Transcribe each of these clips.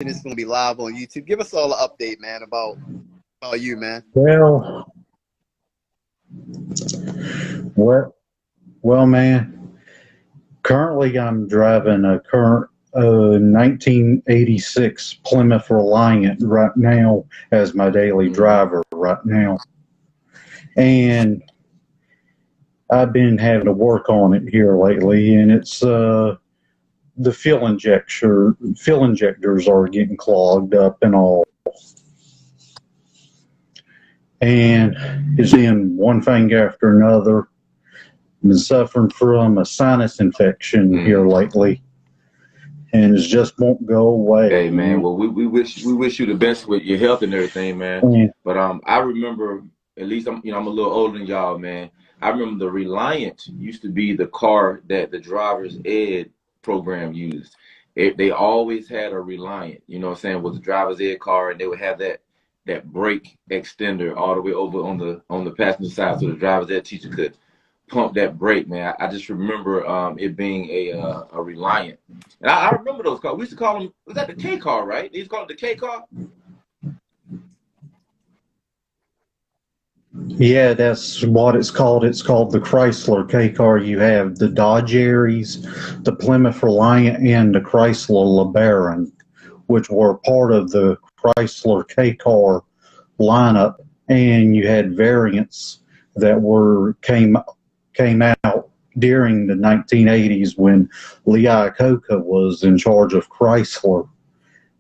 it's going to be live on YouTube. Give us all an update, man, about you, man. Well, man. Currently, I'm driving a 1986 Plymouth Reliant right now as my daily driver right now, and I've been having to work on it here lately, and it's the fuel injectors are getting clogged up and all. And it's in one thing after another. Been suffering from a sinus infection here lately, and it just won't go away. Hey man, well we wish you the best with your health and everything, man. Yeah. But I remember, at least I'm a little older than y'all, man. I remember the Reliant used to be the car that the driver's ed program used. They always had a Reliant, you know what I'm saying, with the driver's ed car, and they would have that brake extender all the way over on the passenger side, so the driver's ed teacher could pump that brake, man. I just remember it being a Reliant. And I remember those cars. We used to call them, was that the K car, right? They used to call it the K car? Yeah, that's what it's called. It's called the Chrysler K car. You have the Dodge Aries, the Plymouth Reliant, and the Chrysler LeBaron, which were part of the Chrysler K car lineup. And you had variants that came out during the 1980s when Lee Iacocca was in charge of Chrysler.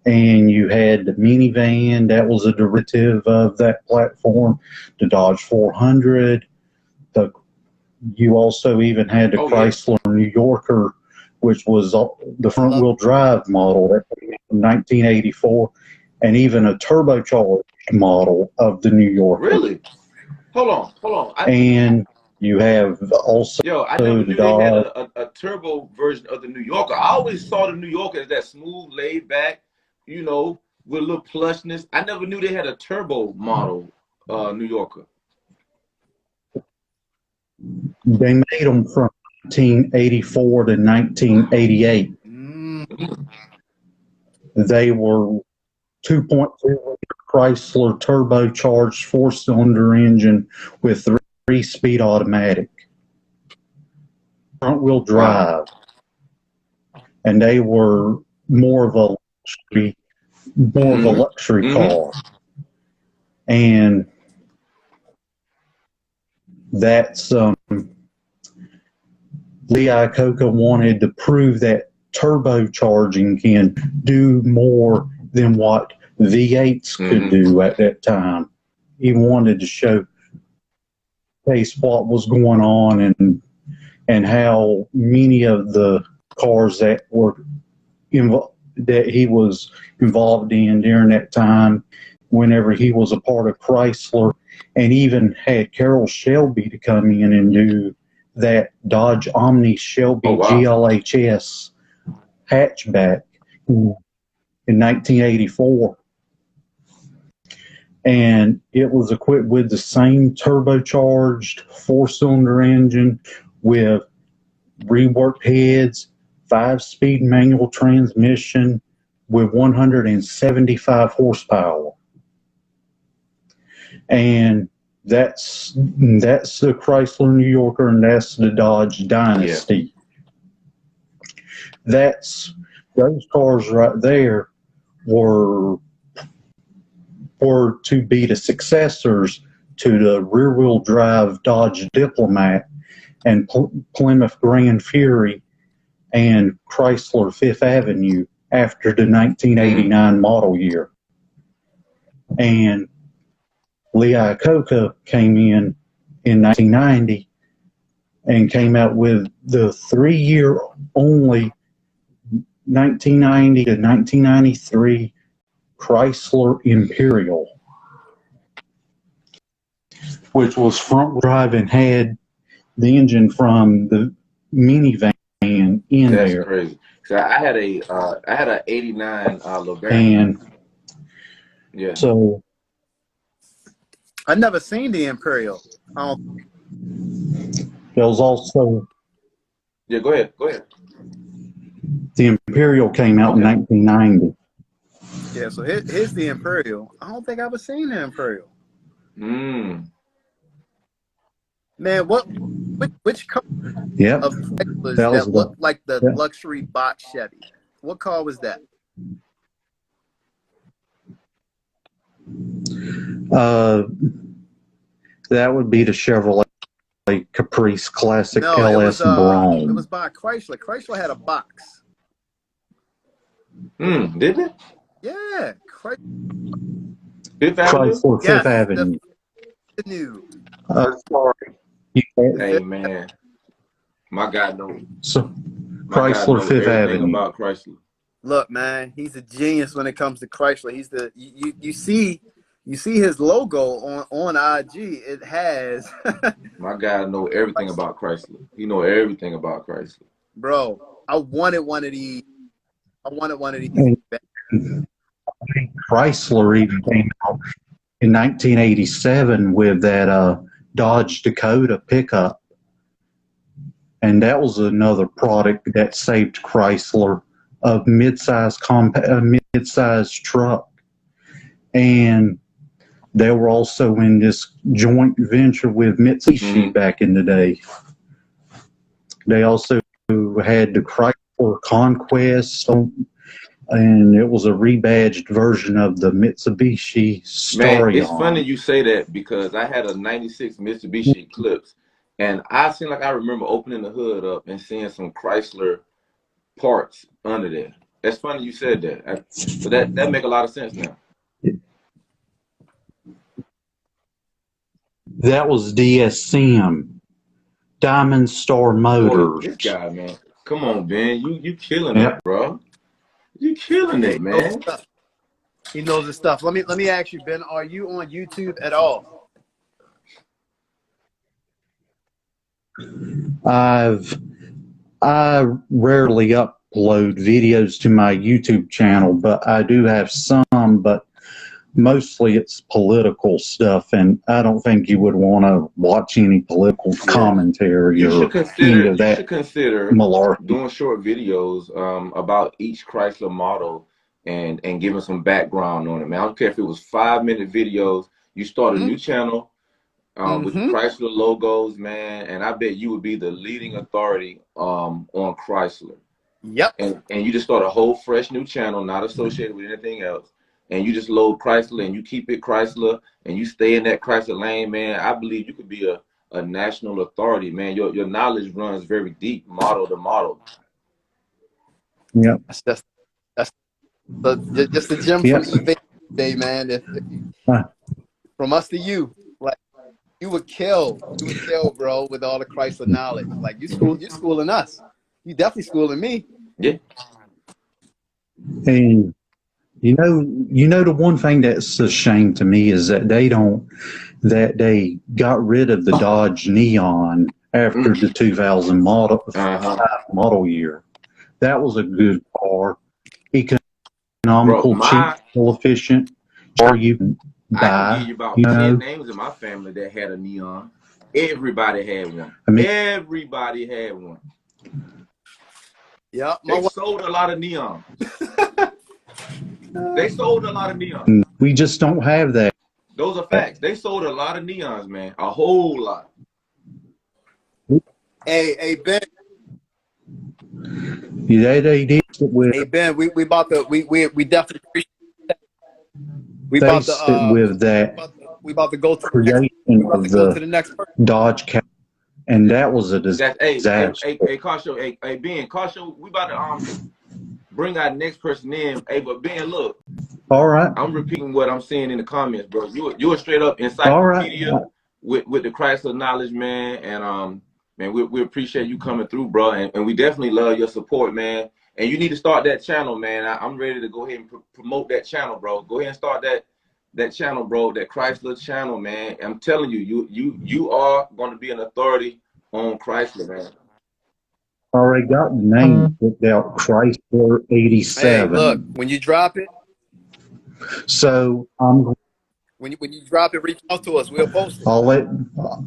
And you had the minivan that was a derivative of that platform, the Dodge 400. You also even had the Chrysler New Yorker, which was the front-wheel drive model that came out in 1984, and even a turbocharged model of the New Yorker. Really? Hold on. And you have also... Yo, I never knew they had a turbo version of the New Yorker. I always saw the New Yorker as that smooth, laid-back, you know, with a little plushness. I never knew they had a turbo model New Yorker. They made them from 1984 to 1988. They were 2.2 Chrysler turbocharged four-cylinder engine with 3-speed automatic, front-wheel drive, and they were more of a luxury car. And that's Lee Iacocca wanted to prove that turbocharging can do more than what V8s could do at that time. He wanted to showcase what was going on and how many of the cars that he was involved in during that time, whenever he was a part of Chrysler, and even had Carroll Shelby to come in and do that Dodge Omni Shelby GLHS hatchback in 1984. And it was equipped with the same turbocharged four-cylinder engine with reworked heads, 5-speed manual transmission with 175 horsepower. And that's the Chrysler New Yorker, and that's the Dodge Dynasty. Yeah. Those cars right there were to be the successors to the rear-wheel drive Dodge Diplomat and Plymouth Grand Fury and Chrysler Fifth Avenue after the 1989 model year. And Lee Iacocca came in 1990 and came out with the 3-year only 1990 to 1993 Chrysler Imperial, which was front drive and had the engine from the minivan in there. That's crazy. So I had a 89 LeBaron. And yeah. So I never seen the Imperial. there was also go ahead. the Imperial came out in 1990. here. So here's the Imperial. I don't think I've ever seen the Imperial. Mm. Man, which car Yep. of Chrysler's That was that looked like the yeah. luxury box Chevy? What car was that? That would be the Chevrolet Caprice Classic No, LS it Brougham. was by Chrysler. Chrysler had a box. Did it? Yeah, Fifth Avenue? Chrysler Fifth Avenue. The new. Sorry. Hey man, my guy knows. So, My guy Chrysler knows Fifth everything Avenue. about Chrysler. Look, man, he's a genius when it comes to Chrysler. He's the you see his logo on IG. It has My guy know everything about Chrysler. He know everything about Chrysler. bro. I wanted one of these. I wanted one of these. And Chrysler even came out in 1987 with that Dodge Dakota pickup, and that was another product that saved Chrysler, a mid-size truck. And they were also in this joint venture with Mitsubishi back in the day. They also had the Chrysler Conquest, and it was a rebadged version of the Mitsubishi Starion. Man, it's funny you say that because I had a 96 Mitsubishi Eclipse, and I seem like I remember opening the hood up and seeing some Chrysler parts under there. That's funny you said that. So that make a lot of sense now. That was DSM, Diamond Star Motors. This guy, man. Come on, Ben. You killing it, bro. You killing it, man. He knows his stuff. Let me ask you, Ben, are you on YouTube at all? I rarely upload videos to my YouTube channel, but I do have some, but mostly it's political stuff, and I don't think you would want to watch any political commentary or any of that. You should consider malarkey. Doing short videos about each Chrysler model and giving some background on it, man. I don't care if it was 5-minute videos. You start a new channel with the Chrysler logos, man, and I bet you would be the leading authority on Chrysler. Yep. And you just start a whole fresh new channel, not associated with anything else. And you just load Chrysler and you keep it Chrysler and you stay in that Chrysler lane, man. I believe you could be a national authority, man. Your knowledge runs very deep, model to model. Yep. That's just the gem from eBay today, man. From us to you, like you would kill, bro, with all the Chrysler knowledge. Like you're schooling us. You definitely schooling me. Yeah. And you know the one thing that's a shame to me is that they got rid of the Dodge Neon after the 2000 model year. That was a good car, economical, cheap, full efficient. Or you can buy. I can give you about 10 names in my family that had a Neon. Everybody had one. Everybody had one. Yeah, they sold a lot of Neon. They sold a lot of neons. We just don't have that. Those are facts. They sold a lot of neons, man. A whole lot. Hey, Ben. Yeah, they did. Hey, Ben, we definitely appreciate that. We about to with that. We about to go to creation of the next person. Dodge Cab, and that was a disaster. Hey, Carshow, hey, Ben, Carshow, we about to bring our next person in. Hey, but Ben, look. All right. I'm repeating what I'm seeing in the comments, bro. You a straight up encyclopedia with the Chrysler knowledge, man. And man, we appreciate you coming through, bro. And we definitely love your support, man. And you need to start that channel, man. I'm ready to go ahead and promote that channel, bro. Go ahead and start that channel, bro. That Chrysler channel, man. I'm telling you, you are going to be an authority on Chrysler, man. Already got the name picked out, Chrysler 87. Hey, look, when you drop it. So when you drop it, reach out to us. We'll post it. I'll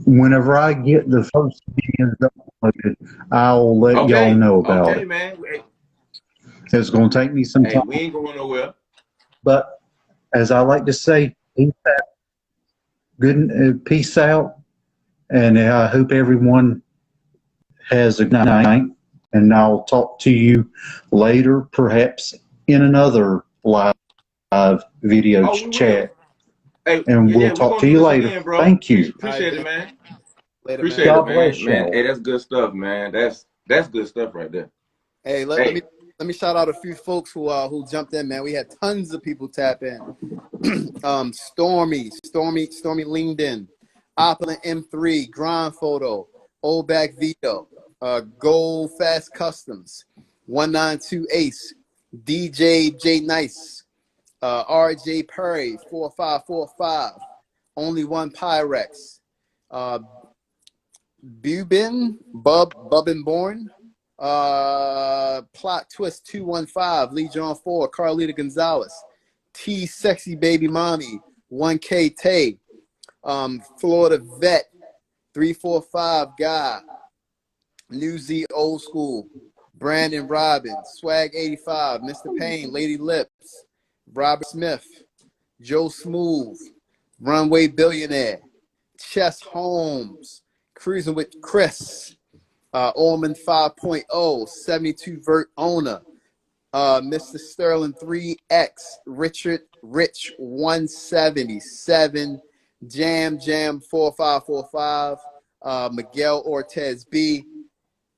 whenever I get the first videos uploaded, I'll let y'all know about it. Man. It's going to take me some time. We ain't going nowhere. But as I like to say, peace out, and I hope everyone has a good night. And I'll talk to you later, perhaps in another live video chat. Hey, and we'll talk to you later. Again, bro. Thank you. Appreciate it, man. Later, Appreciate man. it, man. Man, hey, that's good stuff, man. That's good stuff right there. Hey, let me shout out a few folks who jumped in, man. We had tons of people tap in. Stormy leaned in. Opulent M3, Grind Photo, Old Back Vito, Gold Fast Customs, 192 Ace, DJ J Nice, RJ Perry, 4545, Only One Pyrex, Bubbin Born, Plot Twist 215, Lee John 4, Carlita Gonzalez, T Sexy Baby Mommy, 1K Tay, Florida Vet, 345 Guy, New Z Old School, Brandon Robbins, Swag 85, Mr. Payne, Lady Lips, Robert Smith, Joe Smooth, Runway Billionaire, Chess Holmes, Cruising with Chris, Orman 5.0, 72 Vert Owner, Mr. Sterling 3X, Richard Rich 177, Jam 4545, Miguel Ortez B,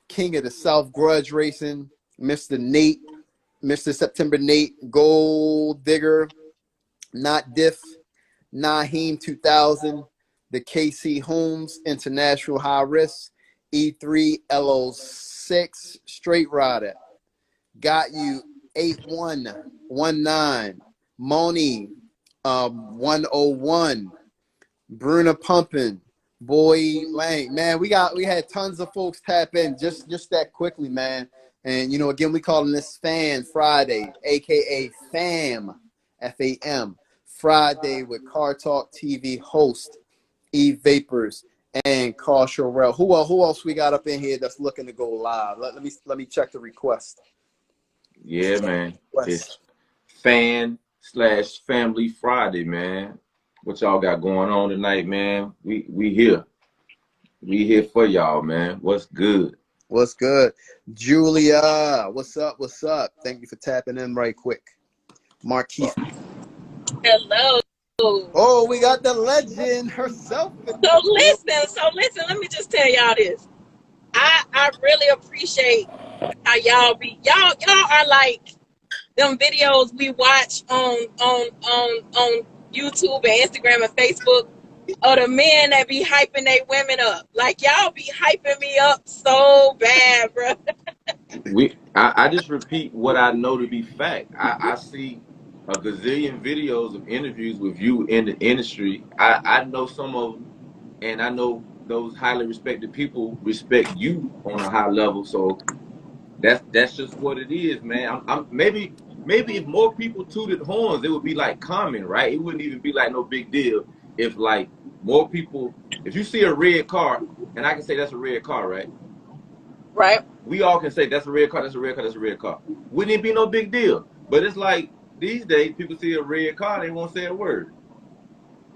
King of the South Grudge Racing, Mr. Nate, Mr. September Nate, Gold Digger, Not Diff, Naheem 2000, the KC Holmes International High Risk, E3 LO6, Straight Rider, Got You 8119, Moni 101, Bruna Pumpin, Boy Lang. Man, we had tons of folks tap in just that quickly, man. And you know, again, we calling this Fan Friday, aka FAM, FAM Friday with CARTALKTV host Eve Vapors and Carl Shorell. Who else we got up in here that's looking to go live? Let me check the request. Yeah, man. It's Fan/Family Friday, man. What y'all got going on tonight, man? We here. We here for y'all, man. What's good? What's good? Julia, what's up? What's up? Thank you for tapping in right quick. Marquise. Hello. Oh, we got the legend herself. So listen, let me just tell y'all this. I really appreciate how y'all are like them videos we watch on YouTube and Instagram and Facebook of the men that be hyping they women up. Like y'all be hyping me up so bad, bro. I just repeat what I know to be fact. I see a gazillion videos of interviews with you in the industry. I know some of them, and I know those highly respected people respect you on a high level. So that's just what it is, man. Maybe if more people tooted horns, it would be like common, right? It wouldn't even be like no big deal if like more people. If you see a red car, and I can say that's a red car, right? Right. We all can say that's a red car, that's a red car, that's a red car. Wouldn't it be no big deal? But it's like these days, people see a red car, they won't say a word.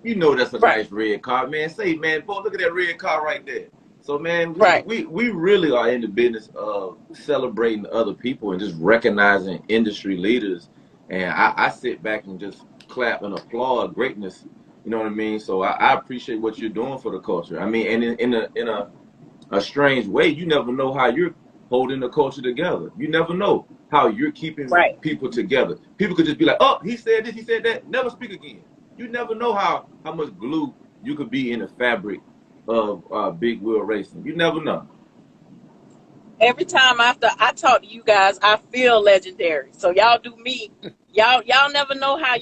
You know that's a nice red car, man. Say, man, boy, look at that red car right there. So, man, we really are in the business of celebrating other people and just recognizing industry leaders. And I sit back and just clap and applaud greatness. You know what I mean? So I appreciate what you're doing for the culture. I mean, and in a strange way, you never know how you're holding the culture together. You never know how you're keeping people together. People could just be like, oh, he said this, he said that, never speak again. You never know how much glue you could be in the fabric of big wheel racing. You never know. Every time after I talk to you guys, I feel legendary. So y'all do me. Y'all never know how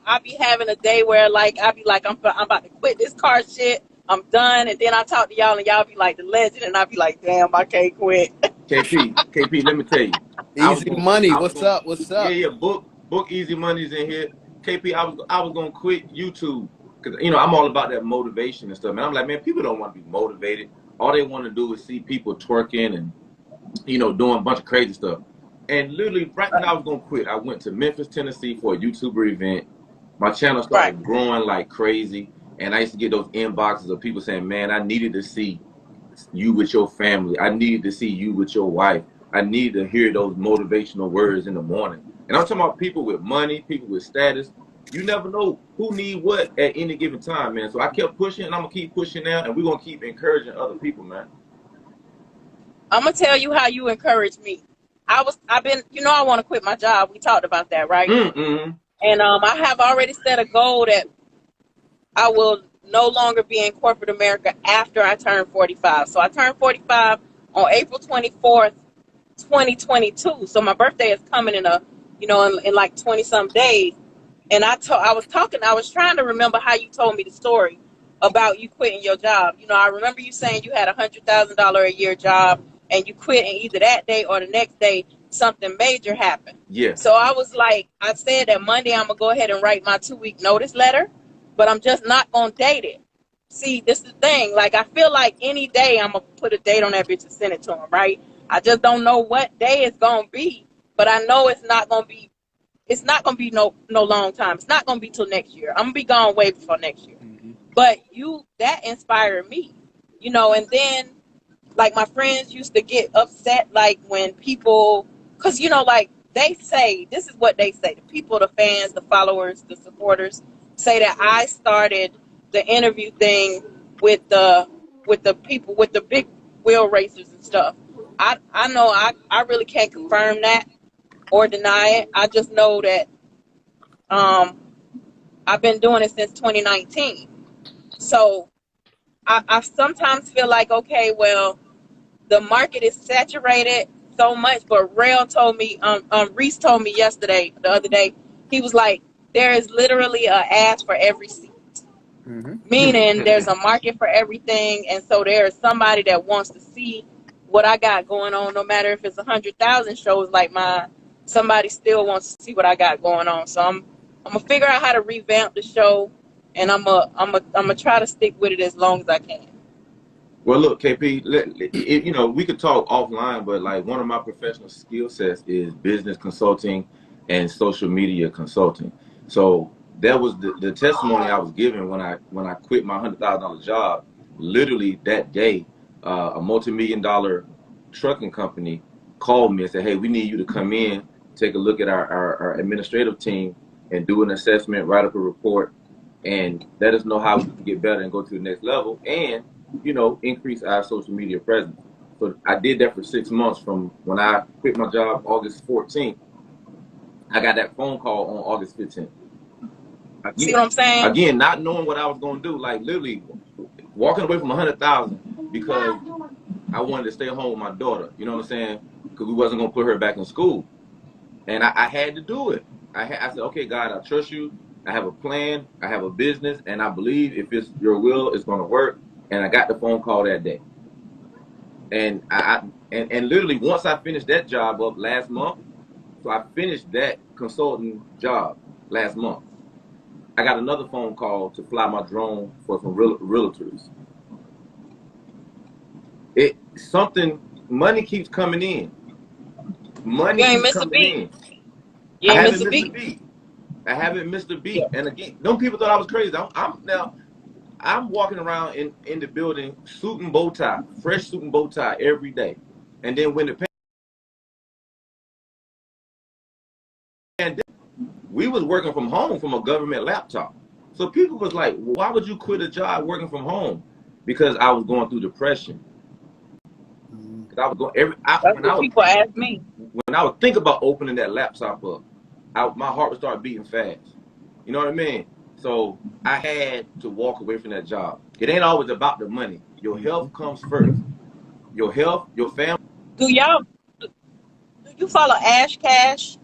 I be having a day where like I be like I'm about to quit this car shit. I'm done, and then I talk to y'all, and y'all be like the legend, and I be like, damn, I can't quit. KP, let me tell you. Easy Money, what's up? What's up? Yeah, book Easy Money's in here. KP, I was gonna quit YouTube because you know I'm all about that motivation and stuff. And I'm like, man, people don't want to be motivated. All they want to do is see people twerking and you know doing a bunch of crazy stuff. And literally right when I was gonna quit, I went to Memphis, Tennessee for a YouTuber event. My channel Right. started growing like crazy, and I used to get those inboxes of people saying, "Man, I needed to see you with your family. I needed to see you with your wife. I needed to hear those motivational words in the morning." And I'm talking about people with money, people with status. You never know who need what at any given time, man. So I kept pushing, and I'm gonna keep pushing now, and we're gonna keep encouraging other people, man. I'm gonna tell you how you encouraged me. I've been, you know, I want to quit my job. We talked about that, right? Mm-hmm. And I have already set a goal that I will no longer be in corporate America after I turn 45. So I turned 45 on April 24th, 2022. So my birthday is coming in in like 20 some days. And I was trying to remember how you told me the story about you quitting your job. You know, I remember you saying you had $100,000 a year job and you quit, and either that day or the next day something major happened. Yeah. So I was like, I said that Monday I'm gonna go ahead and write my 2-week notice letter, but I'm just not gonna date it. See, this is the thing. Like, I feel like any day I'm gonna put a date on that bitch and send it to him, right? I just don't know what day it's gonna be, but I know it's not gonna be no long time. It's not gonna be till next year. I'm gonna be gone way before next year. Mm-hmm. But that inspired me, you know. And then, like, my friends used to get upset, like, when people, because, you know, like, they say, this is what they say, the people, the fans, the followers, the supporters, say that I started the interview thing with the people, with the big wheel racers and stuff. I know I really can't confirm that or deny it. I just know that I've been doing it since 2019. So I sometimes feel like, okay, well, the market is saturated so much, but Reese told me the other day, he was like, there is literally an ad for every seat. Mm-hmm. Meaning there's a market for everything, and so there's somebody that wants to see what I got going on, no matter if it's 100,000 shows like mine. Somebody still wants to see what I got going on. So I'm gonna figure out how to revamp the show, and I'm gonna try to stick with it as long as I can. Well, look, KP, you know, we could talk offline, but like one of my professional skill sets is business consulting and social media consulting. So that was the testimony I was given when I quit my $100,000 job. Literally that day, a multi-million-dollar trucking company called me and said, "Hey, we need you to come in, take a look at our administrative team, and do an assessment, write up a report, and let us know how we can get better and go to the next level, and, you know, increase our social media presence." So I did that for 6 months. From when I quit my job August 14th, I got that phone call on August 15th. Again, See what I'm saying? Again, not knowing what I was going to do, like literally walking away from 100,000 because I wanted to stay home with my daughter. You know what I'm saying? Because we wasn't going to put her back in school. And I had to do it. I said, "Okay, God, I trust you. I have a plan. I have a business. And I believe if it's your will, it's going to work." And I got the phone call that day. And and literally once I finished that job up last month, so I finished that consulting job last month, I got another phone call to fly my drone for some realtors. Money keeps coming in. Money You ain't keeps miss a coming beat. in. You I ain't haven't miss a missed a beat. beat. I haven't missed a beat. And again, them people thought I was crazy. I'm walking around in the building, suit and bow tie, fresh suit and bow tie every day. And then when the pandemic, we was working from home from a government laptop. So people was like, "Why would you quit a job working from home?" Because I was going through depression. Because I was going That's what people ask me. when I would think about opening that laptop up, my heart would start beating fast. You know what I mean? So I had to walk away from that job. It ain't always about the money. Your health comes first. Your health, your family. Do you follow Ash Cash?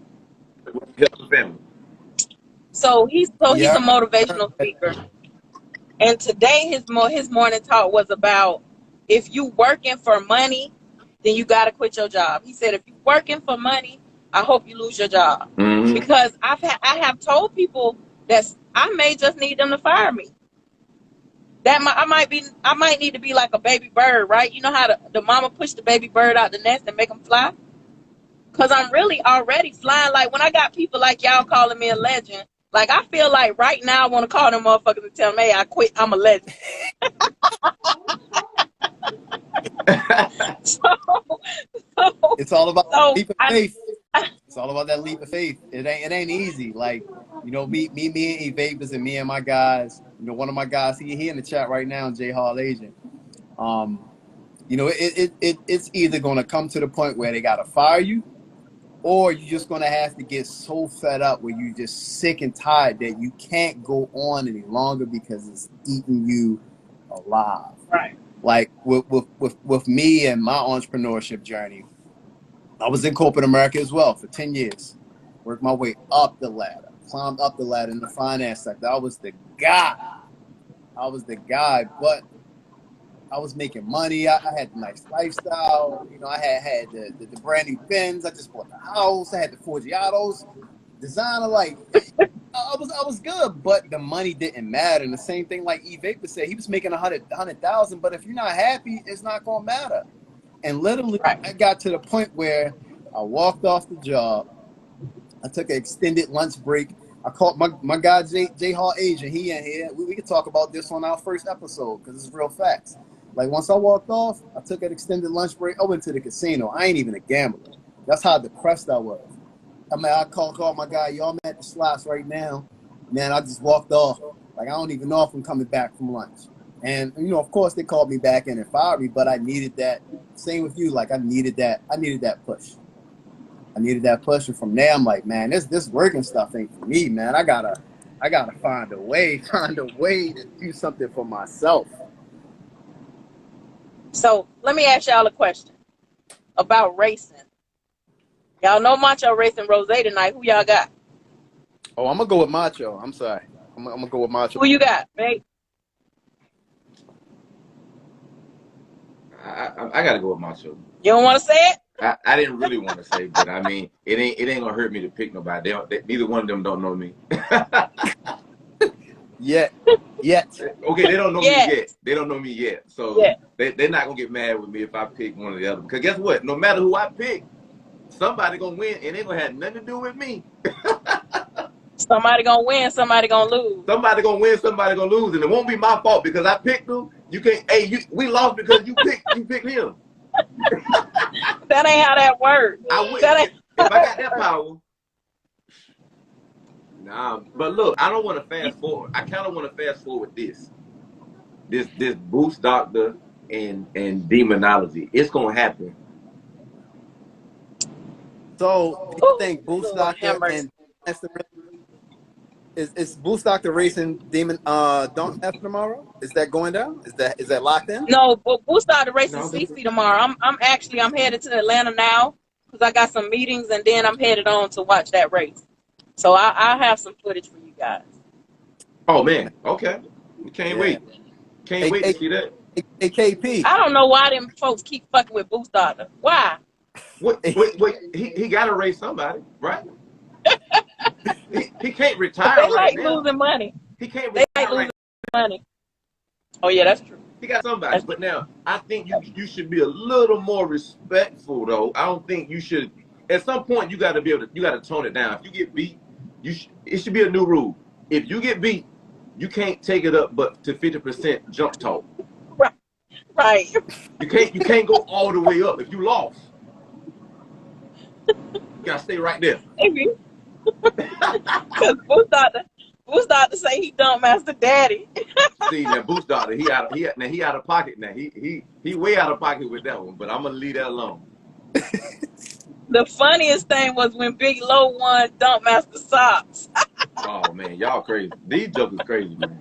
Health and family. So he's a Yeah. motivational speaker. And today his morning talk was about, if you working for money, then you got to quit your job. He said, if you working for money, I hope you lose your job. Mm-hmm. Because I have told people that I may just need them to fire me. That I might need to be like a baby bird, right? You know how the mama push the baby bird out the nest and make them fly? Because I'm really already flying. Like, when I got people like y'all calling me a legend, like, I feel like right now I want to call them motherfuckers and tell them, hey, I quit. I'm a legend. It's all about so leap of faith. It's all about that leap of faith. It ain't easy. Like, you know, me and E-Vapors and me and my guys, you know, one of my guys, he in the chat right now, jayhallagent. You know, it's either gonna come to the point where they gotta fire you, or you're just gonna have to get so fed up where you just sick and tired that you can't go on any longer because it's eating you alive. Right. Like with me and my entrepreneurship journey, I was in corporate America as well for 10 years. Worked my way up the ladder, climbed up the ladder in the finance sector. I was the guy. But I was making money. I had a nice lifestyle. You know, I had the brand new Benz. I just bought the house. I had the Forgiatos, designer. Like, I was good, but the money didn't matter. And the same thing, like E-Vapor said, he was making 100,000. But if you're not happy, it's not gonna matter. And literally, I got to the point where I walked off the job. I took an extended lunch break. I called my guy, jayhallagent. He in here. We could talk about this on our first episode because it's real facts. Like, once I walked off, I took an extended lunch break. I went to the casino. I ain't even a gambler. That's how depressed I was. I mean, I called my guy, yo, I'm at the slots right now. Man, I just walked off. Like, I don't even know if I'm coming back from lunch. And, you know, of course, they called me back in and fired me, but I needed that. Same with you. Like, I needed that push. And from there, I'm like, man, this working stuff ain't for me, man. I gotta find a way to do something for myself. So let me ask y'all a question about racing. Y'all know Macho racing Rose tonight. Who y'all got? Oh, I'm gonna go with Macho. I'm sorry. I'm gonna go with Macho. Who you got, babe? I gotta go with Macho. You don't want to say it? I didn't really want to say, but I mean, it ain't gonna hurt me to pick nobody. Neither one of them don't know me. Yet. Okay, they don't know me yet. They don't know me yet. So they're not gonna get mad with me if I pick one or the other. Because guess what? No matter who I pick, somebody gonna win, and it gonna have nothing to do with me. Somebody gonna win, somebody gonna lose. Somebody gonna win, somebody gonna lose, and it won't be my fault because I picked them. You can't. Hey, we lost because you picked him. That ain't how that works. If I got that power. Nah, but look, I don't want to fast forward. I kind of want to fast forward this boost doctor and demonology. It's gonna happen. So, do you think boost doctor and is boost doctor racing demon don't F tomorrow? Is that going down? Is that locked in? No, but boost doctor racing CC tomorrow. I'm headed to Atlanta now because I got some meetings, and then I'm headed on to watch that race. So I'll have some footage for you guys. Oh man, okay. We can't wait. Can't wait to see that. KP. I don't know why them folks keep fucking with Boost Doctor. Why? Wait. He got to raise somebody, right? he can't retire they right like now. losing money. He can't They retire like losing money. Oh yeah, that's true. He got somebody, but now I think you should be a little more respectful though. I don't think you should. At some point, you got to tone it down. If you get beat, it should be a new rule. If you get beat, you can't take it up but to 50% jump talk. Right. You can't go all the way up if you lost. You gotta stay right there. Maybe. Because Boost Doctor say he dumped Master Daddy. See, now Boost Doctor, he out of pocket now. He way out of pocket with that one, but I'm gonna leave that alone. The funniest thing was when Big Low won Dump Master Socks. Oh man, y'all crazy. These jokers crazy, man.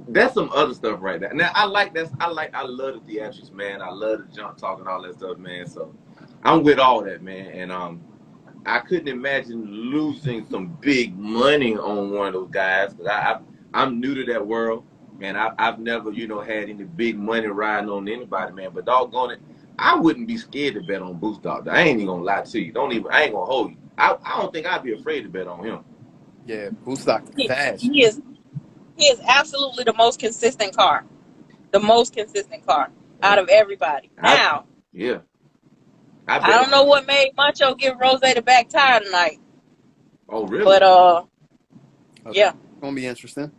That's some other stuff right there. Now I love the theatrics, man. I love the jump talk and all that stuff, man. So I'm with all that, man. And I couldn't imagine losing some big money on one of those guys because I'm new to that world, and I've never had any big money riding on anybody, man. But doggone it, I wouldn't be scared to bet on Boost Doctor. I ain't even gonna lie to you. I ain't gonna hold you. I don't think I'd be afraid to bet on him. Yeah, Boost Doctor fast. He is absolutely the most consistent car. The most consistent car out of everybody. Now, I I bet. don't know what made Macho give Rose the back tire tonight, Oh, really? but Okay. yeah, It's gonna be interesting.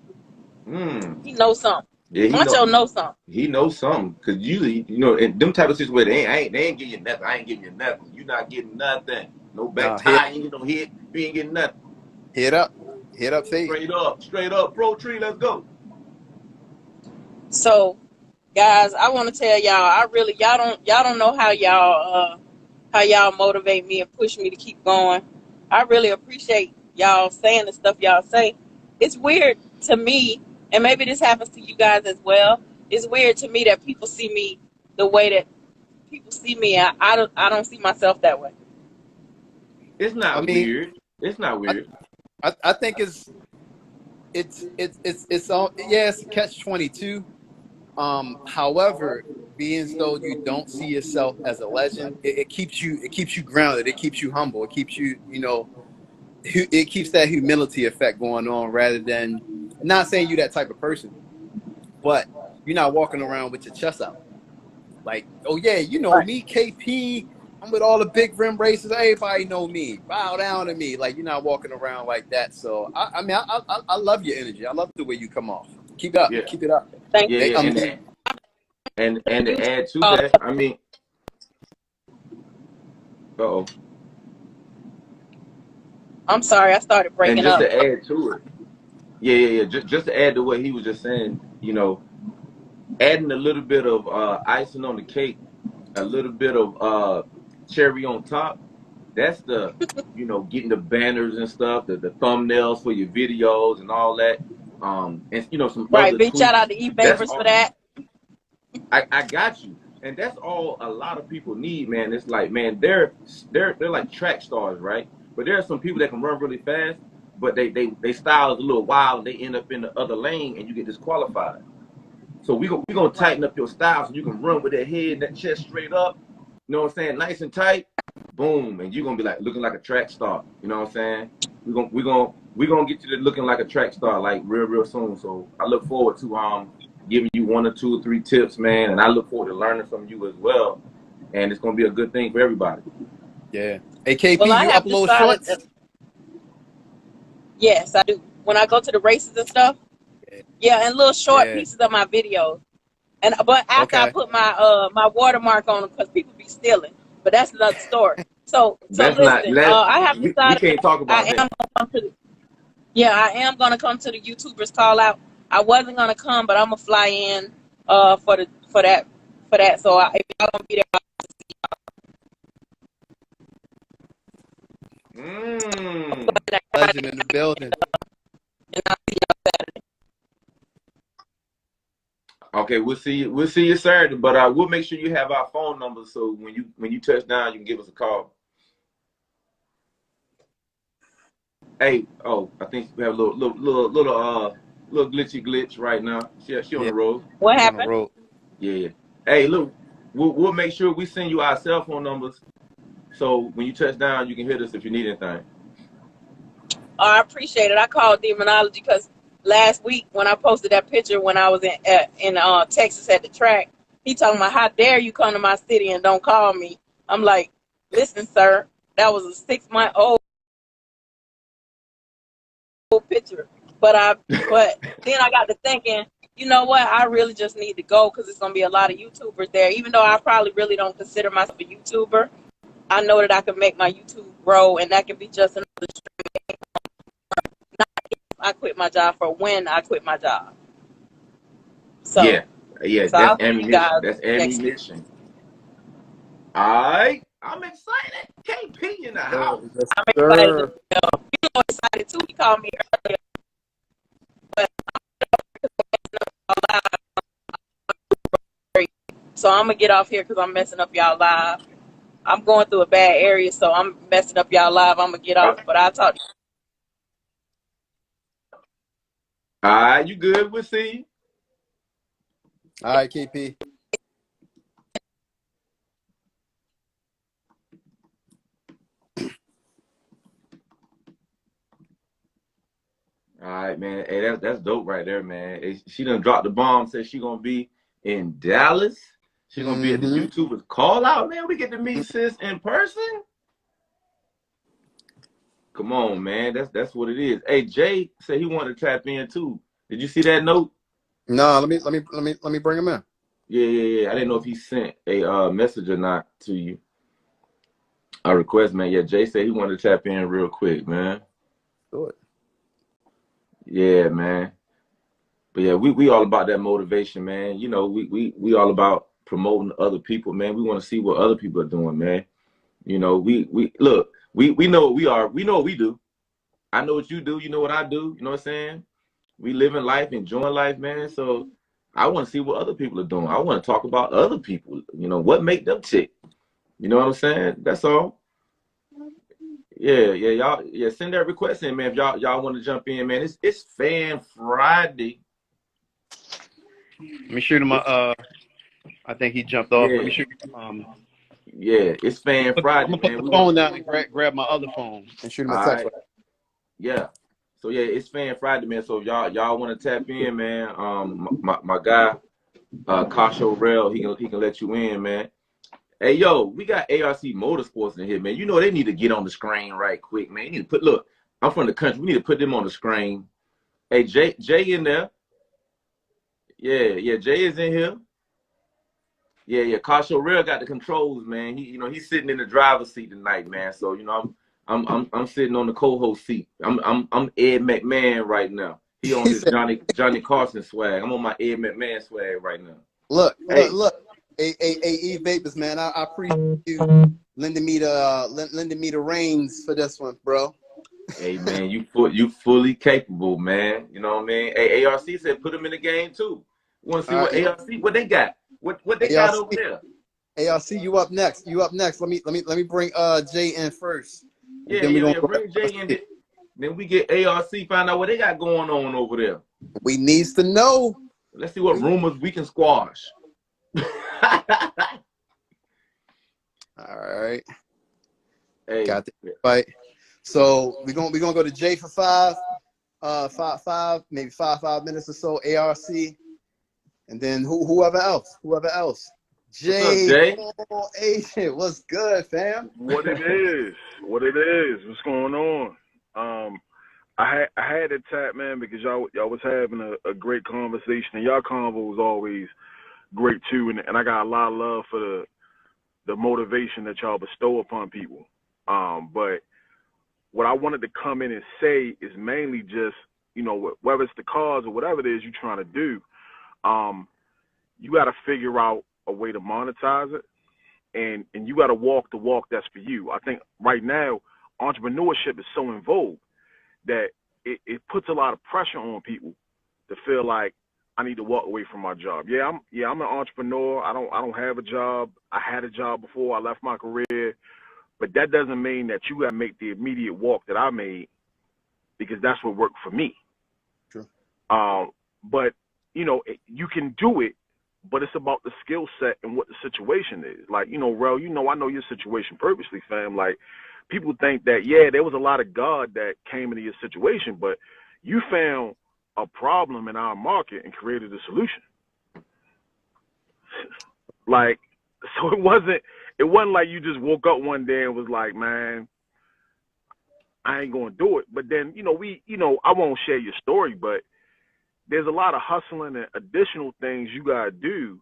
he knows something. Yeah, Macho knows something. He knows something, cause usually, you know, in them type of situations, they ain't getting you nothing. I ain't getting you nothing. You not getting nothing. No back Nah, tie. You ain't get no hit. You ain't getting nothing. hit up, Fade. Straight up, pro tree. Let's go. So, guys, I want to tell y'all don't know how y'all motivate me and push me to keep going. I really appreciate y'all saying the stuff y'all say. It's weird to me, and maybe this happens to you guys as well. It's weird to me that people see me the way that people see me. I don't see myself that way. It's I not mean, weird. It's not weird. I think it's all, yeah, it's catch-22. However, being as though you don't see yourself as a legend, it keeps you grounded. It keeps you humble. It keeps you, you know, it keeps that humility effect going on, rather than, not saying you that type of person, but you're not walking around with your chest out. Like, oh yeah, you know Right. me, KP. I'm with all the big rim races. Everybody know me. Bow down to me. Like, you're not walking around like that. So I mean, I love your energy. I love the way you come off. Keep it up. Yeah, Keep it up. Thank yeah, They, yeah. And to you. add to that, I mean, uh-oh. I'm sorry, I started And breaking just up. to add to it, yeah. Just to add to what he was just saying, you know, adding a little bit of icing on the cake, a little bit of cherry on top. That's the, you know, getting the banners and stuff, the thumbnails for your videos and all that. And you know, some Right, other big shout tweaks. out to E That's Vapors for all. that. I got you. And that's all a lot of people need, man. It's like, man, they're like track stars, right? But there are some people that can run really fast, but they style is a little wild and they end up in the other lane and you get disqualified. So we gonna Right. tighten up your style so you can run with that head and that chest straight up. You know what I'm saying? Nice and tight. Boom, and you're gonna be like looking like a track star. You know what I'm saying? We're gonna get you to looking like a track star like real soon. So I look forward to giving you 1 or 2 or 3 tips, man, and I look forward to learning from you as well. And it's gonna be a good thing for everybody. yeah. Hey, KP, Well, I you have upload decided shorts? that yes, I do. When I go to the races and stuff, yeah, and little short Yeah. pieces of my videos. And but after I Okay. put my watermark on them, because people be stealing. But that's another story. So That's not listen, I have we decided can't talk I about am that. gonna come to the, yeah, I am gonna come to the YouTubers call out. I wasn't gonna come, but I'm gonna fly in for that. So if y'all gonna be there, Mm. Legend in the building. and I'll see y'all Saturday. Okay, we'll see you Saturday, but we'll make sure you have our phone number so when you touch down, you can give us a call. Hey, oh, I think we have a little glitchy glitch right now. She on Yeah. the road. What She's on the happened? road. Yeah. Hey, look, we'll make sure we send you our cell phone numbers so when you touch down, you can hit us if you need anything. Oh, I appreciate it. I called Demonology because last week when I posted that picture when I was in Texas at the track, he talking about how dare you come to my city and don't call me. I'm like, listen, sir, that was a 6-month-old picture. But then I got to thinking, you know what? I really just need to go because it's gonna be a lot of YouTubers there. Even though I probably really don't consider myself a YouTuber, I know that I can make my YouTube grow, and that can be just another stream. Not if I quit my job, for when I quit my job. So, Yeah, so that's I'll see you ammunition. guys That's next week. ammunition. All right, I'm excited. KP in the house. Yes, I'm excited as sir. well. You know, excited too. He called me earlier, but so I'm gonna get off here because I'm messing up y'all live. I'm going through a bad area, so I'm messing up y'all live. I'm gonna get off, but I'll talk to All right, you good? We'll see you. All right, KP. All right, man. Hey, that's dope right there, man. She done dropped the bomb. Said she gonna be in Dallas She's gonna be at the YouTubers call out, man. We get to meet sis in person. Come on, man. That's what it is. Hey, Jay said he wanted to tap in too. Did you see that note? No, let me bring him in. Yeah. I didn't know if he sent a message or not to you. A request, man. Yeah, Jay said he wanted to tap in real quick, man. Do it. Yeah, man. But yeah, we all about that motivation, man. You know, we all about promoting other people, man. We want to see what other people are doing, man. You know, we look, we know what we are. We know what we do. I know what you do. You know what I do. You know what I'm saying? We live in life, enjoying life, man. So I want to see what other people are doing. I want to talk about other people. You know, what make them tick. You know what I'm saying? That's all. Yeah, y'all. Yeah, send that request in, man. If y'all want to jump in, man. It's Fan Friday. Let me shoot him. I think he jumped off. Yeah. Let me shoot. Yeah, it's Fan Friday, I'm gonna man. put the phone down and grab my other phone and shoot him a text. Right. Yeah. So yeah, it's Fan Friday, man. So if y'all want to tap in, man. My guy, Kasho Rel, he can let you in, man. Hey, yo, we got ARC Motorsports in here, man. You know they need to get on the screen right quick, man. You need to look, I'm from the country. We need to put them on the screen. Hey, Jay in there. Yeah, Jay is in here. Yeah. Kasho Rel got the controls, man. He's sitting in the driver's seat tonight, man. So I'm sitting on the co-host seat. I'm Ed McMahon right now. He on his Johnny Carson swag. I'm on my Ed McMahon swag right now. Look. Hey, Vapors, man. I appreciate you lending me the reins for this one, bro. Hey, man, you fully capable, man. You know what I mean? Hey, ARC said put them in the game too. Want to see what ARC what they got? What they got over there? ARC, you up next. Let me bring Jay in first. Yeah, bring Jay in. Then we get ARC, find out what they got going on over there. We needs to know. Let's see what rumors we can squash. All right. Hey. Got the fight. So we're gonna go to Jay for five, maybe five minutes or so. ARC, and then whoever else. Jay, Agent, what's good, fam? What it is? What's going on? I had to tap, man, because y'all was having a great conversation, and y'all convo was always great too, and I got a lot of love for the motivation that y'all bestow upon people. But what I wanted to come in and say is mainly just, whether it's the cause or whatever it is you're trying to do, you got to figure out a way to monetize it, and you got to walk the walk that's for you. I think right now entrepreneurship is so in vogue that it puts a lot of pressure on people to feel like I need to walk away from my job. I'm an entrepreneur. I don't have a job. I had a job before I left my career, but that doesn't mean that you got to make the immediate walk that I made, because that's what worked for me. True. But you can do it, but it's about the skill set and what the situation is. Like, Rel, I know your situation purposely, fam. Like, people think that, there was a lot of God that came into your situation, but you found a problem in our market and created a solution. Like, so it wasn't like you just woke up one day and was like, man, I ain't gonna do it. But then, I won't share your story, but there's a lot of hustling and additional things you gotta do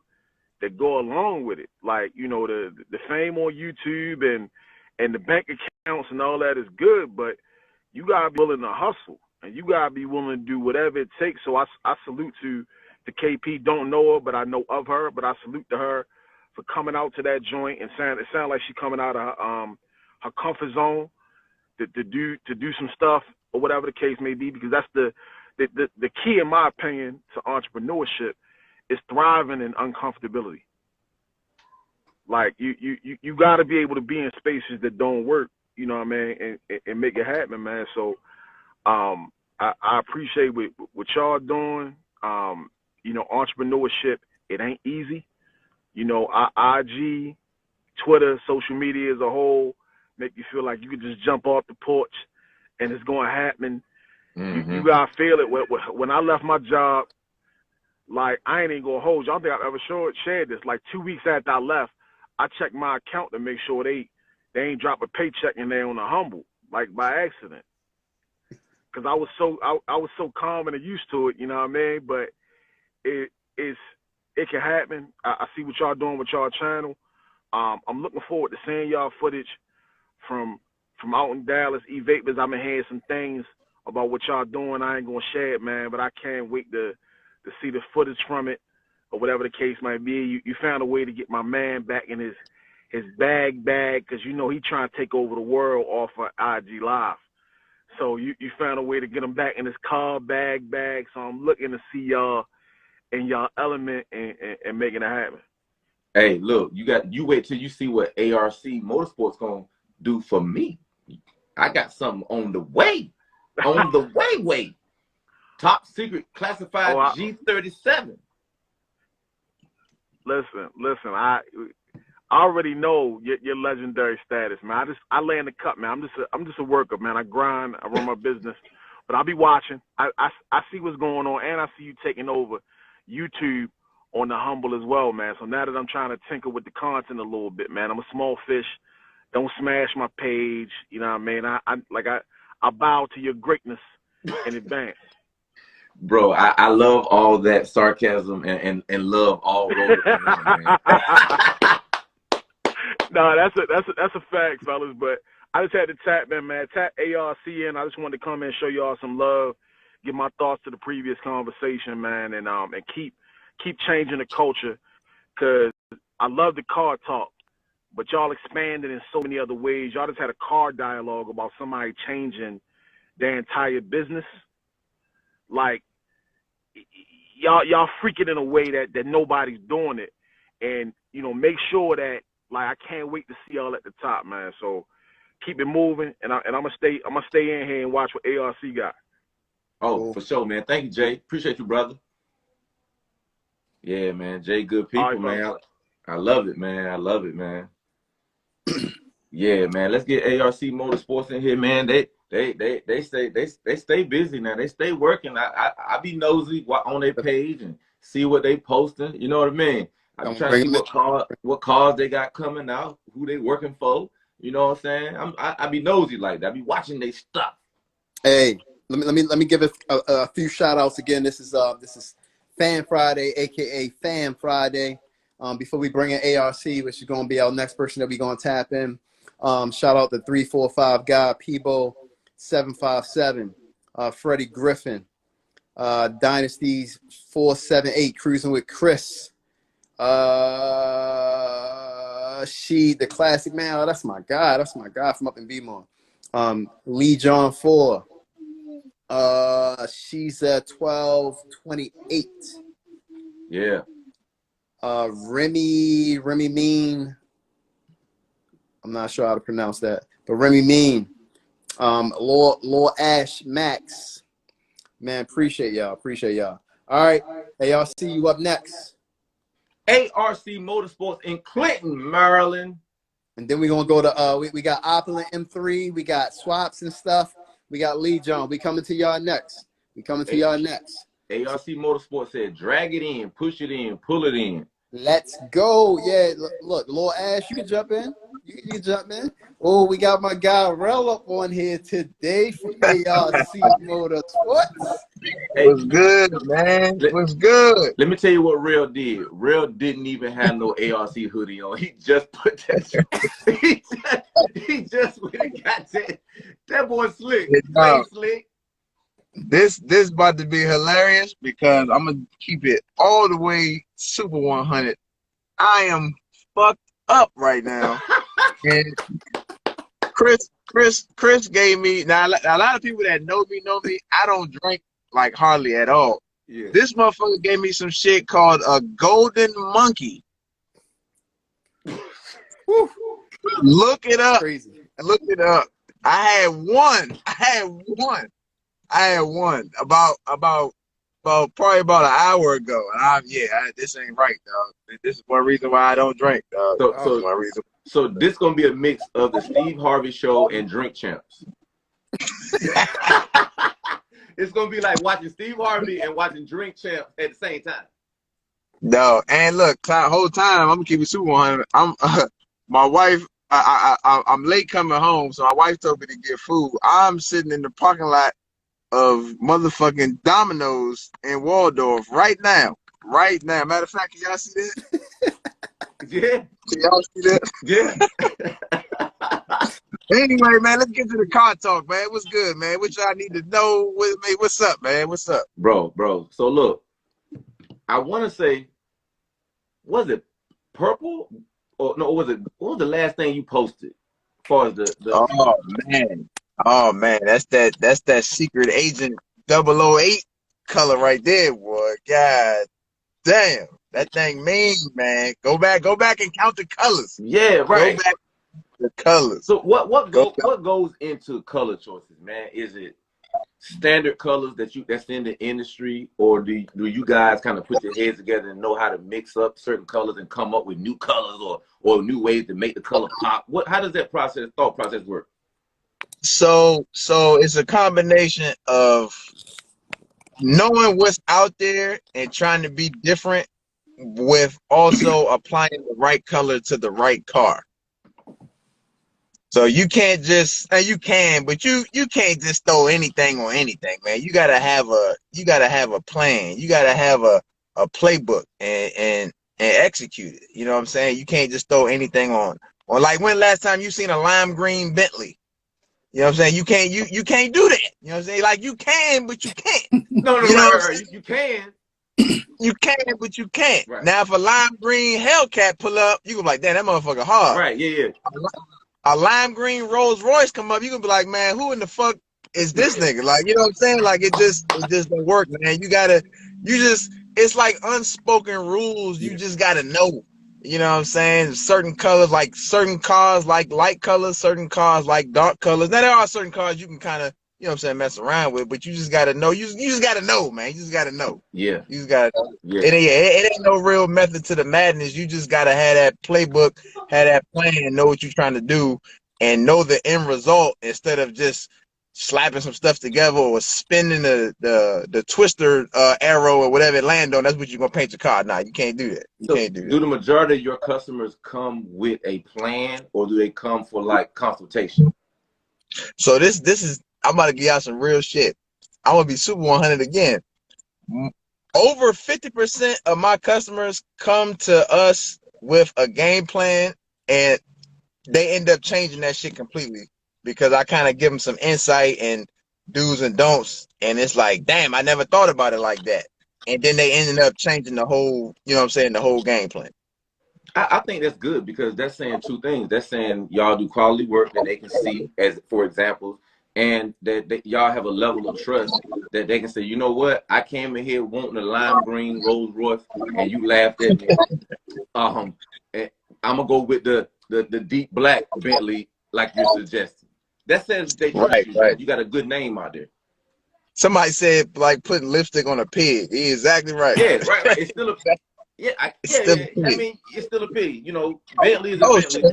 that go along with it. Like, the fame on YouTube and the bank accounts and all that is good, but you gotta be willing to hustle, and you gotta be willing to do whatever it takes. So I salute to KP. Don't know her, but I know of her. But I salute to her for coming out to that joint, and it sounds like she's coming out of her comfort zone to do some stuff or whatever the case may be, because that's the key, in my opinion, to entrepreneurship is thriving in uncomfortability. Like, you got to be able to be in spaces that don't work, you know what I mean, and make it happen, man. So I appreciate what y'all doing. Entrepreneurship, it ain't easy. IG, Twitter, social media as a whole make you feel like you can just jump off the porch and it's going to happen. Mm-hmm. You got to feel it. When I left my job, Like, I ain't even gonna hold you. I don't think I've ever shared this. Like 2 weeks after I left, I checked my account to make sure they ain't drop a paycheck in there on the humble, like by accident. Cause I was so calm and used to it, you know what I mean? But it can happen. I see what y'all doing with y'all channel. I'm looking forward to seeing y'all footage from out in Dallas. E-Vapors, I've been hearing some things about what y'all doing. I ain't gonna share it, man, but I can't wait to see the footage from it, or whatever the case might be. You found a way to get my man back in his bag, because you know he trying to take over the world off of IG Live. So you found a way to get him back in his car bag. So I'm looking to see y'all in y'all element and making it happen. Hey, look, you wait till you see what ARC Motorsports gonna do for me. I got something on the way. On the way. Top secret classified G37. Listen, I already know your legendary status, man. I lay in the cut, man. I'm just a worker, man. I grind, I run my business, but I'll be watching. I see what's going on, and I see you taking over YouTube on the humble as well, man. So now that I'm trying to tinker with the content a little bit, man, I'm a small fish. Don't smash my page, you know what I mean? I bow to your greatness in advance. Bro, I love all that sarcasm and love all over the man. No, that's a fact, fellas. But I just had to tap ARC in. I just wanted to come in and show y'all some love, give my thoughts to the previous conversation, man, and keep changing the culture, because I love the car talk, but y'all expanded in so many other ways. Y'all just had a car dialogue about somebody changing their entire business. Like, y'all freaking in a way that nobody's doing it, and you know, make sure that, like, I can't wait to see y'all at the top, man. So keep it moving, and I'm gonna stay in here and watch what ARC got. Oh, cool. For sure, man. Thank you, Jay. Appreciate you, brother. Yeah, man. Jay, good people, right, man. I love it, man. I love it, man. Yeah, man. Let's get ARC Motorsports in here, man. They stay busy now. They stay working. I be nosy on their page and see what they posting. You know what I mean? I'm trying to see what cars they got coming out, who they working for. You know what I'm saying? I be nosy like that. I be watching their stuff. Hey, let me give a few shout outs again. This is Fan Friday, aka Fan Friday. Before we bring in ARC, which is going to be our next person that we're going to tap in. Shout out to 345 Guy, Peebo 757, Freddie Griffin, Dynasties 478, Cruising with Chris. The classic man. Oh, that's my guy. That's my guy from up in Beaumont. Lee John 4. She's at 1228. Yeah. Remy Mean. I'm not sure how to pronounce that, but Remy Mean. Lord Ash Max. Man, appreciate y'all. All right. Hey, y'all, see you up next. ARC Motorsports in Clinton, Maryland. And then we're going to go to, we got Opulent M3. We got Swaps and stuff. We got Lee John. We coming to y'all next. ARC Motorsports said, drag it in, push it in, pull it in. Let's go. Yeah, look, Lord Ash, you can jump in. You can jump in. Oh, we got my guy Rel up on here today from ARC Motorsports. Hey, what's good, man? What's good? Let me tell you what Real did. Real didn't even have no ARC hoodie on. He just put that. he just went and got that. That boy slick. Slick. This about to be hilarious, because I'm gonna keep it all the way super 100. I am fucked up right now. And Chris gave me, now a lot of people that know me. I don't drink like hardly at all. Yeah. This motherfucker gave me some shit called a golden monkey. Look it up. Crazy. Look it up. I had one about probably about an hour ago, and this ain't right, dog. This is one reason why I don't drink, dog. So this gonna be a mix of the Steve Harvey Show and Drink Champs. It's gonna be like watching Steve Harvey and watching Drink Champs at the same time. No, and look, whole time I'm gonna keep it super 100. I'm my wife. I'm late coming home, so my wife told me to get food. I'm sitting in the parking lot of motherfucking Domino's in Waldorf right now. Right now. Matter of fact, can y'all see that? Yeah. Can y'all see that? Yeah. Anyway, man, let's get to the car talk, man. What's good, man? What y'all need to know? What's up, man? What's up? Bro. So look, I want to say, was it purple? Or no, what was the last thing you posted? As far as the Oh man, that's that secret agent 008 color right there, boy. God damn. That thing mean, man. Go back and count the colors. Yeah, right. Go back to the colors. So what goes into color choices, man? Is it standard colors that's in the industry, or do you guys kind of put your heads together and know how to mix up certain colors and come up with new colors or new ways to make the color pop? How does that thought process work? So it's a combination of knowing what's out there and trying to be different with also applying the right color to the right car. So you can't just, and you can, but you can't just throw anything on anything, man. You gotta have a plan. You gotta have a playbook and execute it. You know what I'm saying? You can't just throw anything on. Or like, when last time you seen a lime green Bentley? You know what I'm saying? You can't do that. You know what I'm saying? Like, you can, but you can't. No, you know right. You can. You can, but you can't. Right. Now, if a lime green Hellcat pull up, you gonna be like, damn, that motherfucker hard. Right, yeah. A lime green Rolls Royce come up, you gonna be like, man, who in the fuck is this nigga? Like, you know what I'm saying? Like, it just don't work, man. It's like unspoken rules. You just gotta know. You know what I'm saying? Certain colors, like certain cars like light colors, certain cars like dark colors. Now, there are certain cars you can kind of, you know what I'm saying, mess around with, but you just gotta know. You just gotta know, man. You just gotta know. Yeah. You just gotta know. Yeah. It ain't no real method to the madness. You just gotta have that playbook, have that plan, know what you're trying to do, and know the end result instead of just slapping some stuff together or spinning the twister arrow or whatever it land on. That's what you're gonna paint your car. Nah, you can't do that. You can't do that. Do the majority of your customers come with a plan, or do they come for like consultation? So this is, I'm about to give y'all some real shit. I'm gonna be super 100 again. Over 50% of my customers come to us with a game plan, and they end up changing that shit completely because I kind of give them some insight and do's and don'ts, and it's like, damn, I never thought about it like that. And then they ended up changing the whole, you know what I'm saying, the whole game plan. I think that's good, because that's saying two things. That's saying y'all do quality work that they can see, as for example, and that y'all have a level of trust that they can say, you know what, I came in here wanting a lime green Rolls Royce, and you laughed at me. And I'm gonna go with the deep black Bentley like you're suggesting. That says they trust you. Right. You got a good name out there. Somebody said like putting lipstick on a pig. He's exactly right. Yeah, right. It's still a I mean, it's still a pig. You know, Bentley is a Bentley. Shit,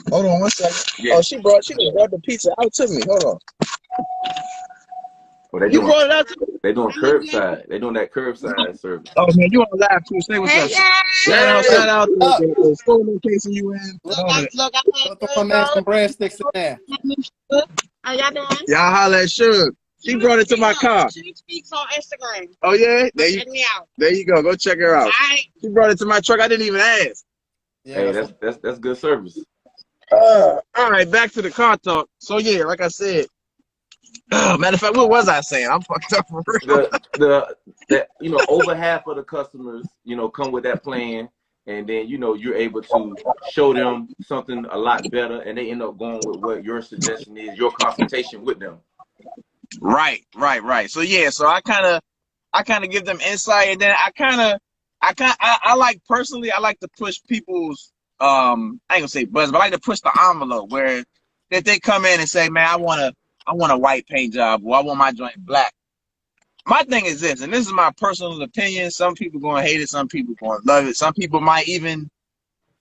hold on 1 second. Yeah. Oh, she brought the pizza out to me. Hold on. Well, you brought it out to me? They doing curbside. They doing that curbside service. Oh man, you on live too? Say what's up. Shout out to the store location you in. Look, I'm man some breadsticks in there. How y'all doing? Y'all holla at Suge. She brought it to my car. She speaks on Instagram. Oh yeah, Check me out. There you go. Go check her out. All right. She brought it to my truck. I didn't even ask. Yeah, hey, that's good service. All right, back to the car talk. So yeah, like I said, matter of fact, what was I saying? I'm fucked up for real. You know, over half of the customers, you know, come with that plan, and then, you know, you're able to show them something a lot better, and they end up going with what your suggestion is, your consultation with them. Right. So yeah, so I kind of give them insight, and then I like personally, I like to push people's I ain't gonna say buzz, but I like to push the envelope where that they come in and say, man, I want a white paint job, or I want my joint black. My thing is this, and this is my personal opinion. Some people gonna hate it, some people gonna love it, some people might even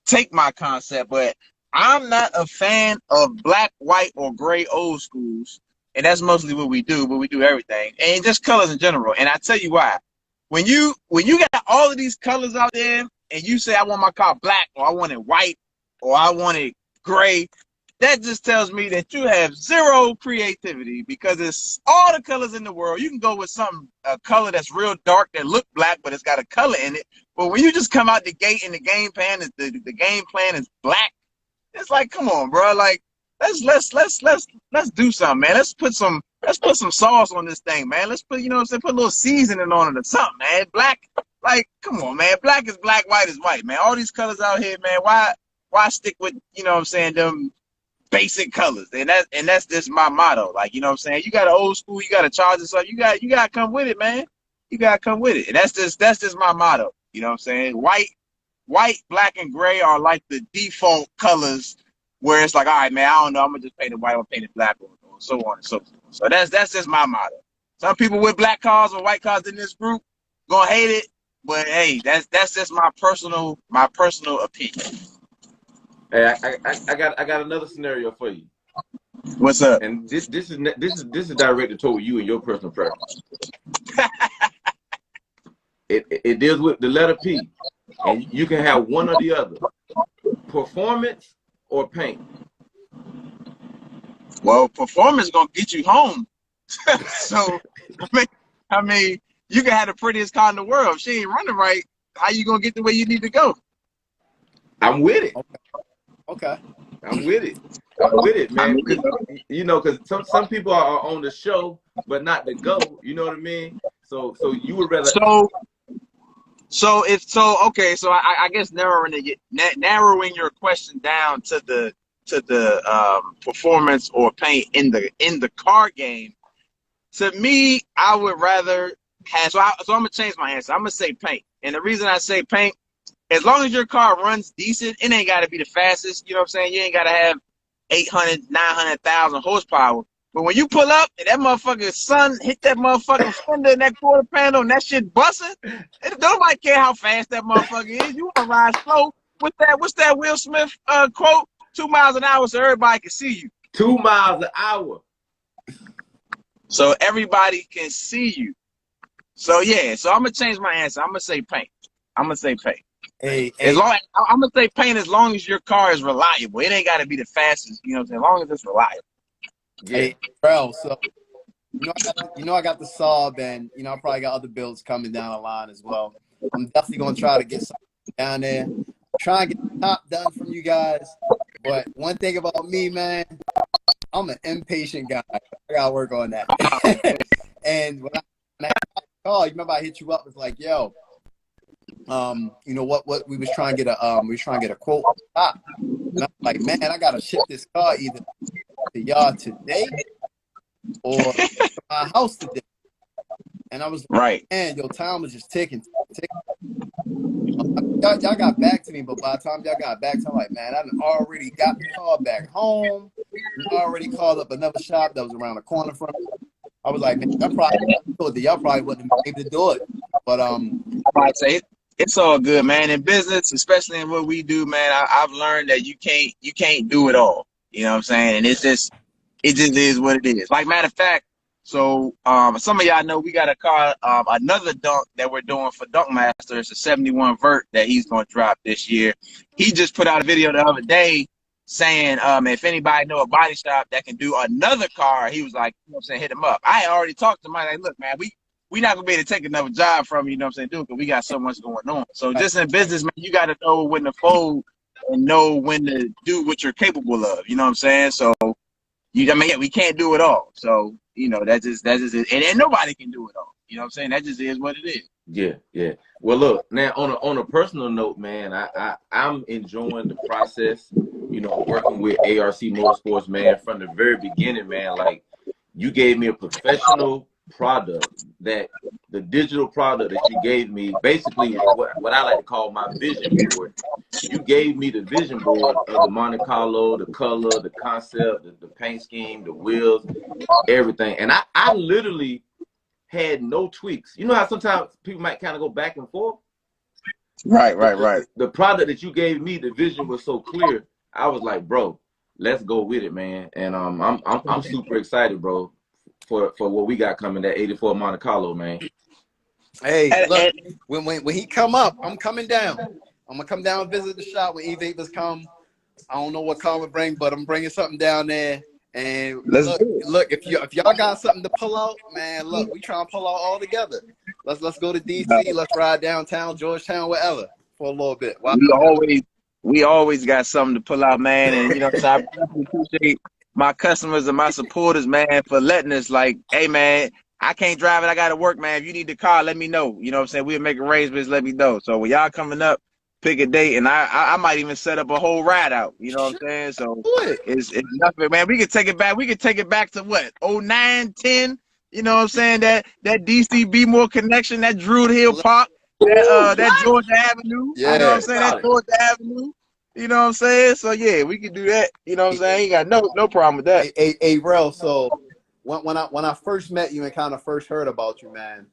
take my concept, but I'm not a fan of black, white, or gray old schools. And that's mostly what we do, but we do everything. And just colors in general. And I tell you why. when you got all of these colors out there and you say I want my car black or I want it white or I want it gray, that just tells me that you have zero creativity because it's all the colors in the world. You can go with a color that's real dark that look black, but it's got a color in it. But when you just come out the gate and the game plan is the game plan is black, it's like, come on, bro. Like, let's do something, man. Let's put some sauce on this thing, man. Let's put, you know what I'm saying, put a little seasoning on it or something, man. Black, like, come on, man. Black is black, white is white, man. All these colors out here, man. Why stick with, you know what I'm saying, them basic colors? And that's just my motto. Like, you know what I'm saying? You got an old school, you got a Charger, so you got to come with it, man. You got to come with it. And that's just my motto. You know what I'm saying? White, black, and gray are like the default colors where it's like, all right, man, I don't know, I'm gonna just paint it white or paint it black or so on and so forth. So that's just my motto. Some people with black cars or white cars in this group gonna hate it, but hey, that's just my personal opinion. Hey, I got another scenario for you. What's up? And this is directed toward you and your personal preference. It deals with the letter P, and you can have one or the other: performance or paint. Well, performance gonna get you home. So, I mean, you can have the prettiest car in the world. If she ain't running right, how you gonna get the way you need to go? I'm with it. Okay. I'm with it, man. You know, because some people are on the show, but not the go. You know what I mean? So you would rather. So I guess narrowing your question down to the performance or paint in the car game. To me, I would rather have. So I'm gonna change my answer. I'm gonna say paint, and the reason I say paint, as long as your car runs decent, it ain't got to be the fastest. You know what I'm saying? You ain't got to have 800, 900,000 horsepower. But when you pull up and that motherfucking sun hit that motherfucking fender and that quarter panel and that shit busting, nobody care how fast that motherfucker is. You want to ride slow. What's that Will Smith quote? 2 miles an hour so everybody can see you. 2 miles an hour. So everybody can see you. So yeah, so I'm gonna change my answer. I'm gonna say paint. I'm gonna say paint. I'm gonna say paint as long as your car is reliable. It ain't gotta be the fastest, you know what I'm saying? As long as it's reliable. Yeah. Hey, bro, so I got the Saab, and I probably got other builds coming down the line as well. I'm definitely gonna try to get something down there. Try and get the top done from you guys. But one thing about me, man, I'm an impatient guy. I gotta work on that. And when I call, you remember I hit you up, was like, yo, what we was trying to get a quote on top. And I'm like, man, I gotta ship this car either to y'all today or to my house today. And I was like, right, man, your time was just ticking. Y'all got back to me, but by the time y'all got back to me, I'm like, man, I already got the car back home. I already called up another shop that was around the corner from me. I was like, man, y'all probably wouldn't be able to do it. But I'd say it's all good, man. In business, especially in what we do, man, I've learned that you can't do it all. You know what I'm saying? And it just is what it is. Like, matter of fact, so some of y'all know we got a car, another dunk that we're doing for Dunkmaster. It's a 71 Vert that he's going to drop this year. He just put out a video the other day saying, if anybody know a body shop that can do another car, he was like, you know what I'm saying, hit him up. I already talked to him. I like, look, man, we not gonna be able to take another job from you, you know what I'm saying, dude, because we got so much going on. So just in business, man, you got to know when to fold and know when to do what you're capable of. You know what I'm saying? So we can't do it all. So that's just it. And nobody can do it all. You know what I'm saying? That just is what it is. Yeah. Well, look, now on a personal note, man, I'm enjoying the process. Working with ARC Motorsports, man, from the very beginning, man. Like, you gave me a professional product, that the digital product that you gave me, basically what I like to call my vision board. You gave me the vision board of the Monte Carlo, the color, the concept, the paint scheme, the wheels, everything. And I literally had no tweaks. You know how sometimes people might kind of go back and forth? Right. The product that you gave me, the vision was so clear. I was like, bro, let's go with it, man. And I'm super excited, bro, for what we got coming, that 84 Monte Carlo, man. Hey, And, look, and when he come up, I'm coming down. I'm gonna come down and visit the shop when E-Vapors come. I don't know what car we bring, but I'm bringing something down there. And let's look, do it. look, if y'all got something to pull out, man, look, we try and pull out all together. Let's go to DC. Let's ride downtown, Georgetown, wherever for a little bit. Wow. We always got something to pull out, man. And you know, so I appreciate my customers and my supporters, man, for letting us. Like, hey, man, I can't drive it. I got to work, man. If you need the car, let me know. You know what I'm saying? We'll make arrangements. Let me know. So when y'all coming up, pick a date, and I might even set up a whole ride out. You know what I'm saying? So it's nothing, man. We can take it back. We can take it back to what? 09, 10. You know what I'm saying? That DC B-More connection, that Druid Hill Park, that Georgia Avenue. Yeah. You know what I'm saying? That Georgia Avenue. You know what I'm saying? So yeah, we can do that. You know what I'm saying? Ain't got no problem with that. Hey, Rel, so when I first met you and kind of first heard about you, man,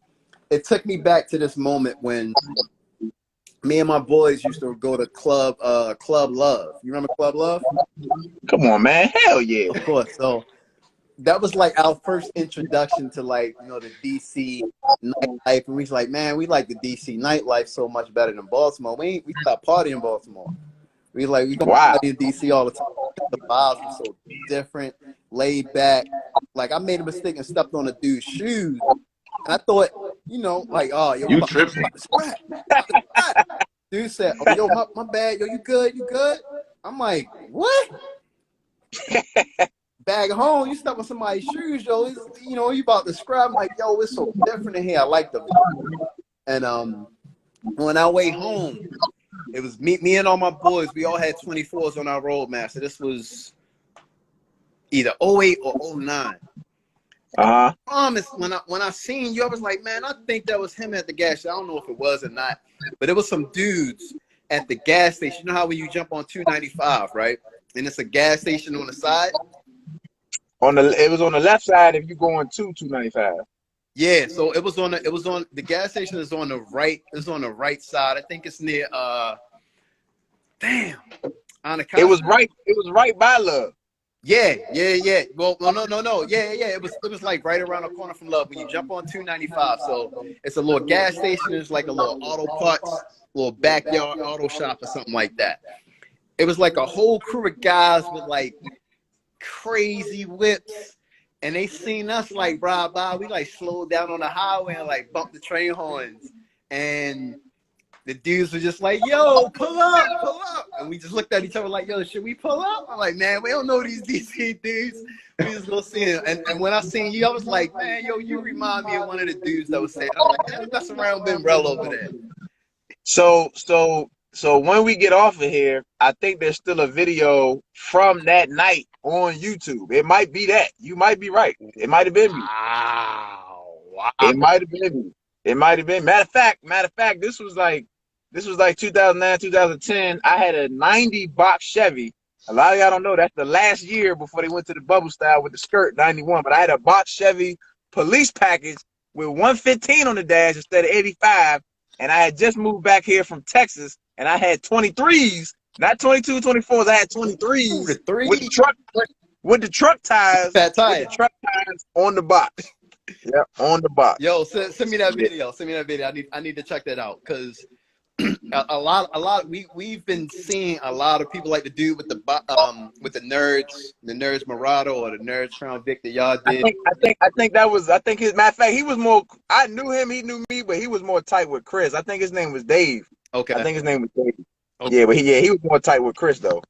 it took me back to this moment when me and my boys used to go to Club Love. You remember Club Love? Come on, man. Hell yeah. Of course. So that was like our first introduction to, like, you know, the DC nightlife. And we was like, man, we like the DC nightlife so much better than Baltimore. We stopped partying in Baltimore. We go party in DC all the time. The vibes were so different, laid back. Like, I made a mistake and stepped on a dude's shoes. And I thought, you know, like, oh, yo, You tripping. Dude said, oh, yo, my bad. Yo, you good? You good? I'm like, what? Back home, you step on somebody's shoes, yo. It's, you know, you about to scrub. I'm like, yo, it's so different in here. I like the vibe. And on our way home, it was me and all my boys. We all had 24s on our Roadmaster. This was either 08 or 09. I promise, when I seen you, I was like, man, I think that was him at the gas station. I don't know if it was or not, but it was some dudes at the gas station. You know how when you jump on 295, right? And it's a gas station on the side. It was on the left side if you going to 295. Yeah, so it was on the gas station is on the right. It's on the right side. I think it's near damn. It was right by Love. Yeah. Well, no. Yeah. It was like right around the corner from Love when you jump on 295. So it's a little gas station. It's like a little auto parts, little backyard auto shop or something like that. It was like a whole crew of guys with like crazy whips, and they seen us like ride by. We like slowed down on the highway and like bumped the train horns, and the dudes were just like, yo, pull up. And we just looked at each other like, yo, should we pull up? I'm like, man, we don't know these DC dudes. We just go see him. And when I seen you, I was like, man, yo, you remind me of one of the dudes that was saying, I'm like, man, that's around Ben Rel over there. So when we get off of here, I think there's still a video from that night on YouTube. It might be that. You might be right. It might have been me. Wow. It might have been me. It might have been. Matter of fact, this was like 2009, 2010. I had a 90 box Chevy. A lot of y'all don't know that's the last year before they went to the bubble style with the skirt, 91. But I had a box Chevy police package with 115 on the dash instead of 85. And I had just moved back here from Texas, and I had 23s, not 22, 24s. I had 23s with the truck tires. Fat tires. With the truck tires on the box. Yeah, on the box. Yo, send me that video. Send me that video. I need to check that out because a lot. We've been seeing a lot of people like the dude with the nerds Murado or the nerds Crown Vic that y'all did. I think his matter of fact, he was more. I knew him, he knew me, but he was more tight with Chris. I think his name was Dave. Okay. I think his name was Dave. Okay. Yeah, but he was more tight with Chris though.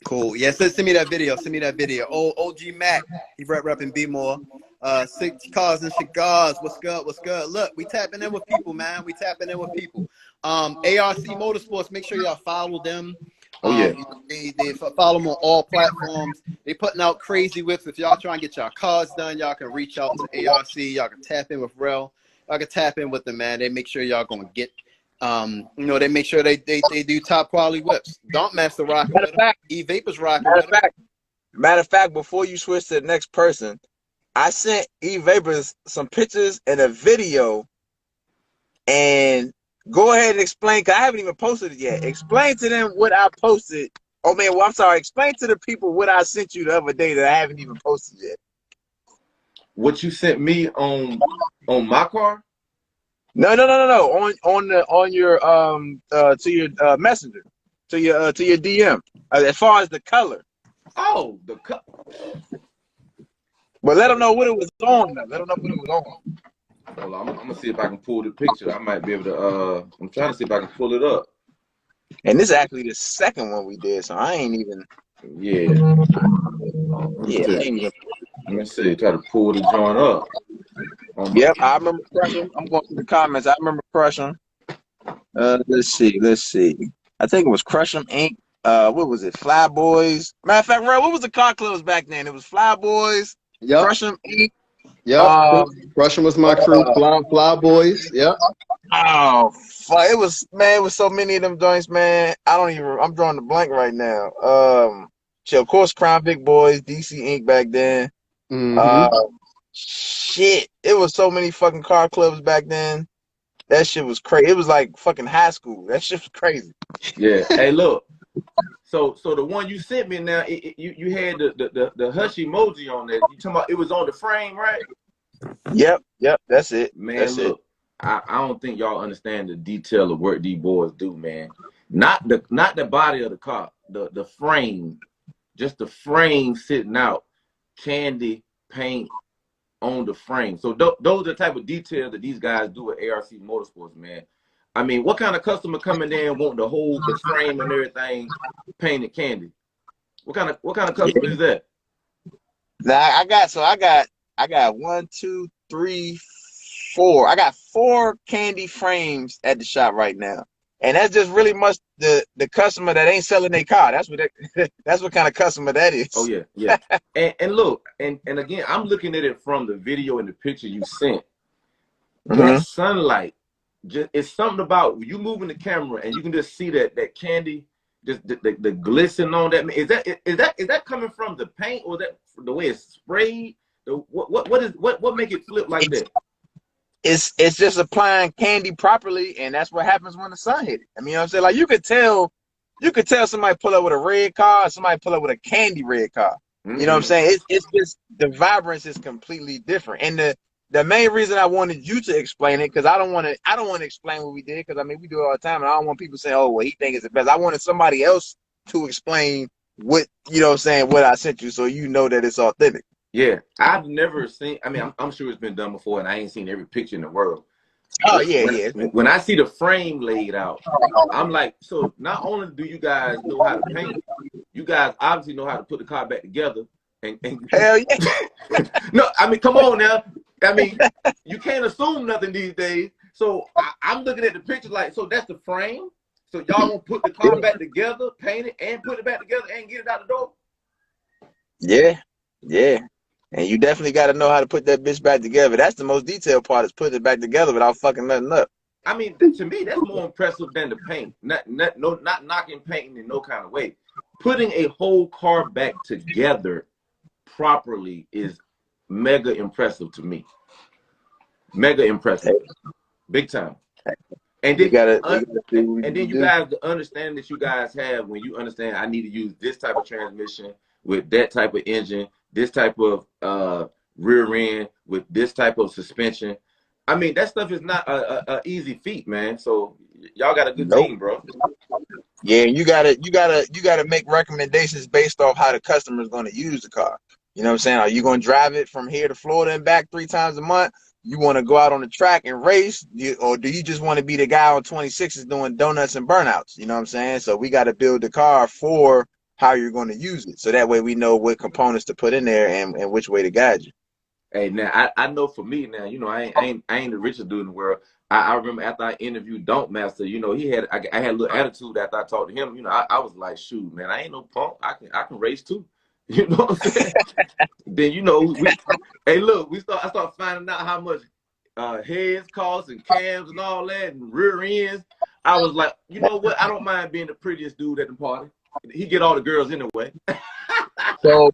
Cool. Yeah, send me that video. Send me that video. Oh, OG Mac, he repping B-More. 6 cars and cigars. What's good? Look, we tapping in with people, man. We tapping in with people. ARC Motorsports, make sure y'all follow them. Oh yeah. They follow them on all platforms. They putting out crazy whips. If y'all trying to get y'all cars done, y'all can reach out to ARC. Y'all can tap in with Rel. Y'all can tap in with them, man. They make sure y'all gonna get they make sure they do top quality whips. Don't Master rocking with them. E-Vapors rocking with them. Matter of fact, before you switch to the next person, I sent E-Vapors some pictures and a video, and go ahead and explain, because I haven't even posted it yet. Explain to them what I posted. Oh, man, well, I'm sorry. Explain to the people what I sent you the other day that I haven't even posted yet. What you sent me on my car? No. On your to your messenger, to your DM. As far as the color. Oh, But let them know what it was on. Let them know what it was on. Hold on, I'm gonna see if I can pull the picture. I might be able to. I'm trying to see if I can pull it up. And this is actually the second one we did, so I ain't even. Yeah. Let me see. Try to pull the joint up. Yep, I remember crushing. I'm going through the comments. I remember crushing. Let's see. I think it was Crush 'em Inc. What was it? Fly Boys. Matter of fact, what was the car clubs back then? It was Fly Boys, Yep. Crush 'em Inc. Yep. Crushing was my crew. Fly Boys. Yep. Oh, fuck. It was so many of them joints, man. I'm drawing the blank right now. Of course, Crown Vic Boys, DC Inc. back then. Shit. It was so many fucking car clubs back then. That shit was crazy. It was like fucking high school. That shit was crazy. Yeah. Hey, look. So the one you sent me now, you had the hush emoji on there. You talking about it was on the frame, right? Yep. That's it. Man, that's look. it. I don't think y'all understand the detail of work these boys do, man. Not the body of the car, the frame, just the frame sitting out, candy paint on the frame. So those are the type of details that these guys do at ARC Motorsports, man. I mean, what kind of customer coming in wanting to hold the frame and everything painted candy? What kind of customer is that? Now I got 1, 2, 3, 4. I got 4 candy frames at the shop right now, and that's just really much the customer that ain't selling their car. That's what kind of customer that is. Oh yeah. and look, and again, I'm looking at it from the video and the picture you sent. That sunlight, just it's something about you moving the camera and you can just see that candy, just the glisten on that. Is that coming from the paint, or that the way it's sprayed? What make it flip like that? It's just applying candy properly, and that's what happens when the sun hit it. I mean, you know what I'm saying? Like you could tell somebody pull up with a red car, somebody pull up with a candy red car. You know what I'm saying? It's just the vibrance is completely different. And the main reason I wanted you to explain it, because I don't want to explain what we did, because I mean we do it all the time, and I don't want people saying, oh well, he thinks it's the best. I wanted somebody else to explain what, you know what I'm saying, what I sent you, so you know that it's authentic. Yeah, I've never seen. I mean, I'm sure it's been done before, and I ain't seen every picture in the world. Oh yeah. When I see the frame laid out, I'm like, so not only do you guys know how to paint, you guys obviously know how to put the car back together. And hell yeah. No, I mean, come on now. I mean, you can't assume nothing these days. So I'm looking at the picture like, so that's the frame. So y'all gonna put the car back together, paint it, and put it back together, and get it out the door. Yeah. And you definitely got to know how to put that bitch back together. That's the most detailed part, is putting it back together without fucking nothing up. I mean, to me, that's more impressive than the paint. Not knocking painting in no kind of way. Putting a whole car back together properly is mega impressive to me. Mega impressive. Big time. And then, you guys, the understanding that you guys have when you understand I need to use this type of transmission with that type of engine, this type of rear end with this type of suspension. I mean, that stuff is not a easy feat, man. So y'all got a good team, bro. Yeah, you gotta make recommendations based off how the customer is going to use the car. You know what I'm saying? Are you going to drive it from here to Florida and back 3 times a month? You want to go out on the track and race, or do you just want to be the guy on 26s doing donuts and burnouts? You know what I'm saying? So we got to build the car for how you're going to use it, so that way we know what components to put in there and which way to guide you. Hey, now I know for me now, you know, I ain't the richest dude in the world. I remember after I interviewed Don't Master, you know, I had a little attitude after I talked to him. You know, I was like, shoot, man, I ain't no punk. I can race too. You know what I'm saying? Then, you know, hey, look, I start finding out how much heads cost and cams and all that and rear ends. I was like, you know what? I don't mind being the prettiest dude at the party. He get all the girls anyway. So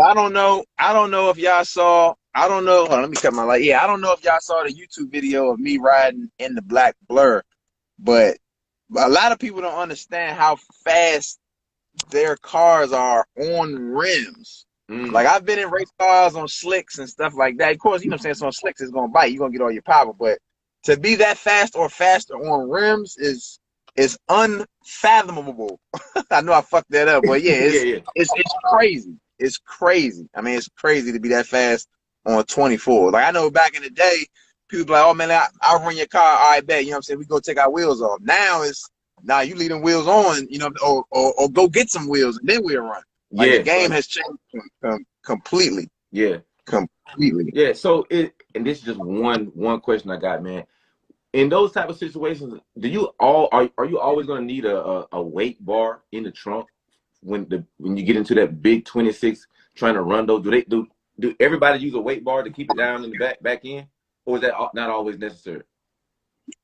I don't know if y'all saw. I don't know. Hold on, let me cut my light. Yeah, I don't know if y'all saw the YouTube video of me riding in the black Blur, but a lot of people don't understand how fast their cars are on rims. Like, I've been in race cars on slicks and stuff like that. Of course, you know what I'm saying, so on slicks it's gonna bite, you're gonna get all your power, but to be that fast or faster on rims is unfathomable. I know I fucked that up, but yeah, it's crazy. It's crazy. I mean, it's crazy to be that fast on 24. Like I know back in the day, people be like, "Oh man, I'll run your car." All right, bet. You know what I'm saying? We go take our wheels off. Now you leave them wheels on, you know, or go get some wheels and then we'll run. Like the game has changed completely. Yeah, completely. Yeah. So and this is just one question I got, man. In those type of situations, are you always going to need a weight bar in the trunk when you get into that big 26 trying to run those? Do everybody use a weight bar to keep it down in the back end, or is that not always necessary?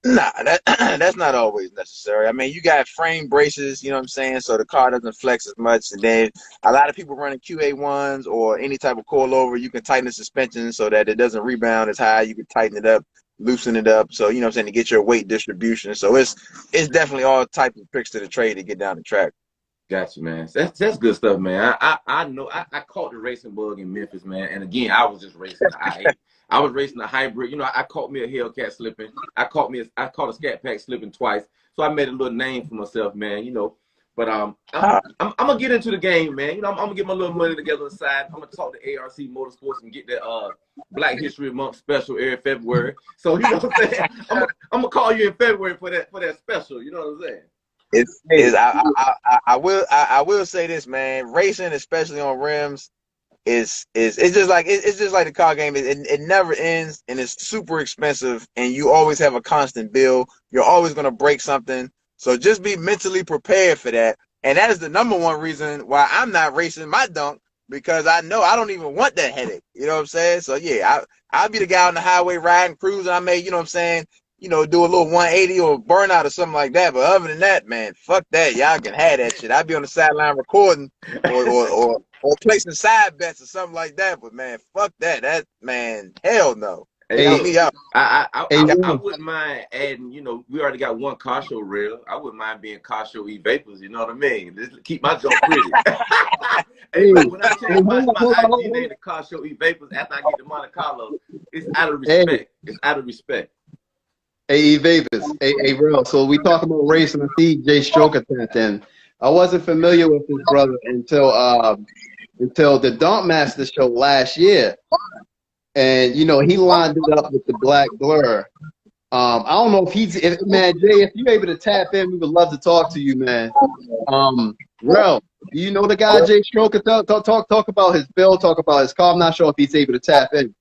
Nah, that's not always necessary. I mean, you got frame braces, you know what I'm saying, so the car doesn't flex as much. And then a lot of people running QA1s or any type of coilover, you can tighten the suspension so that it doesn't rebound as high. You can tighten it up, loosen it up, so you know what I'm saying, to get your weight distribution. So it's definitely all types of tricks to the trade to get down the track. Gotcha, man. That's good stuff, man. I know I caught the racing bug in Memphis, man. And again, I was just racing the I-8. I was racing the hybrid. You know, I caught me a Hellcat slipping. I caught a Scat Pack slipping twice. So I made a little name for myself, man. You know, but I'm gonna get into the game, man. You know, I'm gonna get my little money together on the side. I'm gonna talk to ARC Motorsports and get that Black History Month special every February. So you know what I'm saying? I'm gonna call you in February for that special. You know what I'm saying? I will say this, man. Racing, especially on rims, it's just like the car game. It never ends, and it's super expensive, and you always have a constant bill. You're always gonna break something, so just be mentally prepared for that. And that is the #1 reason why I'm not racing my dunk, because I know I don't even want that headache. You know what I'm saying? So yeah, I'll be the guy on the highway riding, cruising. I may, you know what I'm saying, you know, do a little 180 or burnout or something like that. But other than that, man, fuck that. Y'all can have that shit. I'll be on the sideline recording or placing side bets or something like that. But man, fuck that. That, man, hell no. Hey, me out. I wouldn't mind adding, you know, we already got one car show reel. I wouldn't mind being car show E-Vapors, you know what I mean? Just keep my jump pretty. Hey, when I change my IG name to car show E-Vapors after I get to Monte Carlo, it's out of respect. Hey. It's out of respect. Hey, E-Vapors. Hey, real. So we talk about racing. I see Jaystroker tapped in. I wasn't familiar with this brother until the Dump Master show last year. And, you know, he lined it up with the Black Blur. I don't know if man, Jay, if you're able to tap in, we would love to talk to you, man. Real, do you know the guy, Jaystroker? Talk about his bill, talk about his car. I'm not sure if he's able to tap in.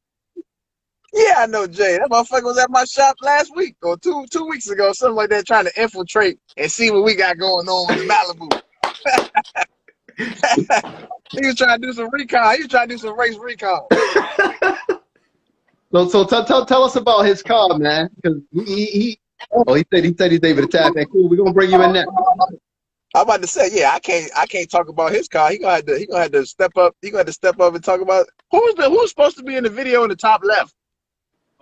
Yeah, I know Jay. That motherfucker was at my shop last week or two weeks ago, something like that, trying to infiltrate and see what we got going on with the Malibu. He was trying to do some recon. He was trying to do some race recon. So tell us about his car, man. Because he said he's able to tap in. Cool, we're gonna bring you in there. I'm about to say, yeah, I can't talk about his car. He gonna have to step up. He gonna have to step up and talk about who's supposed to be in the video in the top left.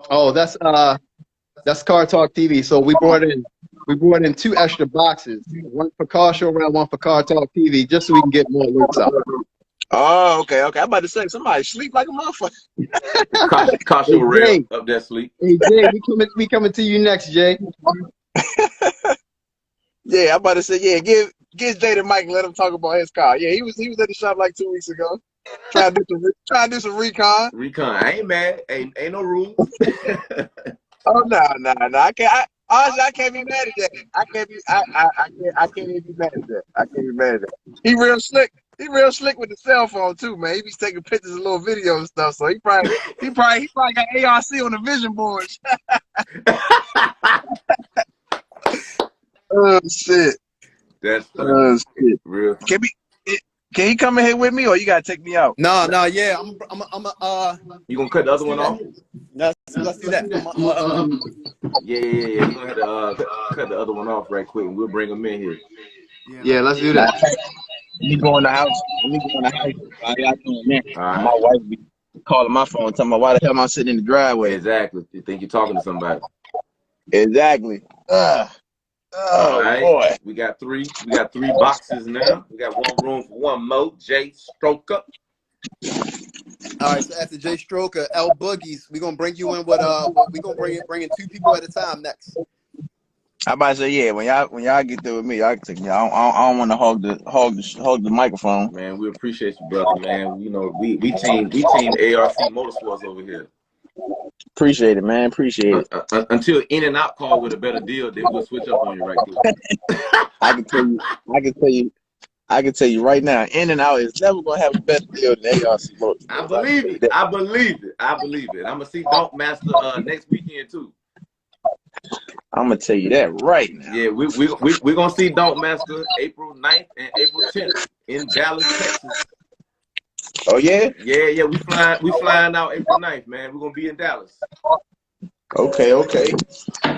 Oh, that's CARTALKTV. So we brought in 2 extra boxes, one for Car Show Round, one for CARTALKTV, just so we can get more looks out. Oh, okay. I'm about to say somebody sleep like a motherfucker. Car Show Round up there sleep. Hey Jay, we coming to you next, Jay. Yeah, I'm about to say, yeah, give Jay the mic and let him talk about his car. Yeah, he was at the shop like 2 weeks ago. Trying to do some recon. Recon. I ain't mad. Ain't no rules. Oh no. Honestly, I can't be mad at that. I can't even be mad at that. I can't be mad at that. He real slick. He real slick with the cell phone too, man. He be taking pictures and little videos and stuff. So he probably got ARC on the vision boards. Oh shit. That's funny. Shit. Real. Can he come in here with me, or you gotta take me out? No, yeah. You gonna cut the other one off? Let's do that. Yeah. You gonna have to cut the other one off right quick, and we'll bring him in here. Yeah, let's do that. Let me go in the house. How y'all doing, man? My wife be calling my phone, telling me why the hell am I sitting in the driveway? Exactly. You think you're talking to somebody? Exactly. Oh right. boy. We got three boxes now. We got one room for one more. Jaystroker. All right, so after Jaystroker, L Boogies, we're gonna bring you in with we're gonna bring in 2 people at a time next. I about to say, yeah, when y'all get there with me, y'all can take me. I don't want to hog the microphone. Man, we appreciate you, brother, man. You know, we team ARC Motorsports over here. Appreciate it, man. Appreciate it. Until In and Out call with a better deal, then we'll switch up on you right quick. I can tell you right now, In and Out is never gonna have a better deal than ARC Motorsports. I believe it. I believe it. I believe it. I'm gonna see Don't Master next weekend too. I'm gonna tell you that right now. Yeah, we're gonna see Don't Master April 9th and April 10th in Dallas, Texas. Oh yeah? Yeah, we flying out April 9th, man. We're gonna be in Dallas. Okay.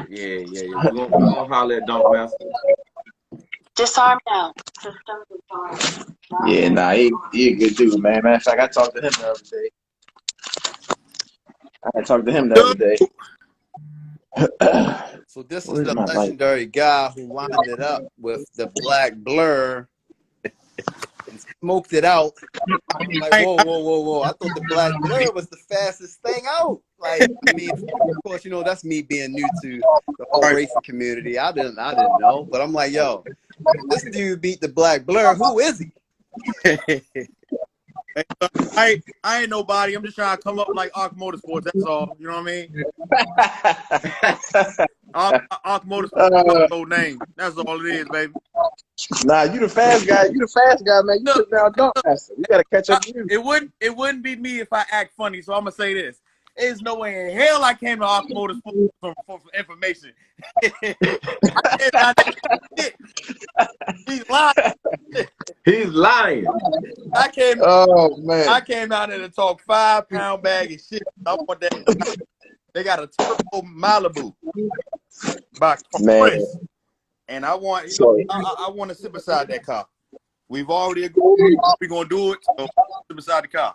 Yeah. We're gonna holler at Don't Master. Disarm now. System disarm. Yeah, nah, he a good dude, man. Matter of fact, I talked to him the other day. So this is the legendary guy who lined it up with the black blur and smoked it out. I'm like, whoa. I thought the black blur was the fastest thing out. Like, I mean, of course, you know, that's me being new to the whole racing community. I didn't know. But I'm like, yo, this dude beat the black blur. Who is he? I ain't nobody. I'm just trying to come up like Arc Motorsports. That's all. You know what I mean? Arc Motorsports whole name. That's all it is, baby. Nah, you the fast guy. Man. You took down Don't Master. You gotta catch up to you. It wouldn't be me if I act funny. So I'm gonna say this. There's no way in hell I came to Arc Motorsports for information. He's lying. He's lying. I came down there to talk 5-pound bag of shit. I want that. They got a turbo Malibu by Chris, and I want I want to sit beside that car. We've already agreed we're gonna do it. So sit beside the car.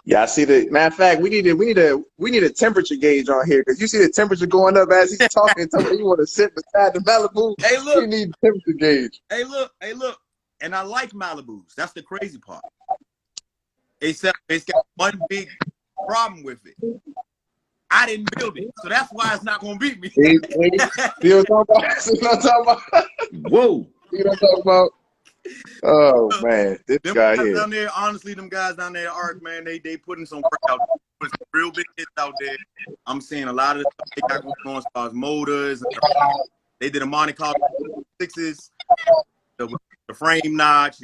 Yeah, I see the matter of fact. We need a temperature gauge on here because you see the temperature going up as he's talking. You want to sit beside the Malibu. Hey, look, you need a temperature gauge. Hey, look, and I like Malibus. That's the crazy part. Except it's got one big problem with it. I didn't build it, so that's why it's not gonna beat me. See what I'm talking about? Whoa. See what I'm talking about? Oh man, this them guy guys here. down there, honestly, them guys down there at Arc, man, they putting some crap out there. Putting some real big hits out there. I'm seeing a lot of the stuff they got going on as far as motors. They did a Monte Carlo 6s, the frame notch.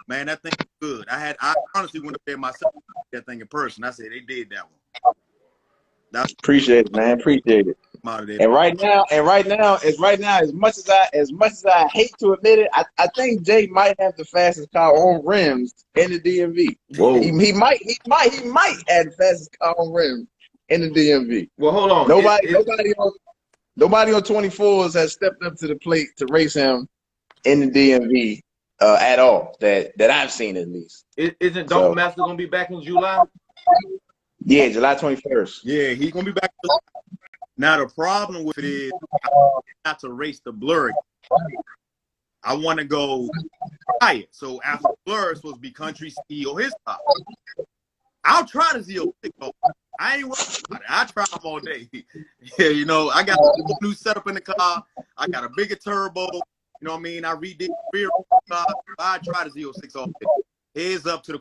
Man, that thing is good. I honestly went up there myself, that thing in person. I said they did that one. Appreciate it, man. Appreciate it. And right now, as much as I hate to admit it, I think Jay might have the fastest car on rims in the DMV. Whoa. He might have the fastest car on rims in the DMV. Well, hold on. Nobody on 24s has stepped up to the plate to race him in the DMV at all that I've seen at least. Isn't Don't Master gonna be back in July? Yeah, July 21st. Yeah, he's gonna be back. Now the problem with it is I not to race the blur. I want to go quiet. So after blur, it's supposed to be country ski or his car. I'll try to Z06. I ain't worried about it. I try them all day. Yeah, you know, I got a new setup in the car. I got a bigger turbo. You know what I mean? I redid the rear car. I try the Z06 all day. Heads up to the.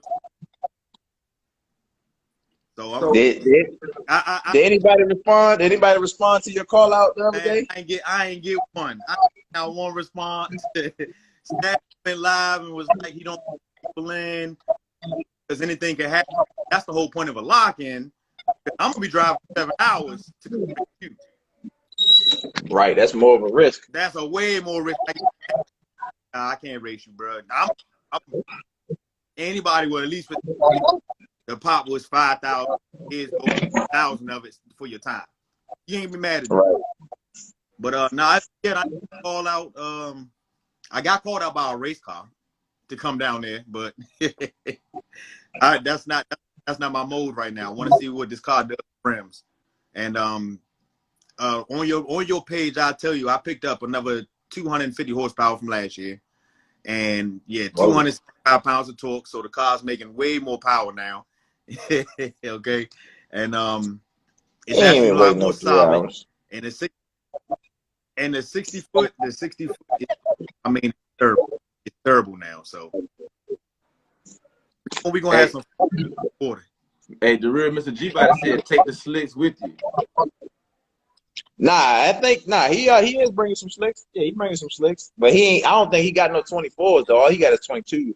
So did anybody respond? Did anybody respond to your call out the other day? I ain't get one. I won't respond. Snap went live and was like, he don't people in because anything can happen. That's the whole point of a lock-in. I'm gonna be driving 7 hours to come to you. Right, that's more of a risk. That's a way more risk. I can't race you, bro. Anybody will at least. The pop was 5,000. Here's 1,000 of it for your time. You ain't be mad at me. Right. But I call out. I got called out by a race car to come down there, but that's not my mode right now. I want to see what this car does for rims. And on your page, I'll tell you I picked up another 250 horsepower from last year, And yeah, Whoa. 265 pounds of torque. So the car's making way more power now. Okay. And it's He ain't actually a been lot waiting more no 3 solid. hours. And the 60 foot, I mean, it's terrible. It's terrible now. So we're gonna have some water. Hey, the real Mr. G body said take the slicks with you. Nah, I think he is bringing some slicks. Yeah, he's bringing some slicks, but he ain't. I don't think he got no 24s though. All he got is 22.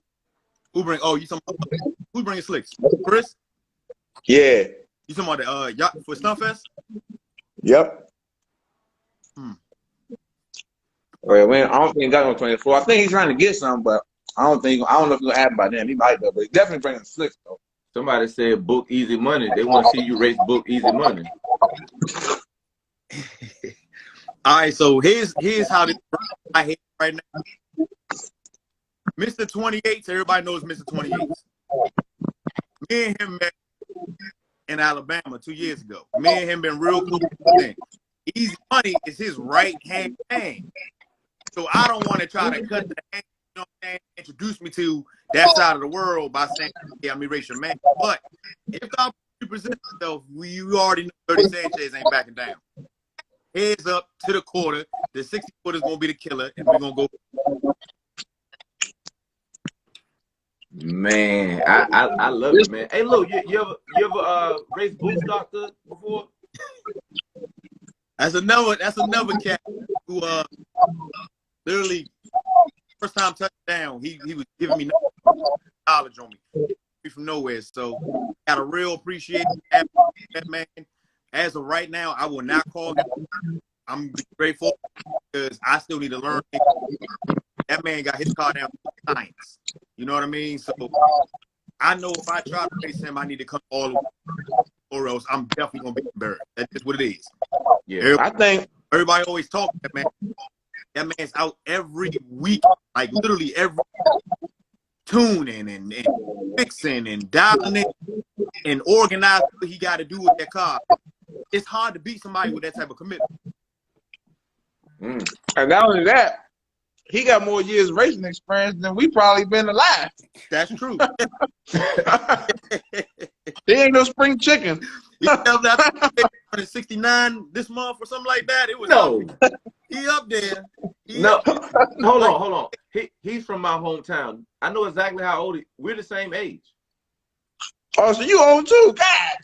Who bring? Oh, you talking about who's bringing slicks? Chris? Yeah. You talking about the yacht for Stunfest? Yep. Hmm. Well, I don't think he got no 24. I think he's trying to get some, but I don't know if he's gonna add by them. He might though, but he's definitely bringing slicks though. Somebody said book Easy Money. They want to see you race book Easy Money. All right, so here's how this I hate right now. Mr. 28, everybody knows Mr. 28. Me and him met in Alabama 2 years ago. Me and him been real close. Easy Money is his right-hand man. So I don't want to try to cut the hand, you know what I'm saying, introduce me to that side of the world by saying, yeah, I'm your man. But if I present myself, you already know 30 Sanchez ain't backing down. Heads up to the quarter. The 60 footer is gonna be the killer, and we're gonna go. Man, I love it, man. Hey, look, you ever raced Boost Doctor before? That's another cat who literally first time touchdown, he was giving me knowledge on me from nowhere. So got a real appreciation for that man. As of right now, I will not call him. I'm grateful because I still need to learn. That man got his car down to science. You know what I mean? So I know if I try to race him, I need to come all the way, or else I'm definitely gonna be embarrassed. That's just what it is. Yeah, I think everybody always talk that man. That man's out every week, like literally every tuning and fixing and dialing in and organizing what he got to do with that car. It's hard to beat somebody with that type of commitment. and not only that, he got more years racing experience than we probably been alive. That's true. He ain't no spring chicken. He up that 69 this month or something like that. It was he up there. Hold on. He's from my hometown. I know exactly how old we're the same age. Oh, so you old too? God.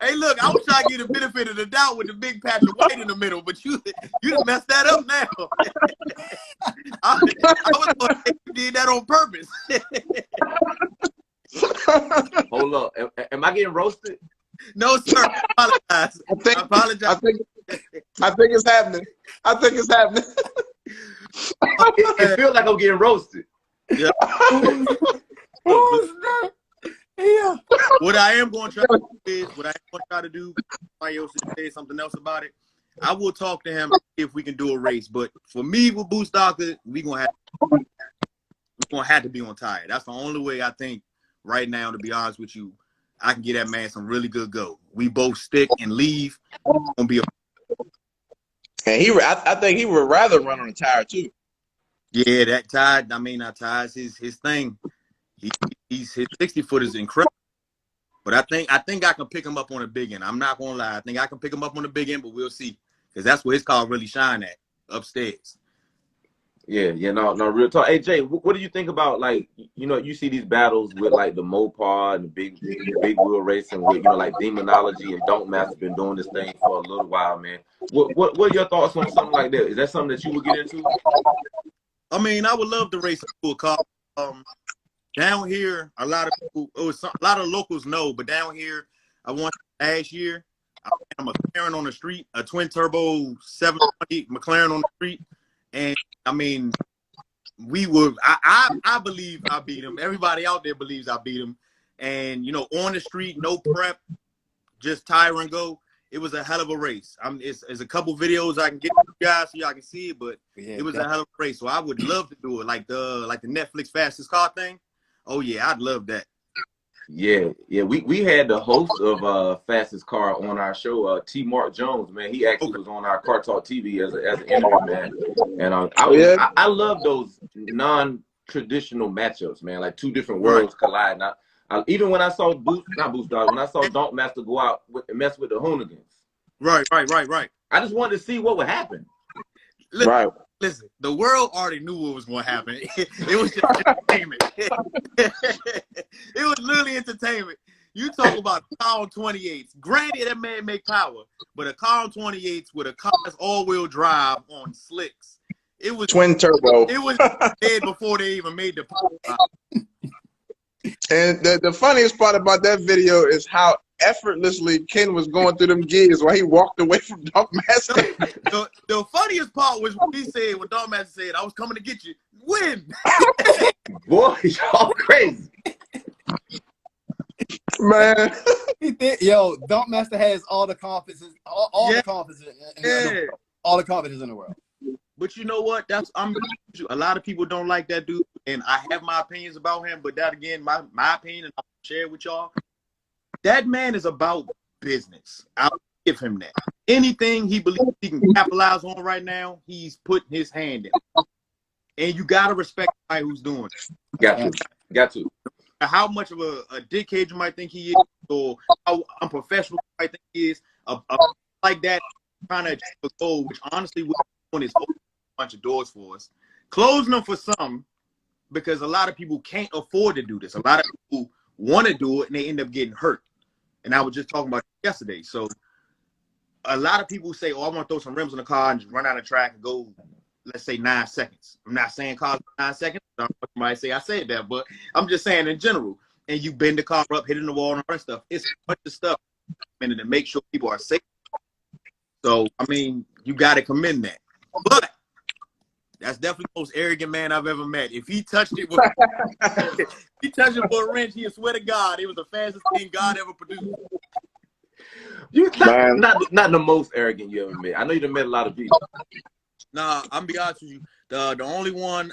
Hey, look, I was trying to get the benefit of the doubt with the big patch of white in the middle, but you done messed that up now. I was going to say you did that on purpose. Hold up. Am I getting roasted? No, sir. I apologize. I apologize. I think it's happening. It feels like I'm getting roasted. Yeah. Yeah. What I am going to try to do somebody else say something else about it. I will talk to him if we can do a race. But for me with Boost Doctor, we're gonna have to be on tire. That's the only way I think right now, to be honest with you, I can get that man some really good go. We both stick and leave. Gonna be and I think he would rather run on a tire too. Yeah, that tire. I mean, that tire's his thing. His 60 foot is incredible, but I think I can pick him up on a big end. I'm not gonna lie. I think I can pick him up on the big end, but we'll see, because that's where his car really shine at, upstairs. Yeah, no, real talk. Hey Jay, what do you think about, like, you know, you see these battles with like the Mopar and the big wheel racing with, you know, like Demonology and Don't Master been doing this thing for a little while, man. What are your thoughts on something like that? Is that something that you would get into? I mean, I would love to race a car. Down here, a lot of locals know, but down here, I won last year. I'm a McLaren on the street, a twin turbo 720 McLaren on the street, and I mean, I believe I beat him. Everybody out there believes I beat him, and you know, on the street, no prep, just tire and go. It was a hell of a race. It's a couple videos I can get to you guys so y'all can see it, but it was a hell of a race. So I would love to do it, like the Netflix fastest car thing. Oh yeah, I'd love that. Yeah, yeah. We had the host of Fastest Car on our show, T. Mark Jones, man. He actually was on our Car Talk TV as an interview, man. And I love those non-traditional matchups, man. Like two different worlds collide. Even when I saw when I saw Don't Master go out and mess with the Hoonigans. Right. I just wanted to see what would happen. Listen, the world already knew what was going to happen. It was just entertainment. It was literally entertainment. You talk about car on 28s. Granted, that man make power, but a car on 28s with a car's all-wheel drive on slicks. It was twin turbo. It was dead before they even made the power. And the funniest part about that video is how effortlessly Ken was going through them gears while he walked away from Dog Master. The funniest part was when he said, when Dog Master said, "I was coming to get you." When? Boy, y'all crazy. Man. He did. Yo, Dog Master has all the confidence, all the confidence all the confidence in the world. But you know what? A lot of people don't like that dude, and I have my opinions about him. But that again, my opinion, and I'll share it with y'all. That man is about business. I'll give him that. Anything he believes he can capitalize on right now, he's putting his hand in. And you gotta respect the guy who's doing it. Got to. How much of a dickhead you might think he is, or how unprofessional you might think he is, like that trying to achieve a goal, which honestly what he's doing is opening a bunch of doors for us, closing them for some, because a lot of people can't afford to do this. A lot of people want to do it and they end up getting hurt. And I was just talking about it yesterday. So a lot of people say, "Oh, I want to throw some rims on the car and just run out of track and go, let's say 9 seconds." I'm not saying cars 9 seconds. Somebody say I said that, but I'm just saying in general. And you bend the car up, hitting the wall and all that stuff. It's a bunch of stuff to make sure people are safe. So, I mean, you got to commend that. But that's definitely the most arrogant man I've ever met. If he touched it with a wrench, he'll swear to God it was the fastest thing God ever produced. You not the most arrogant you ever met. I know you've met a lot of people. Nah, I'm be honest with you. The only one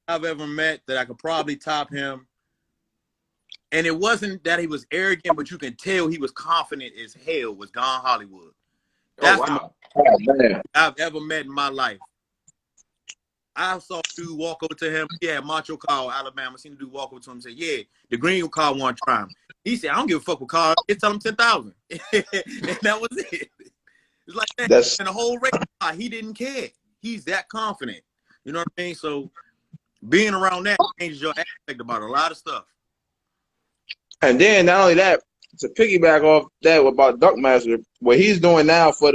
I've ever met that I could probably top him, and it wasn't that he was arrogant, but you can tell he was confident as hell, was Gone Hollywood. That's the most I've ever met in my life. I saw a dude walk over to him. Yeah, Macho Car, Alabama. I seen the dude walk over to him and say, "Yeah, the green car want to try him." He said, "I don't give a fuck with car. Just tell him 10,000." And that was it. It's like that. And the whole race, he didn't care. He's that confident. You know what I mean? So being around that changes your aspect about a lot of stuff. And then not only that, to piggyback off that about Dunk Master, what he's doing now for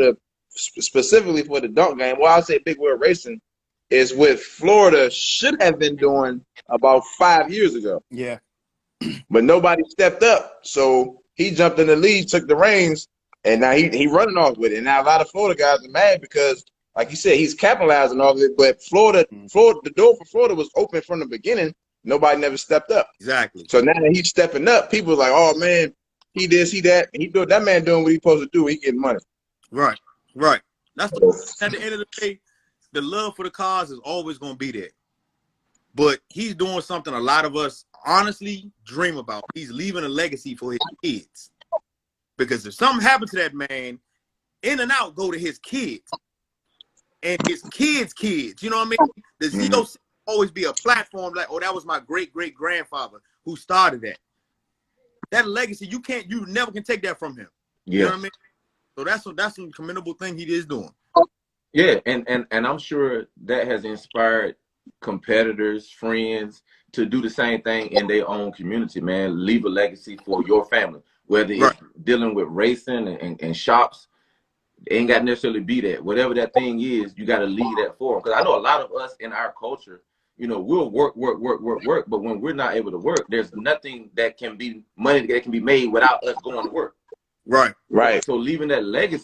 specifically for the dunk game, well, I'll say Big Wheel Racing, is what Florida should have been doing about 5 years ago. Yeah. But nobody stepped up. So he jumped in the lead, took the reins, and now he running off with it. And now a lot of Florida guys are mad because, like you said, he's capitalizing off of it. But Florida, the door for Florida was open from the beginning. Nobody never stepped up. Exactly. So now that he's stepping up, people are like, "Oh man, he this, he that," and that man doing what he's supposed to do. He getting money. Right. That's at the end of the day, the love for the cause is always going to be there. But he's doing something a lot of us honestly dream about. He's leaving a legacy for his kids. Because if something happened to that man, in and out go to his kids. And his kids, you know what I mean? The Zito always be a platform like, "Oh, that was my great-great-grandfather who started that." That legacy, you never can take that from him. You know what I mean? So that's a commendable thing he is doing. Yeah, and I'm sure that has inspired competitors, friends to do the same thing in their own community, man. Leave a legacy for your family, whether it's dealing with racing and shops. It ain't got to necessarily be that. Whatever that thing is, you got to leave that for them. Because I know a lot of us in our culture, you know, we'll work, but when we're not able to work, there's nothing that can be money that can be made without us going to work. Right. So leaving that legacy,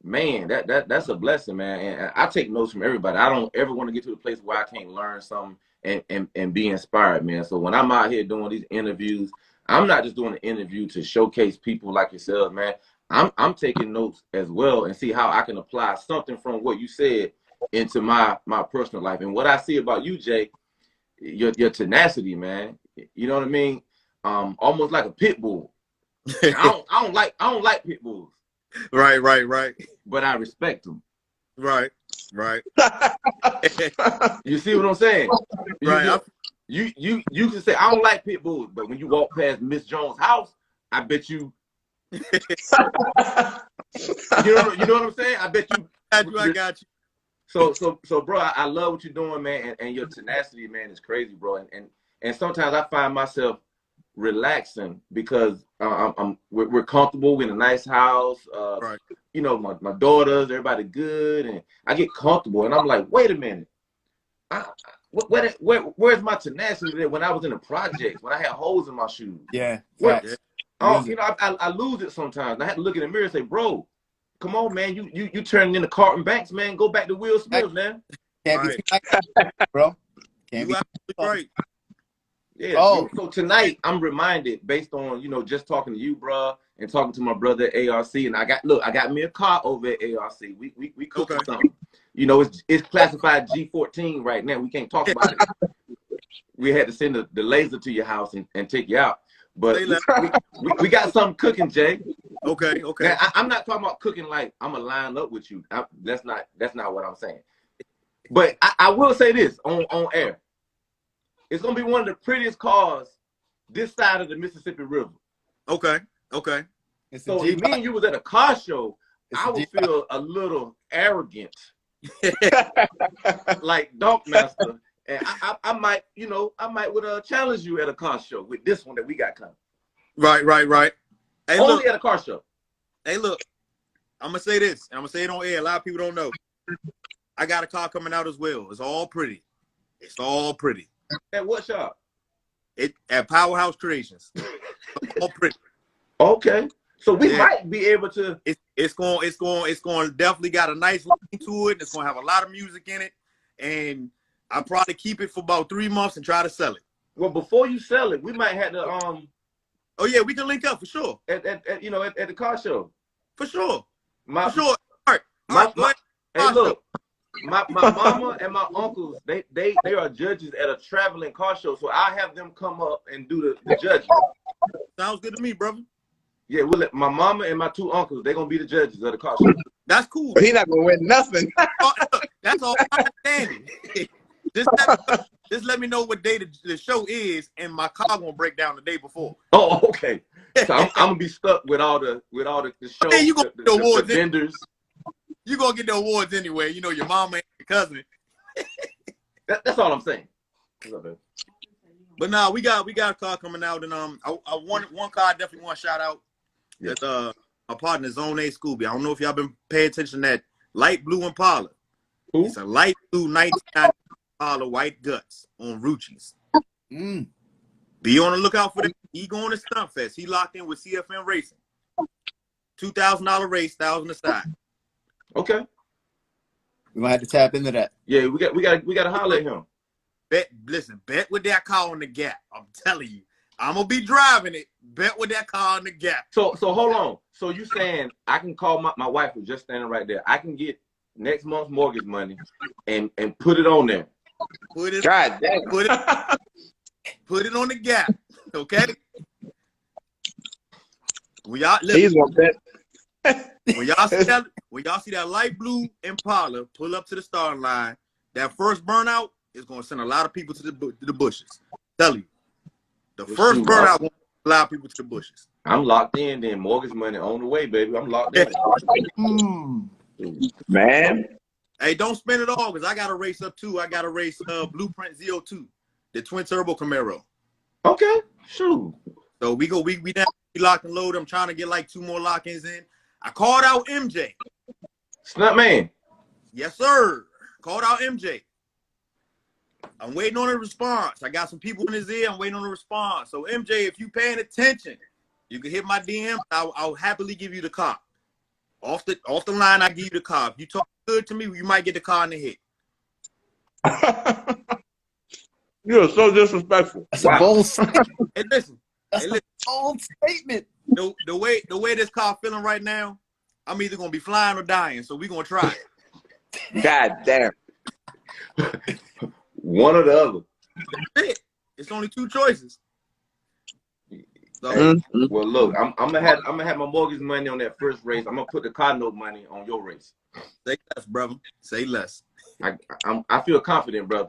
man, that's a blessing, man. And I take notes from everybody. I don't ever want to get to the place where I can't learn something and be inspired, man. So when I'm out here doing these interviews, I'm not just doing an interview to showcase people like yourself, man. I'm taking notes as well and see how I can apply something from what you said into my personal life. And what I see about you, Jay, your tenacity, man. You know what I mean? almost like a pit bull. I don't like pit bulls. Right. But I respect them. Right. You see what I'm saying? Right. You can say I don't like pit bulls, but when you walk past Miss Jones' house, I bet you. You know what I'm saying? I bet you. I got you. So, bro, I love what you're doing, man, and your tenacity, man, is crazy, bro. And sometimes I find myself relaxing because we're comfortable. We're in a nice house. Right. You know, my daughters, everybody good, and I get comfortable, and I'm like, wait a minute, where's my tenacity when I was in the projects, when I had holes in my shoes? Yeah. I lose it sometimes. I had to look in the mirror and say, bro, come on, man, you turning into Carlton Banks, man. Go back to Will Smith, man. Can't be like that, bro. Can't be right. Yeah. Oh. So tonight I'm reminded, based on just talking to you, bro, and talking to my brother at ARC, and I got me a car over at ARC. We cooking something. It's classified G14 right now. We can't talk about it. We had to send the laser to your house and take you out. But we got something cooking, Jay. Okay. Now, I'm not talking about cooking like I'm gonna line up with you. That's not what I'm saying. But I will say this on air. It's gonna be one of the prettiest cars this side of the Mississippi River. Okay. So if me and you was at a car show, I would feel a little arrogant, like Dog Master, and I might would challenge you at a car show with this one that we got coming. Right. Hey, Only at a car show. Hey, look, I'm gonna say this, and I'm gonna say it on air. A lot of people don't know. I got a car coming out as well. It's all pretty. At what shop? At Powerhouse Creations. All pretty. Okay. So we might be able to. It's going to definitely got a nice look to it. It's going to have a lot of music in it, and I'll probably keep it for about 3 months and try to sell it. Well, before you sell it, we might have to Oh yeah, we can link up for sure. At the car show. For sure. For sure. All right. Hey, look. My mama and my uncles, they are judges at a traveling car show, so I have them come up and do the judging. Sounds good to me, brother. Yeah, we'll let my mama and my 2 uncles, they're gonna be the judges of the car show. That's cool. But he not gonna win nothing. That's all I'm understanding. Just let me know what day the show is, and my car gonna break down the day before. Oh, okay. So I'm gonna be stuck with all the show. Hey, you gonna get the awards, the vendors. You gonna get the awards anyway. Your mama and your cousin. That's all I'm saying. But now we got a car coming out, and I one car I definitely want to shout out. That's my partner Zone A Scooby. I don't know if y'all been paying attention to that light blue Impala. Who? It's a light blue 1990 Impala white guts on Rucci's. Be on the lookout for that. He going to Stunt Fest. He locked in with CFM Racing. $2,000 race, $1,000 aside. Okay. We're gonna have to tap into that. Yeah, we got to holler at him. Bet with that car on the gap. I'm telling you, I'm gonna be driving it. Bet with that car on the gap. So hold on. So you saying I can call my wife who's just standing right there. I can get next month's mortgage money and put it on there. Put it. God damn. Put it on the gap. Okay. He's gonna bet. When y'all see that light blue Impala pull up to the starting line, that first burnout is gonna send a lot of people to the bushes. Tell you, the first burnout will send a lot of people to the bushes. I'm locked in. Then mortgage money on the way, baby. I'm locked in. Man. Hey, don't spend it all because I got to race up too. I got to race Blueprint Z02, the twin turbo Camaro. Okay, sure. So we down, we lock and load. I'm trying to get like 2 more lock-ins in. I called out MJ. Stunt man. Yes, sir. Called out MJ. I'm waiting on a response. I got some people in his ear. I'm waiting on a response. So MJ, if you paying attention, you can hit my DM. I'll happily give you the car. Off the line, I give you the car. If you talk good to me, you might get the car in the hit. You're so disrespectful. That's a bold statement. Hey, listen. That's a bold statement. The way this car feeling right now, I'm either gonna be flying or dying. So we're gonna try it. God damn. One or the other. That's it. It's only 2 choices. So, well, look, I'm gonna have my mortgage money on that first race. I'm gonna put the car note money on your race. say less, brother. Say less. I feel confident, brother.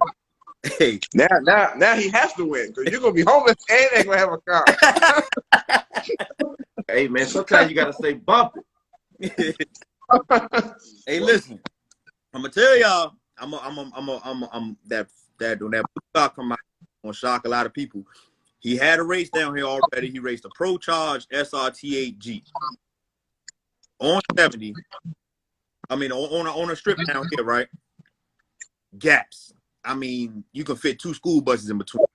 Hey, now he has to win because you're gonna be homeless and ain't gonna have a car. Hey, man, sometimes you gotta say bump it. hey, listen. I'm gonna tell y'all. I'm that when that book come out, gonna shock a lot of people. He had a race down here already. He raced a Pro Charge SRT8 Jeep on 70. I mean, on a strip down here, right? Gaps. I mean, you can fit 2 school buses in between.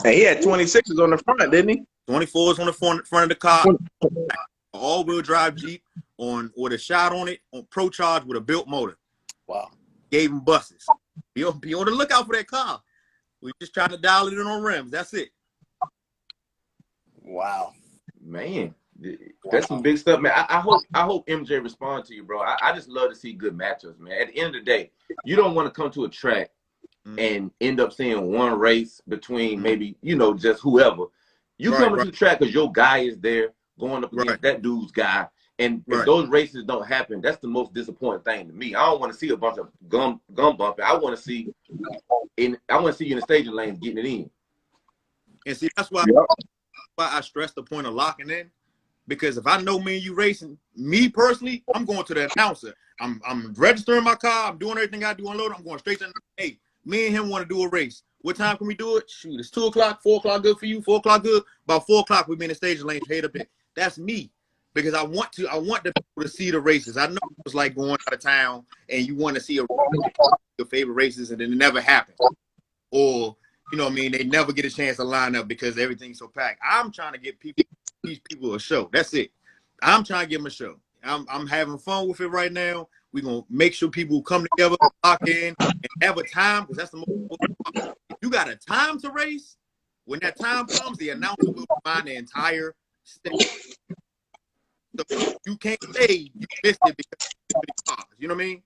And he had 26s on the front, didn't he? 24s on the front of the car. All-wheel drive Jeep with a shot on it on Pro Charge with a built motor. Wow. Gave him buses. Be on the lookout for that car. We just trying to dial it in on rims. That's it. Wow. Man, that's some big stuff, man. I hope MJ responds to you, bro. I just love to see good matchups, man. At the end of the day, you don't want to come to a track and end up seeing one race between maybe, just whoever. You come to the track because your guy is there going up against that dude's guy. And if those races don't happen, that's the most disappointing thing to me. I don't want to see a bunch of gum bumping. I want to see you in the staging lanes getting it in. And see, that's why I stress the point of locking in. Because if I know me and you racing, me personally, I'm going to the announcer. I'm registering my car. I'm doing everything I do unload. I'm going straight to hey, me and him want to do a race. What time can we do it? Shoot, it's 2 o'clock, 4 o'clock good for you, 4 o'clock good. About 4 o'clock, we be in the staging lanes, head up there. That's me. Because I want the people to see the races. I know it's like going out of town and you want to see your favorite races and then it never happens. Or, they never get a chance to line up because everything's so packed. I'm trying to get these people a show. That's it. I'm trying to give them a show. I'm having fun with it right now. We're going to make sure people come together, lock in, and have a time, because that's the most important part. If you got a time to race, when that time comes, the announcer will remind the entire state. So you can't say you missed it because of the cars. You know what I mean?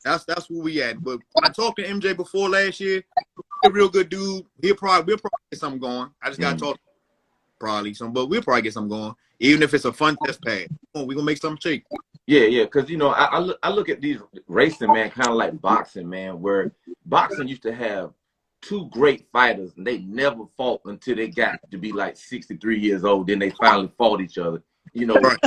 That's where we at. But I talked to MJ before last year. He's a real good dude. We'll probably get something going. I just gotta talk but we'll probably get something going. Even if it's a fun test pad. We're gonna make something shake. Yeah, because I look at these racing, man, kind of like boxing, man, where boxing used to have 2 great fighters and they never fought until they got to be like 63 years old. Then they finally fought each other. Right.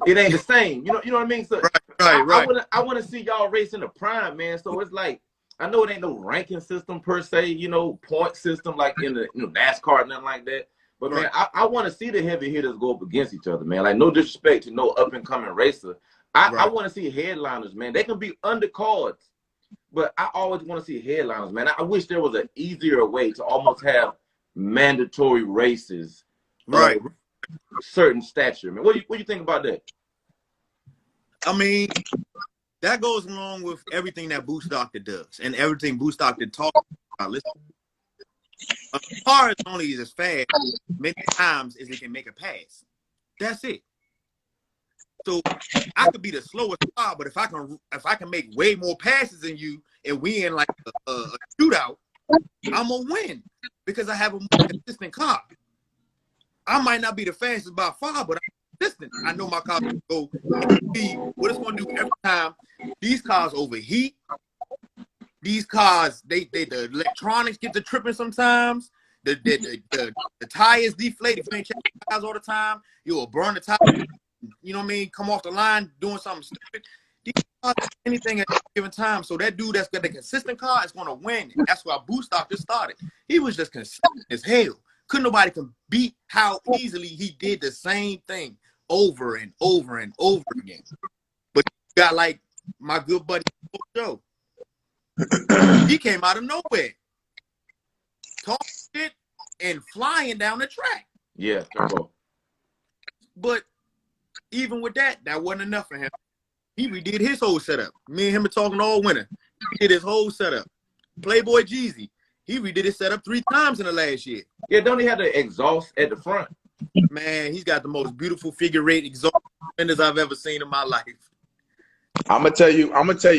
It ain't the same. You know what I mean? So right. I want to see y'all race in the prime, man. So it's like, I know it ain't no ranking system per se, point system like in the NASCAR, nothing like that. But man, I want to see the heavy hitters go up against each other, man. Like, no disrespect to no up and coming racer. I want to see headliners, man. They can be undercards, but I always want to see headliners, man. I wish there was an easier way to almost have mandatory races, right? Certain stature, man. What do you think about that? I mean, that goes along with everything that Boost Doctor does and everything Boost Doctor talks about. Listen, a car is only as fast many times as it can make a pass. That's it. So I could be the slowest car, but if I can make way more passes than you and we in like a shootout, I'm gonna win because I have a more consistent car. I might not be the fastest by far, but I'm consistent. I know my car can go speed. What it's gonna do every time, these cars overheat. These cars, the electronics get to tripping sometimes. The tires deflate. If you ain't checking tires all the time, you'll burn the tire. You know what I mean? Come off the line doing something stupid. These cars anything at a given time. So that dude that's got the consistent car is gonna win. And that's why Boost Doctor started. He was just consistent as hell. Couldn't nobody can beat how easily he did the same thing over and over and over again. But you got like my good buddy Joe. He came out of nowhere, talking shit and flying down the track. Yeah, but even with that wasn't enough for him. He redid his whole setup. Me and him are talking all winter. He did his whole setup. Playboy Jeezy, he redid his setup 3 times in the last year. Yeah, don't he have the exhaust at the front? Man, he's got the most beautiful figure 8 exhaust fenders I've ever seen in my life. I'm gonna tell you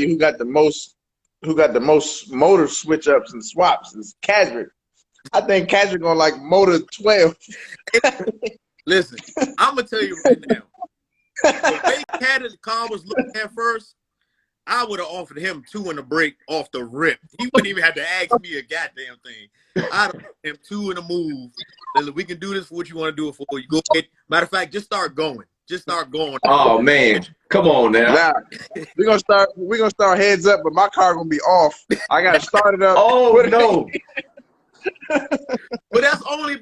who got the most motor switch ups and swaps is Cadrick. I think Cats are gonna like motor 12. Listen, I'm gonna tell you right now. The way the car was looking at first, I would have offered him 2 in the break off the rip. He wouldn't even have to ask me a goddamn thing. I'd offer him 2 in the move. Listen, we can do this for what you want to do it for. You go ahead. Matter of fact, just start going. Just start going. Oh man, come on now. Nah, we're gonna start heads up, but my car gonna be off. I gotta start it up. Oh no. But that's only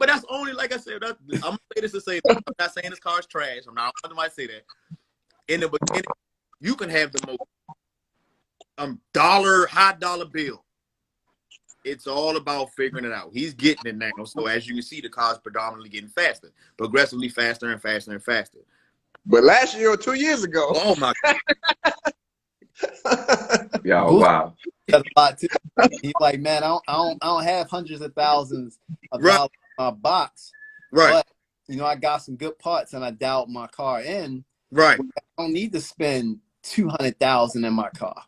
like I said. I'm gonna say this to say that. I'm not saying this car is trash. I'm not going to say that. In the beginning, you can have the most high dollar bill. It's all about figuring it out. He's getting it now. So as you can see, the car's predominantly getting faster, progressively faster and faster and faster. But last year or 2 years ago. Oh my God. Yeah, wow. That's a lot too. He's like, man, I don't have hundreds of thousands of dollars in my box. Right. But, you know, I got some good parts and I dialed my car in. Right. I don't need to spend $200,000 in my car.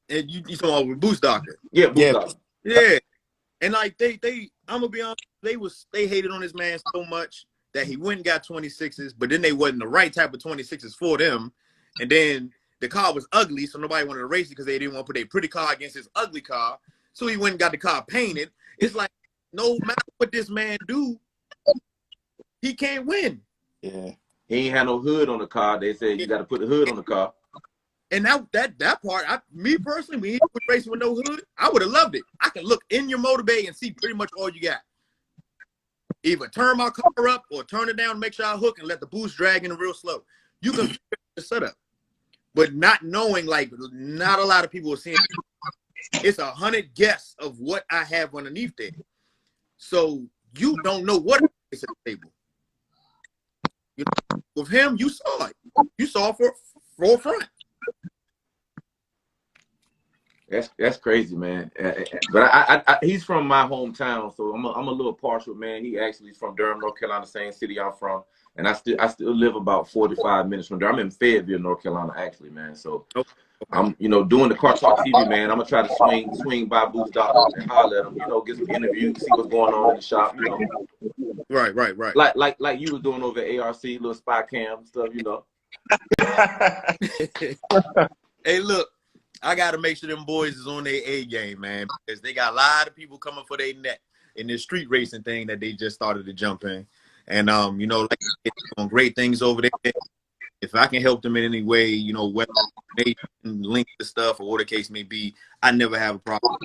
And you talking about with Boost Doctor? Yeah, Boost Doctor. Yeah. And like I'm gonna be honest, they hated on this man so much that he went and got 26s, but then they wasn't the right type of 26s for them. And then the car was ugly, so nobody wanted to race it because they didn't want to put a pretty car against his ugly car. So he went and got the car painted. It's like, no matter what this man do, he can't win. Yeah. He ain't had no hood on the car. They said you got to put the hood on the car. And that part, me personally, when he was racing with no hood, I would have loved it. I can look in your motor bay and see pretty much all you got. Either turn my car up or turn it down and make sure I hook and let the boost drag in real slow. You can figure the setup. But not knowing, like, not a lot of people are seeing it's 100 guesses of what I have underneath there. So you don't know what is at the table. You know, with him, you saw it. You saw it for front. That's crazy, man. But he's from my hometown, so I'm a little partial, man. He actually is from Durham, North Carolina, same city I'm from, and I still live about 45 minutes from there. I'm in Fayetteville, North Carolina, actually, man. So I'm doing the Car Talk TV, man. I'm gonna try to swing by Boost Doctor and holler at him, get some interviews, see what's going on in the shop, Right. Like you were doing over at ARC, little spy cam stuff, Hey, look. I got to make sure them boys is on their A game, man, because they got a lot of people coming for their neck in this street racing thing that they just started to jump in. And, like they're doing great things over there. If I can help them in any way, whether they link the stuff or whatever the case may be, I never have a problem.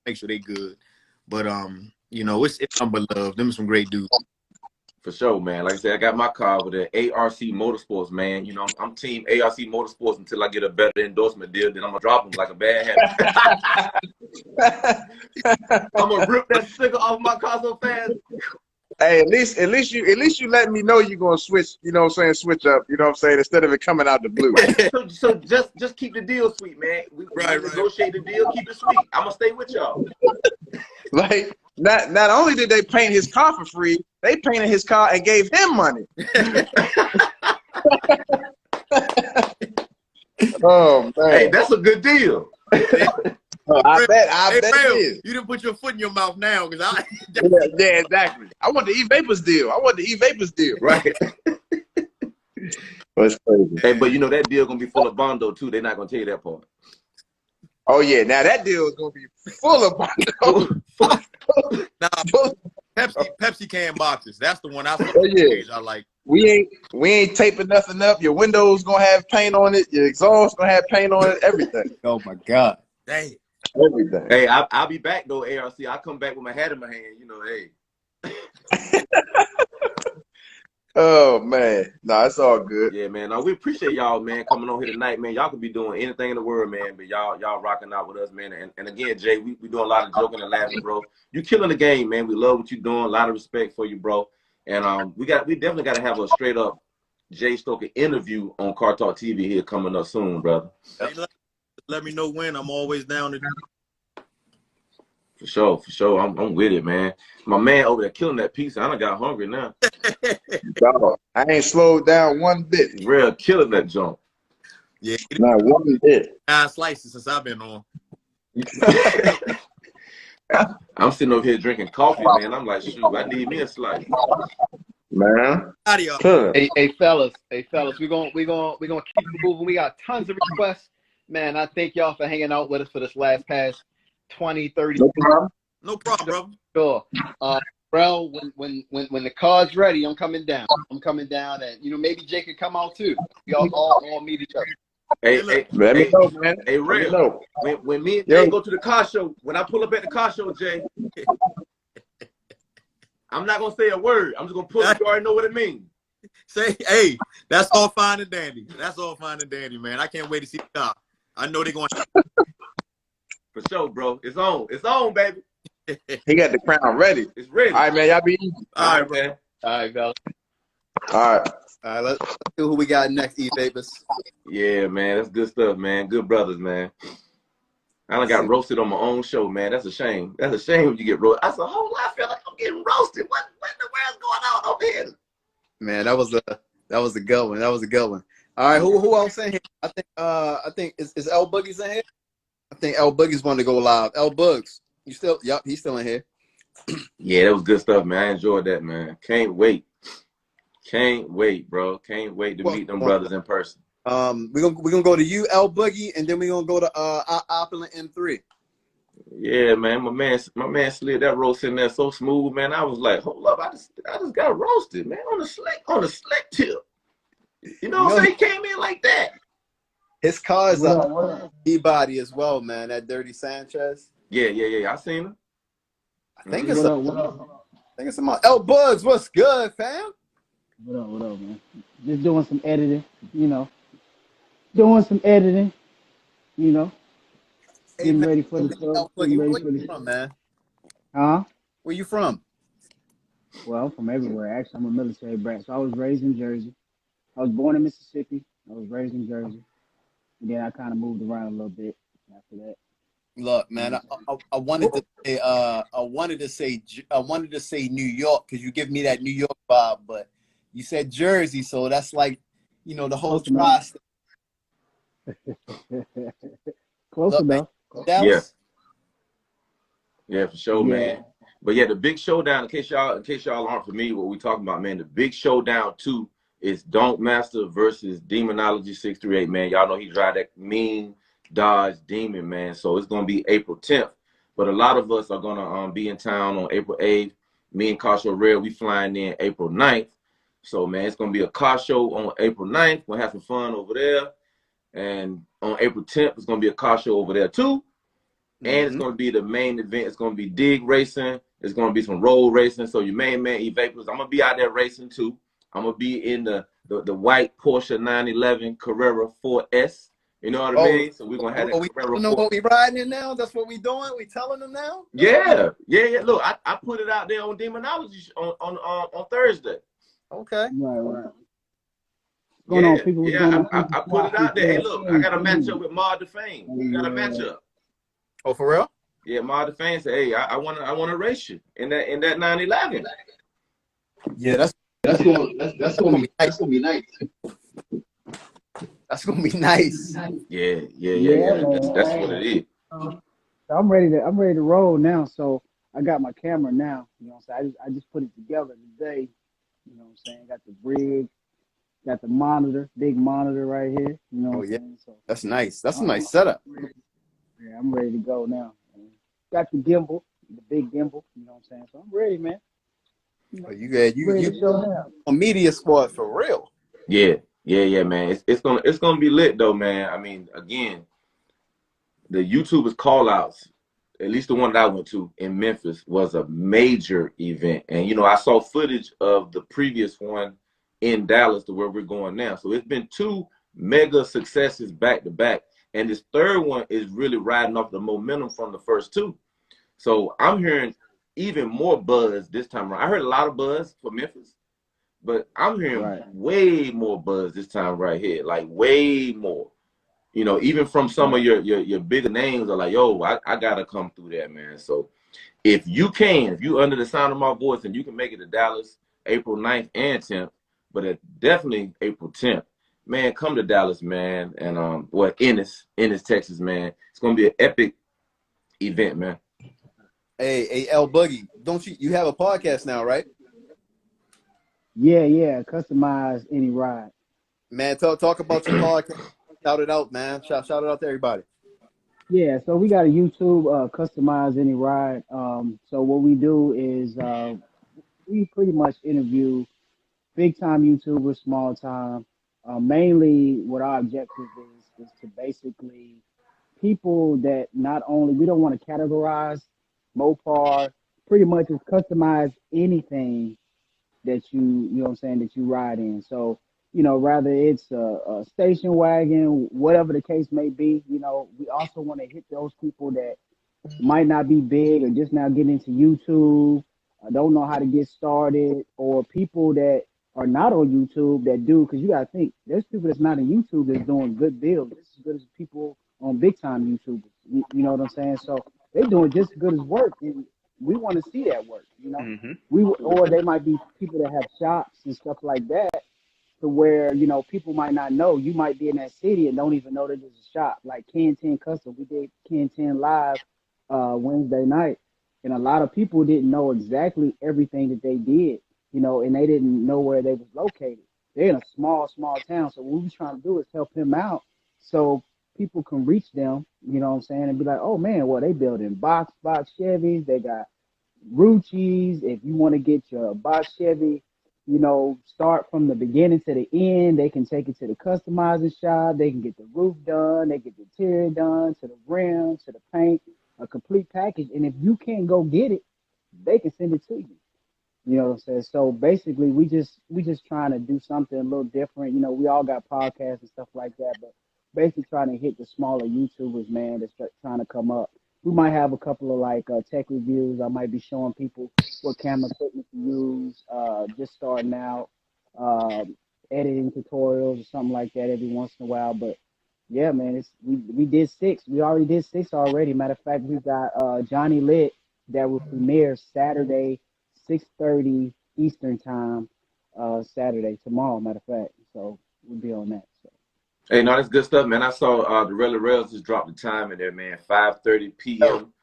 Make sure they good. But, it's humble love. Them some great dudes. For sure, man. Like I said, I got my car with the ARC Motorsports, man. I'm team ARC Motorsports until I get a better endorsement deal. Then I'm gonna drop them like a bad habit. I'm gonna rip that sticker off my car so fast. Hey, at least you let me know you're gonna switch. Switch up. Instead of it coming out the blue. so just keep the deal sweet, man. We negotiate the deal, keep it sweet. I'm gonna stay with y'all. Like. Not only did they paint his car for free, they painted his car and gave him money. Oh man, hey, that's a good deal. I bet it is. You didn't put your foot in your mouth now, because yeah, exactly. I want the E-Vapors deal. Right. That's crazy. Hey, but that deal gonna be full of bondo too. They're not gonna tell you that part. Oh yeah, now that deal is gonna be full of bondo. Nah, Pepsi can boxes. That's the one I I like. We ain't taping nothing up. Your windows gonna have paint on it. Your exhaust gonna have paint on it. Everything. Oh my God. Dang. Everything. Hey, I'll be back though, ARC. I'll come back with my hat in my hand. Hey. Oh man, no, it's all good. Yeah, man. We appreciate y'all, man, coming on here tonight, man. Y'all could be doing anything in the world, man, but y'all rocking out with us, man. And again, Jay, we doing a lot of joking and laughing, bro. You killing the game, man. We love what you're doing. A lot of respect for you, bro. And we definitely got to have a straight up Jaystroker interview on Car Talk TV here coming up soon, brother. Hey, let me know when. I'm always down to do. For sure. I'm with it, man. My man over there killing that pizza. I done got hungry now. Dog, I ain't slowed down one bit. Real killing that junk. Yeah. Not one bit. 9 slices since I've been on. I'm sitting over here drinking coffee, man. I'm like, shoot, I need me a slice. Man. Hey fellas, we're gonna keep it moving. We got tons of requests. Man, I thank y'all for hanging out with us for this past 20, 30 minutes. No problem, brother. Sure. Bro, when the card's ready, I'm coming down. And maybe Jay could come out too. We all meet each other. Hey, Let me know, man. Hey, Real. When me and Jay go to the car show, when I pull up at the car show, Jay, I'm not gonna say a word. I'm just gonna pull up. You already know what it means. Say, hey, that's all fine and dandy. That's all fine and dandy, man. I can't wait to see the car. I know they're going to. For sure, bro. It's on. It's on, baby. He got the crown ready. It's ready. All right, man. Y'all be easy. All right, man. All right, fellas. All right. All right, let's see who we got next, E-Vapors. Yeah, man. That's good stuff, man. Good brothers, man. I done got roasted on my own show, man. That's a shame. That's a shame when you get roasted. I said, hold on, I feel like I'm getting roasted. What in the world's going on over here? Man, that was a good one. That was a good one. All right, who else in here? I think is L Boogie's in here? I think L Boogie's wanting to go live. L Boogs, he's still in here. Yeah, that was good stuff, man. I enjoyed that, man. Can't wait. Can't wait, bro. Can't wait to meet them brothers in person. We're gonna go to you, L Boogie, and then we're gonna go to Opulent M3. Yeah, man. My man slid that roast in there so smooth, man. I was like, hold up, I just got roasted, man, on the slick tip. You know what I'm saying? He came in like that. His car is a E-body as well, man. That Dirty Sanchez. Yeah. I seen him. I think it's a L Bugs. What's good, fam? What up, man? Just doing some editing, Getting ready for the show. Where you from, man? Huh? Where you from? Well, I'm from everywhere. Actually, I'm a military brat. So I was raised in Jersey. I was born in Mississippi. I was raised in Jersey. And then I kind of moved around a little bit after that. Look, man, I wanted to say New York because you give me that New York vibe, but you said Jersey, so that's like, the whole tri-state. Close enough. Dallas? Yeah, for sure, man. But yeah, the big showdown, in case y'all aren't familiar with what we're talking about, man, the big showdown too is Don't Master versus Demonology 638, man. Y'all know he drive that mean Dodge Demon, man. So it's gonna be April 10th. But a lot of us are gonna be in town on April 8th. Me and Car Show Red, we flying in April 9th. So man, it's gonna be a car show on April 9th. We'll have some fun over there. And on April 10th, it's gonna be a car show over there too. And it's gonna be the main event. It's gonna be dig racing. It's gonna be some road racing. So your main man, E-Vapors, I'm gonna be out there racing too. I'm gonna be in the white Porsche 911 Carrera 4S. You know what I mean? So we're gonna have that Carrera. You know what we riding in now? That's what we doing. We telling them now. Yeah. Look, I put it out there on Demonology on Thursday. Okay. Right. I put it out there. Hey, look, I got a matchup with Mar Defane. We got a matchup. Oh, for real? Yeah, Mar Defane said, "Hey, I want to race you in that 911." Yeah, that's gonna be nice. That's gonna be nice. That's gonna be nice. Yeah. That's what it is. I'm ready to roll now. So I got my camera now. You know what I'm saying? I just put it together today. You know what I'm saying? Got the rig, got the monitor, big monitor right here. You know what I'm saying? So that's nice. That's a nice setup. Yeah, I'm ready to go now. Got the gimbal, the big gimbal. You know what I'm saying? So I'm ready, man. You a media sport for real. Yeah, man. It's gonna be lit though, man. I mean, again, the YouTubers call outs, at least the one that I went to in Memphis, was a major event. And I saw footage of the previous one in Dallas to where we're going now. So it's been two mega successes back to back. And this third one is really riding off the momentum from the first two. So I'm hearing even more buzz this time around. I heard a lot of buzz for Memphis, but I'm hearing way more buzz this time right here, like way more. Even from some of your bigger names are like, yo, I gotta come through that, man. So if you're under the sound of my voice and you can make it to Dallas April 9th and 10th, but definitely April 10th, man, come to Dallas, man. And Ennis, Texas, man. It's gonna be an epic event, man. Hey, L Boogie, don't you have a podcast now, right? Yeah. Customize any ride. Man, talk about your podcast. Shout it out, man. Shout it out to everybody. Yeah, so we got a YouTube, customize any ride. So what we do is we pretty much interview big time YouTubers, small time. Mainly, what our objective is to basically people that not only we don't want to categorize Mopar, pretty much is customize anything that you know what I'm saying, that you ride in. So, rather it's a station wagon, whatever the case may be, we also want to hit those people that might not be big or just now getting into YouTube, don't know how to get started, or people that are not on YouTube that do, because you got to think there's people that's not on YouTube that's doing good builds, just as good as people on big time YouTubers. You know what I'm saying? So they're doing just as good as work, and we want to see that work. Mm-hmm. Or they might be people that have shops and stuff like that, to where people might not know. You might be in that city and don't even know that there's a shop like Kenten Custom. We did Kenten live Wednesday night, and a lot of people didn't know exactly everything that they did, and they didn't know where they was located. They're in a small town, so what we're trying to do is help him out so people can reach them, you know what I'm saying, and be like, oh man, well, they building box Chevys, they got Ruchis. If you want to get your box Chevy, start from the beginning to the end, they can take it to the customizing shop, they can get the roof done, they get the interior done, to the rim, to the paint, a complete package. And if you can't go get it, they can send it to you. You know what I'm saying? So basically we just trying to do something a little different. We all got podcasts and stuff like that, but basically trying to hit the smaller YouTubers, man, that's trying to come up. We might have a couple of like tech reviews. I might be showing people what camera equipment to use, just starting out, editing tutorials or something like that every once in a while. But yeah, man, we did 6. We already did 6 already. Matter of fact, we got Johnny Lit that will premiere Saturday, 6:30 Eastern time, Saturday, tomorrow, matter of fact. So we'll be on that. So. Hey, no, that's good stuff, man. I saw the Rella Rails just dropped the time in there, man. 5:30 p.m.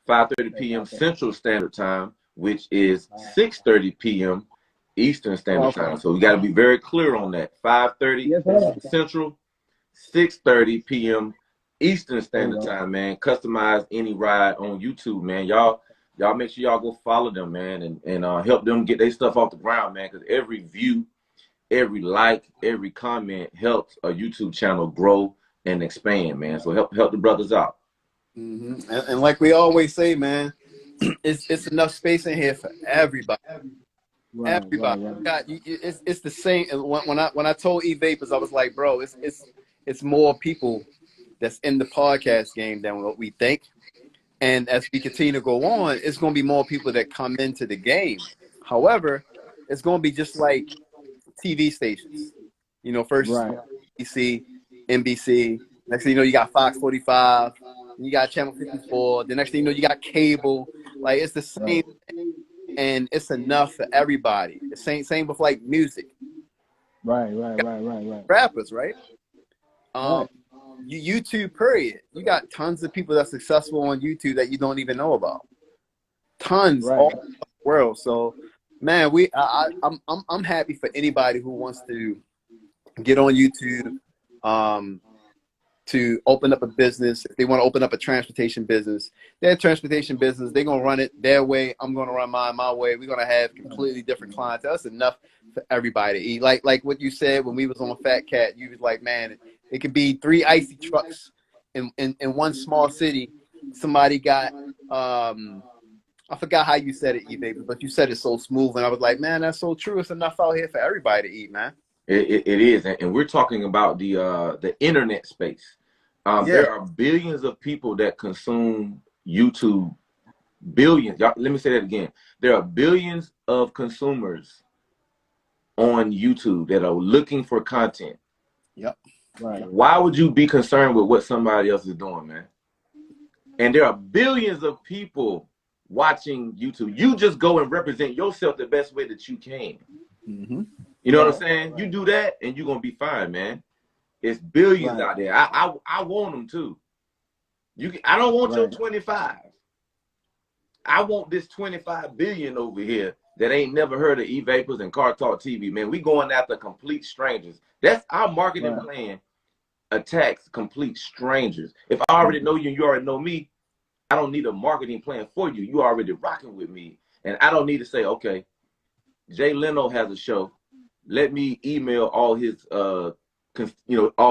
5:30 p.m. Central Standard Time, which is 6:30 p.m. Eastern Standard Time. So we got to be very clear on that. 5:30 Central, 6:30 p.m. Eastern Standard Time, man. Customize any ride on YouTube, man. Y'all make sure y'all go follow them, man, and help them get their stuff off the ground, man. Because every view, every like, every comment helps a YouTube channel grow and expand, man. So help the brothers out. Mm-hmm. And like we always say, man, it's enough space in here for everybody. Everybody. Right. It's the same. When I told E Vapors, I was like, bro, it's more people that's in the podcast game than what we think. And as we continue to go on, it's going to be more people that come into the game. However, it's going to be just like TV stations. First ABC, NBC. Next thing you know, you got Fox 45. You got Channel 54. The next thing you know, you got cable. Like, it's the same thing, and it's enough for everybody. The same with like music. Right. Rappers, right? YouTube, period. You got tons of people that's successful on YouTube that you don't even know about. Tons all over the world. So, man, I'm happy for anybody who wants to get on YouTube, to open up a business. If they want to open up a transportation business, their transportation business, they're gonna run it their way. I'm gonna run mine my way. We're gonna have completely different clientele. That's enough for everybody to eat. Like what you said when we was on Fat Cat, you was like, man, it could be 3 icy trucks in one small city. Somebody got I forgot how you said it, E-Baby, but you said it so smooth, and I was like, man, that's so true. It's enough out here for everybody to eat, man. It is, and we're talking about the internet space. There are billions of people that consume YouTube. Billions. Let me say that again. There are billions of consumers on YouTube that are looking for content. Yep. Right. Why would you be concerned with what somebody else is doing, man? And there are billions of people watching YouTube. You just go and represent yourself the best way that you can. Mm-hmm. You know what I'm saying? You do that and you're going to be fine, man. It's billions out there. I want them too. I don't want your 25. I want this 25 billion over here that ain't never heard of E-Vapors and Car Talk TV, man. We going after complete strangers. That's our marketing plan. Attacks complete strangers. If I already know you and you already know me, I don't need a marketing plan for you. You already rocking with me. And I don't need to say, okay, Jay Leno has a show. Let me email all his all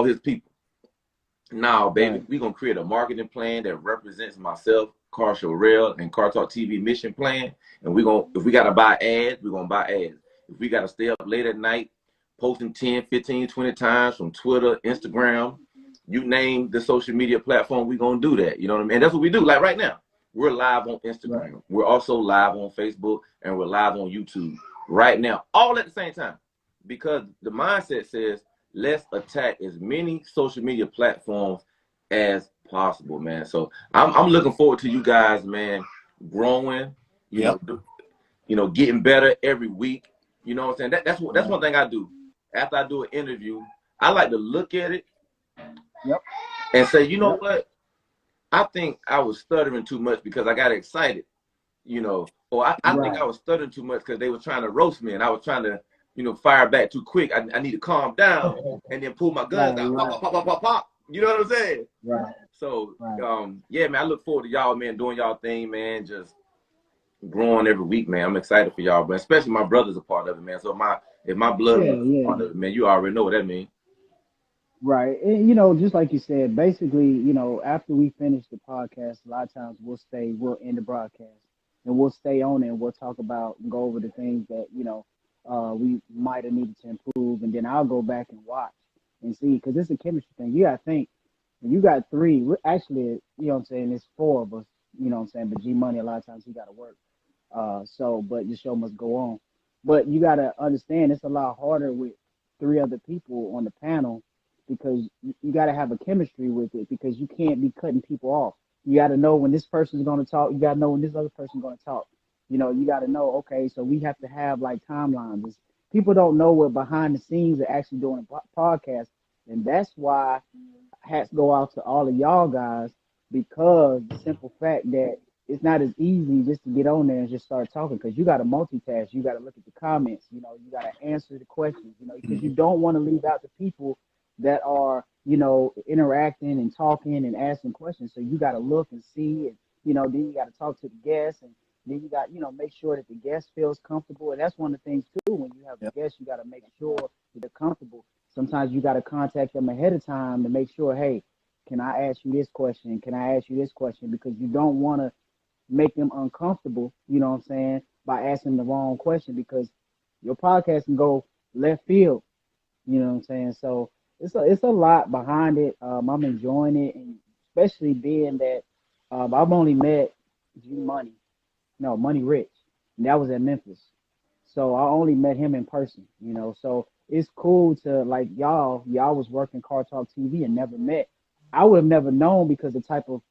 his people. Now, baby, we're gonna create a marketing plan that represents myself, Car Sherrell, and Car Talk TV mission plan. And if we gotta buy ads, we're gonna buy ads. If we gotta stay up late at night, posting 10, 15, 20 times from Twitter, Instagram, you name the social media platform, we're gonna do that. You know what I mean? And that's what we do. Like right now, we're live on Instagram. Right. We're also live on Facebook, and we're live on YouTube right now, all at the same time. Because the mindset says, let's attack as many social media platforms as possible, man. So I'm looking forward to you guys, man, growing, you know, getting better every week. You know what I'm saying? That's one thing I do. After I do an interview, I like to look at it and say, you know what? I think I was stuttering too much because I got excited, you know, or I think I was stuttering too much because they were trying to roast me and I was trying to, you know, fire back too quick. I need to calm down and then pull my guns out. Pop, pop, pop, pop, pop. You know what I'm saying? Right. So, yeah, man, I look forward to y'all, man, doing y'all thing, man, just growing every week, man. I'm excited for y'all, but especially my brother's a part of it, man. So if my blood is part of it, man, you already know what that means. Right. And, you know, just like you said, basically, you know, after we finish the podcast, a lot of times we'll end the broadcast and we'll stay on it and we'll talk about and go over the things that, you know, we might have needed to improve. And then I'll go back and watch and see, because it's a chemistry thing. You got to think, when you got three, actually, you know what I'm saying, it's four of us, you know what I'm saying, but G Money, a lot of times he got to work. But the show must go on. But you got to understand, it's a lot harder with three other people on the panel, because you got to have a chemistry with it, because you can't be cutting people off. You got to know when this person's going to talk. You got to know when this other person's going to talk. You know, you got to know, okay, so we have to have like timelines. People don't know what behind the scenes are actually doing a podcast. And that's why hats go out to all of y'all guys, because the simple fact that it's not as easy just to get on there and just start talking, because you got to multitask. You got to look at the comments. You know, you got to answer the questions, you know, because you don't want to leave out the people that are, you know, interacting and talking and asking questions. So you got to look and see, and, you know, then you got to talk to the guests, and then you got, you know, make sure that the guest feels comfortable. And that's one of the things too, when you have a guest, you got to make sure that they're comfortable. Sometimes you got to contact them ahead of time to make sure, hey, can I ask you this question? Can I ask you this question? Because you don't want to make them uncomfortable, you know what I'm saying, by asking the wrong question, because your podcast can go left field, you know what I'm saying? So it's a lot behind it. I'm enjoying it, and especially being that I've only met Money Rich, and that was at Memphis. So I only met him in person, you know. So it's cool to, like, y'all was working Car Talk TV and never met. I would have never known, because the type of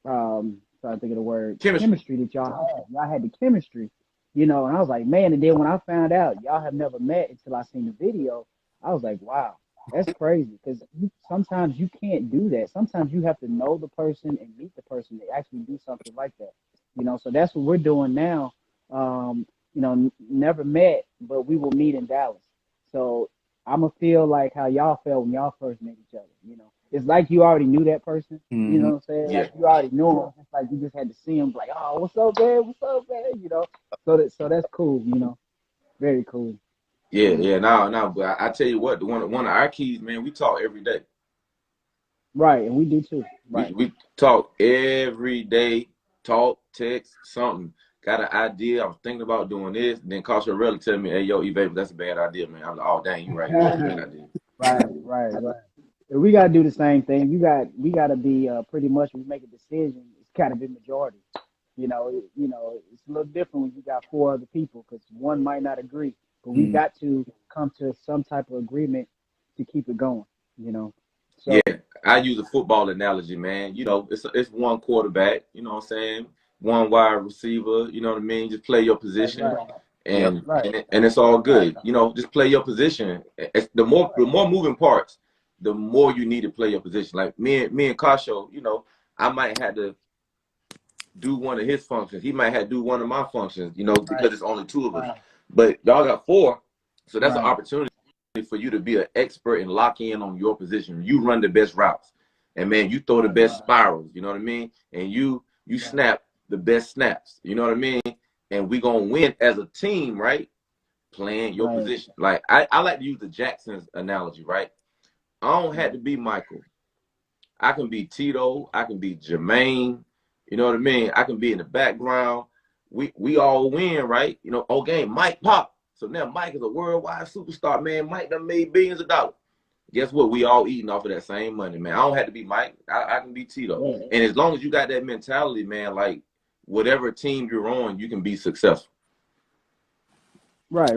trying to think of the word, chemistry that y'all had. Y'all had the chemistry, you know. And I was like, man. And then when I found out y'all have never met until I seen the video, I was like, wow, that's crazy. Because sometimes you can't do that. Sometimes you have to know the person and meet the person to actually do something like that, you know. So that's what we're doing now. You know, never met, but we will meet in Dallas. So I'm gonna feel like how y'all felt when y'all first met each other, you know. It's like you already knew that person, you know what I'm saying? Yeah. Like you already knew him. It's like you just had to see him, like, oh, what's up, man? What's up, man? You know. So that's cool, you know. Very cool. Yeah. No. But I tell you what, one of our keys, man, we talk every day. Right, and we do too. Right. We talk every day. Talk, text, something. Got an idea. I was thinking about doing this. Then Carl really tell me, hey, yo, E-Vapor, that's a bad idea, man. I'm like, oh, dang, you right. That's a bad idea. Right. And we gotta do the same thing. We gotta be pretty much, when we make a decision, it's gotta be majority. You know, it's a little different when you got four other people, because one might not agree. But we got to come to some type of agreement to keep it going, you know. So, yeah, I use a football analogy, man. You know, it's one quarterback, you know what I'm saying? One wide receiver, you know what I mean? Just play your position, and it's all good. You know, just play your position. The more moving parts, the more you need to play your position. Like me and Kasho, you know, I might have to do one of his functions. He might have to do one of my functions, you know, because Right. it's only two of us. Right. But y'all got four, so that's an Right. opportunity for you to be an expert and lock in on your position. You run the best routes, and man, you throw the Right. best spirals. You know what I mean? And you Right. snap the best snaps. You know what I mean? And we gonna win as a team, right? Playing your Right. position. Like I like to use the Jacksons analogy, right? I don't have to be Michael. I can be Tito. I can be Jermaine. You know what I mean? I can be in the background. We all win, right? You know, okay, Mike pop. So now Mike is a worldwide superstar, man. Mike done made billions of dollars. Guess what? We all eating off of that same money, man. I don't have to be Mike. I can be Tito. Right. And as long as you got that mentality, man, like whatever team you're on, you can be successful. Right.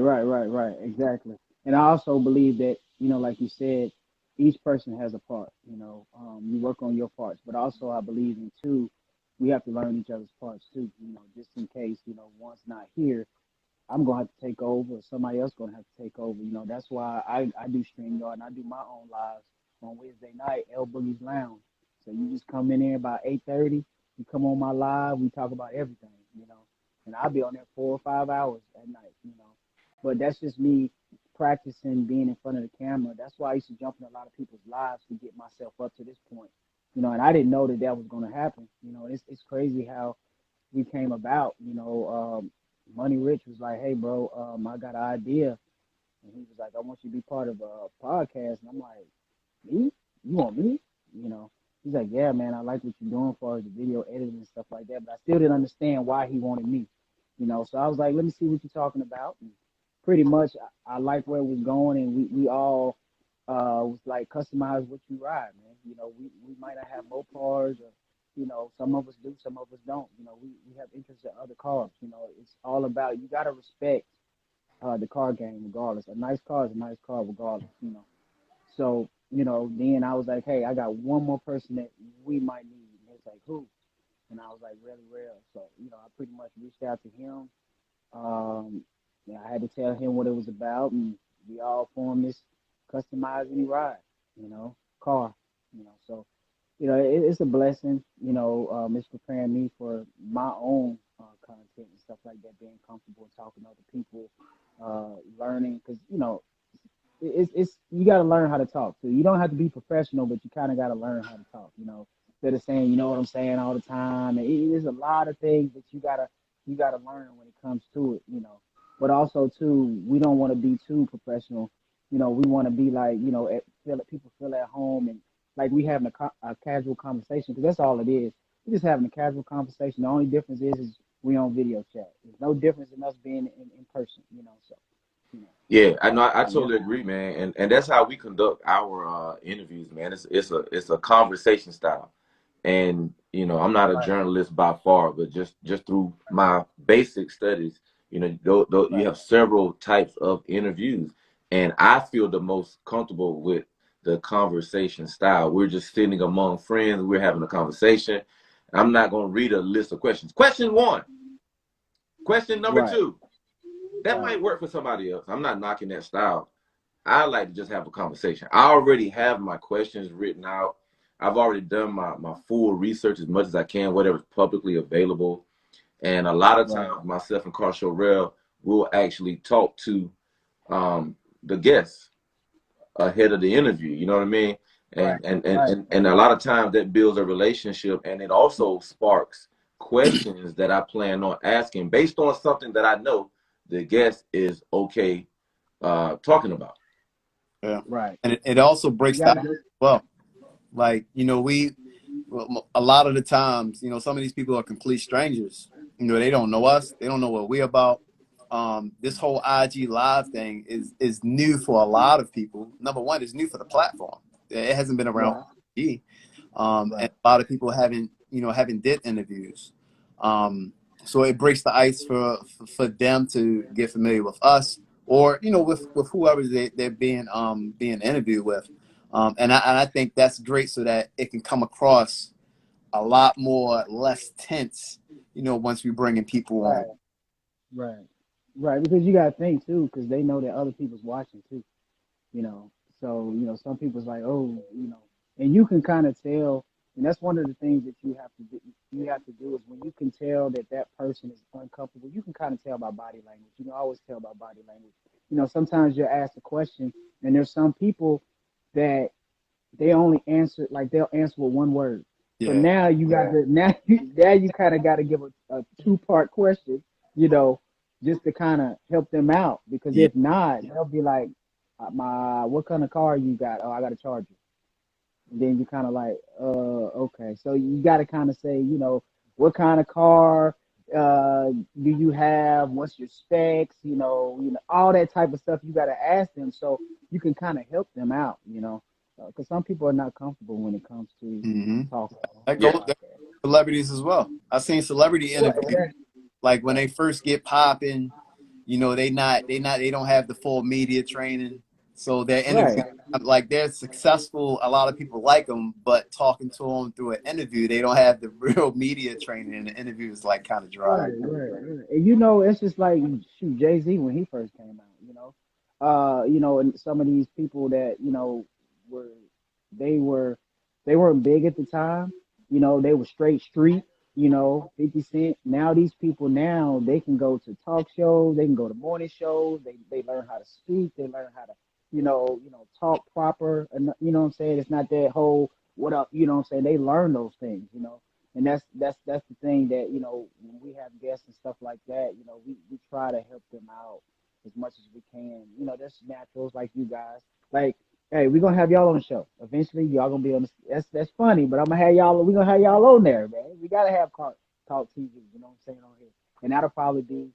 Exactly. And I also believe that, you know, like you said, each person has a part. You know, you work on your parts, but also I believe in too, we have to learn each other's parts too. You know, just in case, you know, one's not here, I'm gonna have to take over, or somebody else gonna have to take over. You know, that's why I do StreamYard and I do my own lives on Wednesday night, L Boogie's Lounge. So you just come in there about 8:30, you come on my live, we talk about everything, you know. And I'll be on there 4 or 5 hours at night, you know. But that's just me practicing being in front of the camera. That's why I used to jump in a lot of people's lives to get myself up to this point. You know, and I didn't know that that was gonna happen. You know, it's crazy how we came about. You know, Money Rich was like, "Hey, bro, I got an idea," and he was like, "I want you to be part of a podcast." And I'm like, "Me? You want me?" You know, he's like, "Yeah, man, I like what you're doing for the video editing and stuff like that." But I still didn't understand why he wanted me. You know, so I was like, "Let me see what you're talking about." And pretty much, I like where it was going, and we all was like, customize what you ride, man. You know, we might not have Mopars or you know, some of us do, some of us don't. You know, we have interest in other cars. You know, it's all about you got to respect the car game regardless. A nice car is a nice car regardless. You know, so you know, then I was like, hey, I got one more person that we might need. And it's like who? And I was like, really real. So you know, I pretty much reached out to him. Yeah, I had to tell him what it was about, and we all formed this customized any ride. You know, car. You know, so you know, it's a blessing. You know, it's preparing me for my own content and stuff like that. Being comfortable talking to other people, learning because you know, it's you got to learn how to talk too. You don't have to be professional, but you kind of got to learn how to talk. You know, instead of saying, you know what I'm saying all the time. And there's a lot of things that you gotta learn when it comes to it. You know, but also too, we don't want to be too professional. You know, we want to be like, you know, people feel at home and like we having a casual conversation because that's all it is. We're just having a casual conversation. The only difference is we on video chat. There's no difference in us being in person, you know. So, you know. Yeah, I know. I Yeah. totally agree, man. And that's how we conduct our interviews, man. It's a conversation style. And you know, I'm not a Right. journalist by far, but just through my basic studies, you know, you Right. have several types of interviews, and I feel the most comfortable with the conversation style. We're just sitting among friends. We're having a conversation. I'm not going to read a list of questions. Question one. Question number Right. two. That Right. might work for somebody else. I'm not knocking that style. I like to just have a conversation. I already have my questions written out. I've already done my full research as much as I can, whatever's publicly available. And a lot of Right. times, myself and Carl Shorell will actually talk to the guests ahead of the interview. You know what I mean? Right. And a lot of times that builds a relationship, and it also sparks questions that I plan on asking based on something that I know the guest is okay talking about. Yeah. Right. And it also You breaks gotta down do. well. Like, you know, a lot of the times, you know, some of these people are complete strangers. You know, they don't know us. They don't know what we're about. This whole IG live thing is new for a lot of people. Number one, it's new for the platform. It hasn't been around Right. for IG. And Right. a lot of people haven't did interviews. So it breaks the ice for them to get familiar with us or, you know, with whoever they're being interviewed with. And I think that's great so that it can come across a lot more less tense, you know, once we bring in people on. Right. Right. Right. Because you gotta think too, because they know that other people's watching too. You know, so you know, some people's like, oh, you know, and you can kind of tell And that's one of the things that you have to do. You have to do is when you can tell that that person is uncomfortable, you can kind of tell by body language. You know, I always tell by body language. You know, sometimes you're asked a question, and there's some people that they only answer, like they'll answer with one word. So Yeah. now you got to now you kind of got to give a two-part question, you know, just to kind of help them out. Because Yeah. if not, they'll be like, what kind of car you got? Oh, I got a Charger. And then you kind of like, okay. So you got to kind of say, you know, what kind of car do you have? What's your specs? You know, all that type of stuff. You got to ask them so you can kind of help them out. You know, because some people are not comfortable when it comes to talking. That Yeah. goes to celebrities as well. I've seen celebrity interviews, like when they first get popping, you know, they don't have the full media training. So their interview, like they're successful. A lot of people like them, but talking to them through an interview, they don't have the real media training, and the interview is like kind of dry. Right. And you know, it's just like shoot, Jay-Z when he first came out. You know, and some of these people that you know they weren't big at the time. You know, they were straight street. You know, 50 Cent. Now these people now they can go to talk shows, they can go to morning shows. They learn how to speak. They learn how to you know, talk proper, and you know what I'm saying? It's not that whole what up, you know what I'm saying? They learn those things, you know. And that's the thing that, you know, when we have guests and stuff like that, you know, we try to help them out as much as we can. You know, there's naturals like you guys. Like, hey, we're gonna have y'all on the show. Eventually y'all gonna be on the that's funny, but we're gonna have y'all on there, man. We gotta have Talk TV, you know what I'm saying, on here. And that'll probably be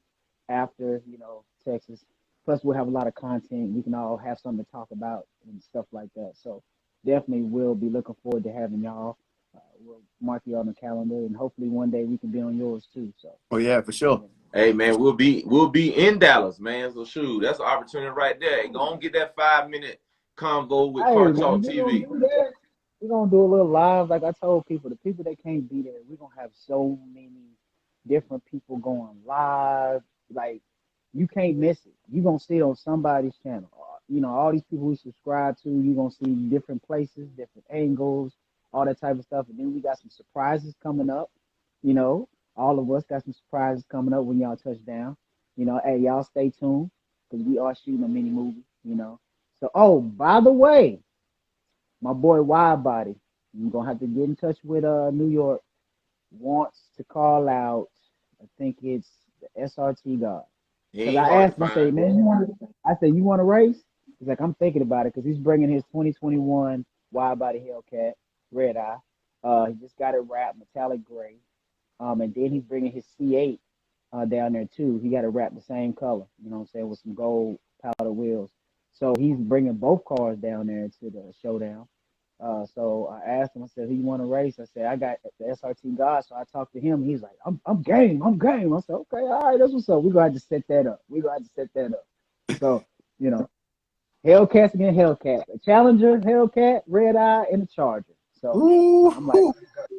after, you know, Texas. Plus, we'll have a lot of content. We can all have something to talk about and stuff like that. So definitely we'll be looking forward to having y'all. We'll mark you on the calendar, and hopefully one day we can be on yours too. So. Oh yeah, for sure. Hey man, we'll be in Dallas, man. So shoot, that's an opportunity right there. Go on, get that 5-minute convo with Car Talk TV. We're gonna do a little live, like I told people. The people that can't be there, we're gonna have so many different people going live. Like you can't miss it. You're gonna see it on somebody's channel. You know, all these people we subscribe to, you're gonna see different places, different angles, all that type of stuff. And then we got some surprises coming up. You know, all of us got some surprises coming up when y'all touch down. You know, hey, y'all stay tuned because we are shooting a mini movie, you know. So, oh, by the way, my boy Wide Body, I'm gonna have to get in touch with New York, wants to call out, I think it's the SRT God. Because I asked him, I said, man, you want to race? He's like, I'm thinking about it because he's bringing his 2021 Wide Body Hellcat, Red Eye. He just got it wrapped metallic gray. And then he's bringing his C8 down there too. He got it wrapped the same color, you know what I'm saying, with some gold powder wheels. So he's bringing both cars down there to the showdown. So I asked him, I said, who you want to race? I said, I got the SRT God. So I talked to him. He's like, I'm game. I said, okay, all right, that's what's up. We're going to have to set that up. So, you know, Hellcats against Hellcat. A Challenger, Hellcat, Red Eye, and a Charger. So I'm like,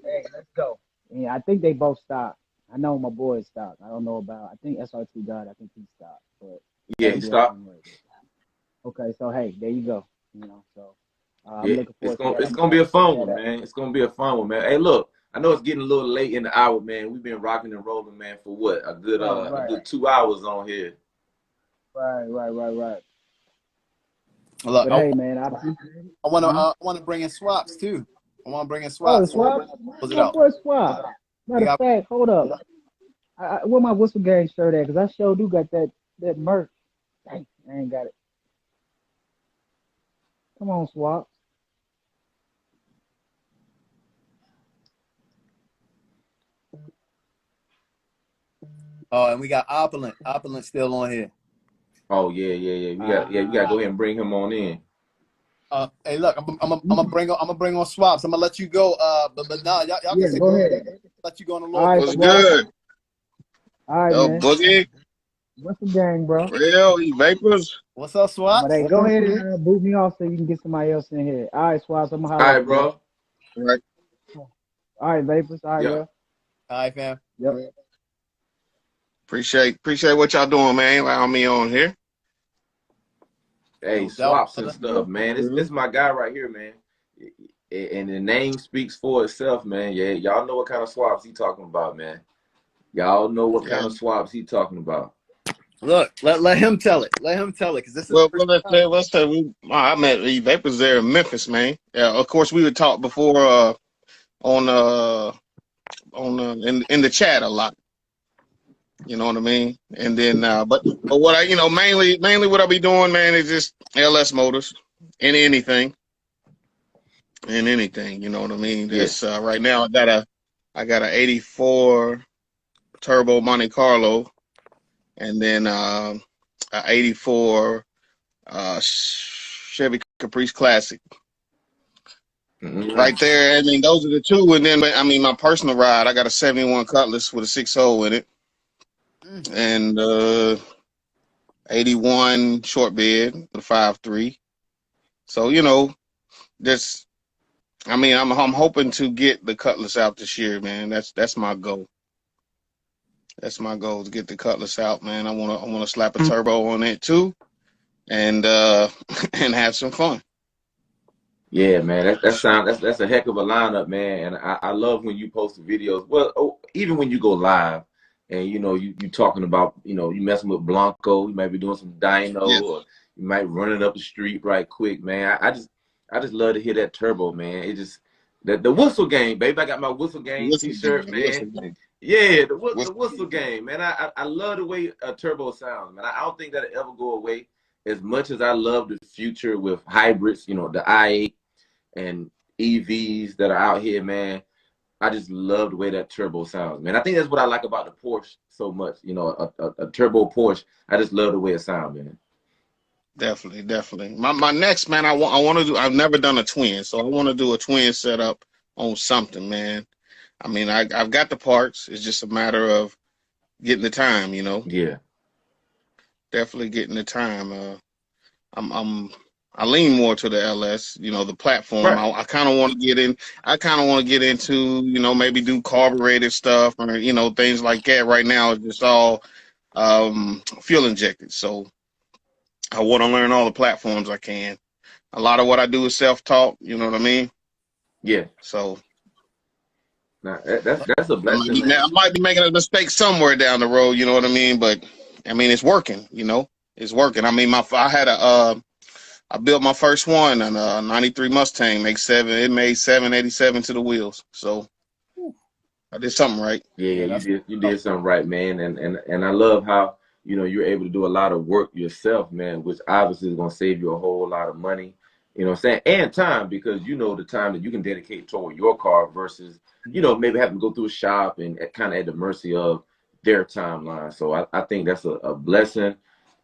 hey, let's go. And I think they both stopped. I know my boy stopped. I don't know about, I think SRT God, I think he stopped. But yeah, he stopped. Okay, so hey, there you go. You know, so yeah, it's gonna be a fun one, man. It's gonna be a fun one, man. Hey, look, I know it's getting a little late in the hour, man. We've been rocking and rolling, man, for what, a good a good 2 hours on here. Right. Look, hey, man, I want to bring in swaps too. I want to bring in swaps. Swap. Boy, Swap. Matter of fact, hold up. Where my Whistle Gang shirt at? Because I sure do got that merch. Dang, I ain't got it. Come on, Swap. Oh, and we got Opulent. Opulent still on here. Oh yeah. We got to go ahead and bring him on in. Hey, look, I'm gonna bring on swaps. I'm gonna let you go. But nah, y'all can go ahead. Let you go on the All right, what's good? All right, Yo, man. Boogie. What's the gang, bro? Real, you vapors. What's up, Swaps? Hey, go ahead and boot me off so you can get somebody else in here. All right, Swaps, I'm gonna All right, bro. Right. All right, Vapors. All right, Yeah. bro. All right, fam. Yep. Appreciate what y'all doing, man. Allowing me on here. Hey, No swaps doubt. and stuff, man. This is my guy right here, man. And the name speaks for itself, man. Yeah, y'all know what kind of swaps he talking about, man. Y'all know what kind of swaps he talking about. Look, let him tell it. Let him tell it, because this is Well, let's say I met the Vapors there in Memphis, man. Yeah, of course we would talk before on in the chat a lot. You know what I mean? And then but what I mainly what I be doing, man, is just LS motors in anything. You know what I mean? That's right now I got a 84 turbo Monte Carlo, and then a 84 Chevy Caprice Classic. Right there. I mean, those are the two. And then, I mean, my personal ride, I got a 71 Cutlass with a 6.0 in it. And 81 short bed with a 5.3. So, you know, this, I mean, I'm hoping to get the Cutlass out this year, man. That's my goal. That's my goal, to get the Cutlass out, man. I wanna slap a turbo on it too, and and have some fun. Yeah, man, that's a heck of a lineup, man. And I love when you post the videos. Well, even when you go live, and you talking about, you messing with Blanco, you might be doing some dyno, or you might run it up the street right quick, man. I just love to hear that turbo, man. It just the whistle game, baby. I got my whistle game t-shirt, man. Yeah, the whistle game, man. I love the way a turbo sounds, man. I don't think that'll ever go away. As much as I love the future with hybrids, the i8 and EVs that are out here, man, I just love the way that turbo sounds, man. I think that's what I like about the Porsche so much. A turbo Porsche, I just love the way it sounds, man. Definitely. My next, man, I want to do. I've never done a twin, so I want to do a twin setup on something, man. I mean, I've got the parts. It's just a matter of getting the time, Yeah. Definitely getting the time. I lean more to the LS, the platform. Right. I kind of want to get in. I kind of want to get into, maybe do carbureted stuff or, things like that. Right now, it's just all fuel injected. So I want to learn all the platforms I can. A lot of what I do is self-taught. You know what I mean? Yeah. So now, that's a blessing. I might be making a mistake somewhere down the road. You know what I mean? But I mean, it's working. It's working. I mean, I built my first one on a '93 Mustang. It made 787 to the wheels. So I did something right. Yeah, you did something right, man. And I love how you're able to do a lot of work yourself, man, which obviously is gonna save you a whole lot of money. You know what I'm saying? And time, because the time that you can dedicate toward your car versus maybe having to go through a shop and kind of at the mercy of their timeline. So I think that's a blessing.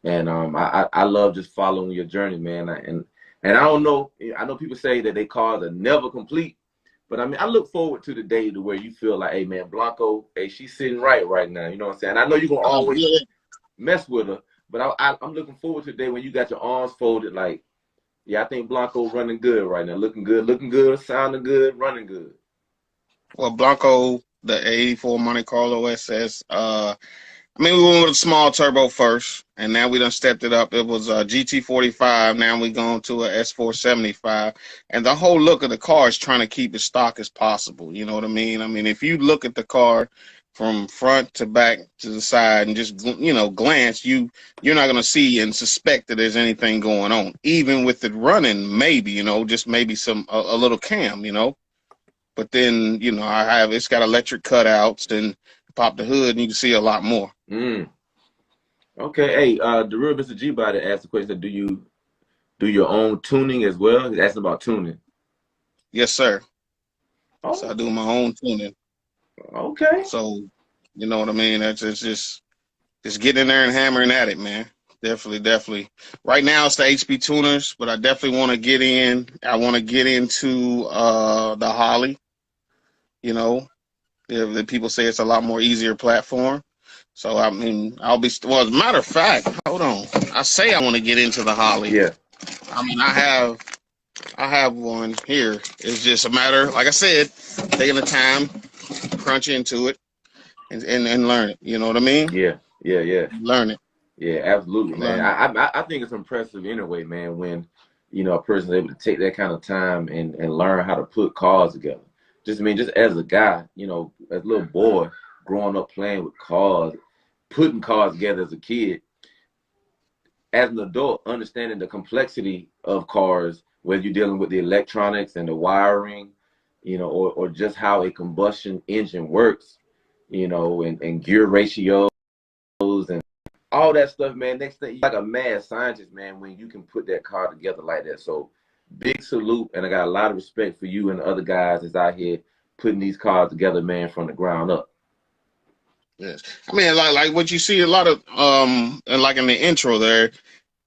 And I love just following your journey, man. And I don't know. I know people say that they cars are never complete, but I mean, I look forward to the day to where you feel like, hey, man, Blanco, hey, she's sitting right now. You know what I'm saying? I know you're gonna always mess with her, but I'm looking forward to the day when you got your arms folded, like, yeah, I think Blanco running good right now, looking good, sounding good, running good. Well, Blanco, the 84 Monte Carlo SS. I mean, we went with a small turbo first, and now we done stepped it up. It was a GT45. Now we going to a S475. And the whole look of the car is trying to keep as stock as possible. You know what I mean? I mean, if you look at the car from front to back to the side and just, glance, you're not going to see and suspect that there's anything going on. Even with it running, maybe, just maybe a little cam, But then, it's got electric cutouts, and pop the hood and you can see a lot more. Okay, hey, the real Mr. G-Body asked the question, do you do your own tuning as well? He's asking about tuning. Yes, sir. Oh. So I do my own tuning. Okay. So, you know what I mean? That's just getting in there and hammering at it, man. Definitely. Right now it's the HP tuners, but I definitely want to get in. I want to get into the Holly. The people say it's a lot more easier platform. So, I mean, as a matter of fact, hold on. I say I want to get into the Holly. Yeah. I mean, I have one here. It's just a matter, like I said, taking the time, crunch into it, and learn it. You know what I mean? Yeah. Learn Learn it. Yeah, absolutely, man. I think it's impressive anyway, man, when you know, a person's able to take that kind of time and learn how to put cars together. Just as a guy, you know, as a little boy growing up playing with cars, putting cars together as a kid, as an adult, understanding the complexity of cars, whether you're dealing with the electronics and the wiring, you know, or just how a combustion engine works, you know, and gear ratios and all that stuff, man. Next thing, you're like a mad scientist, man, when you can put that car together like that. So big salute, and I got a lot of respect for you and the other guys that's out here putting these cars together, man, from the ground up. Yes, I mean, like what you see a lot of, and like in the intro there,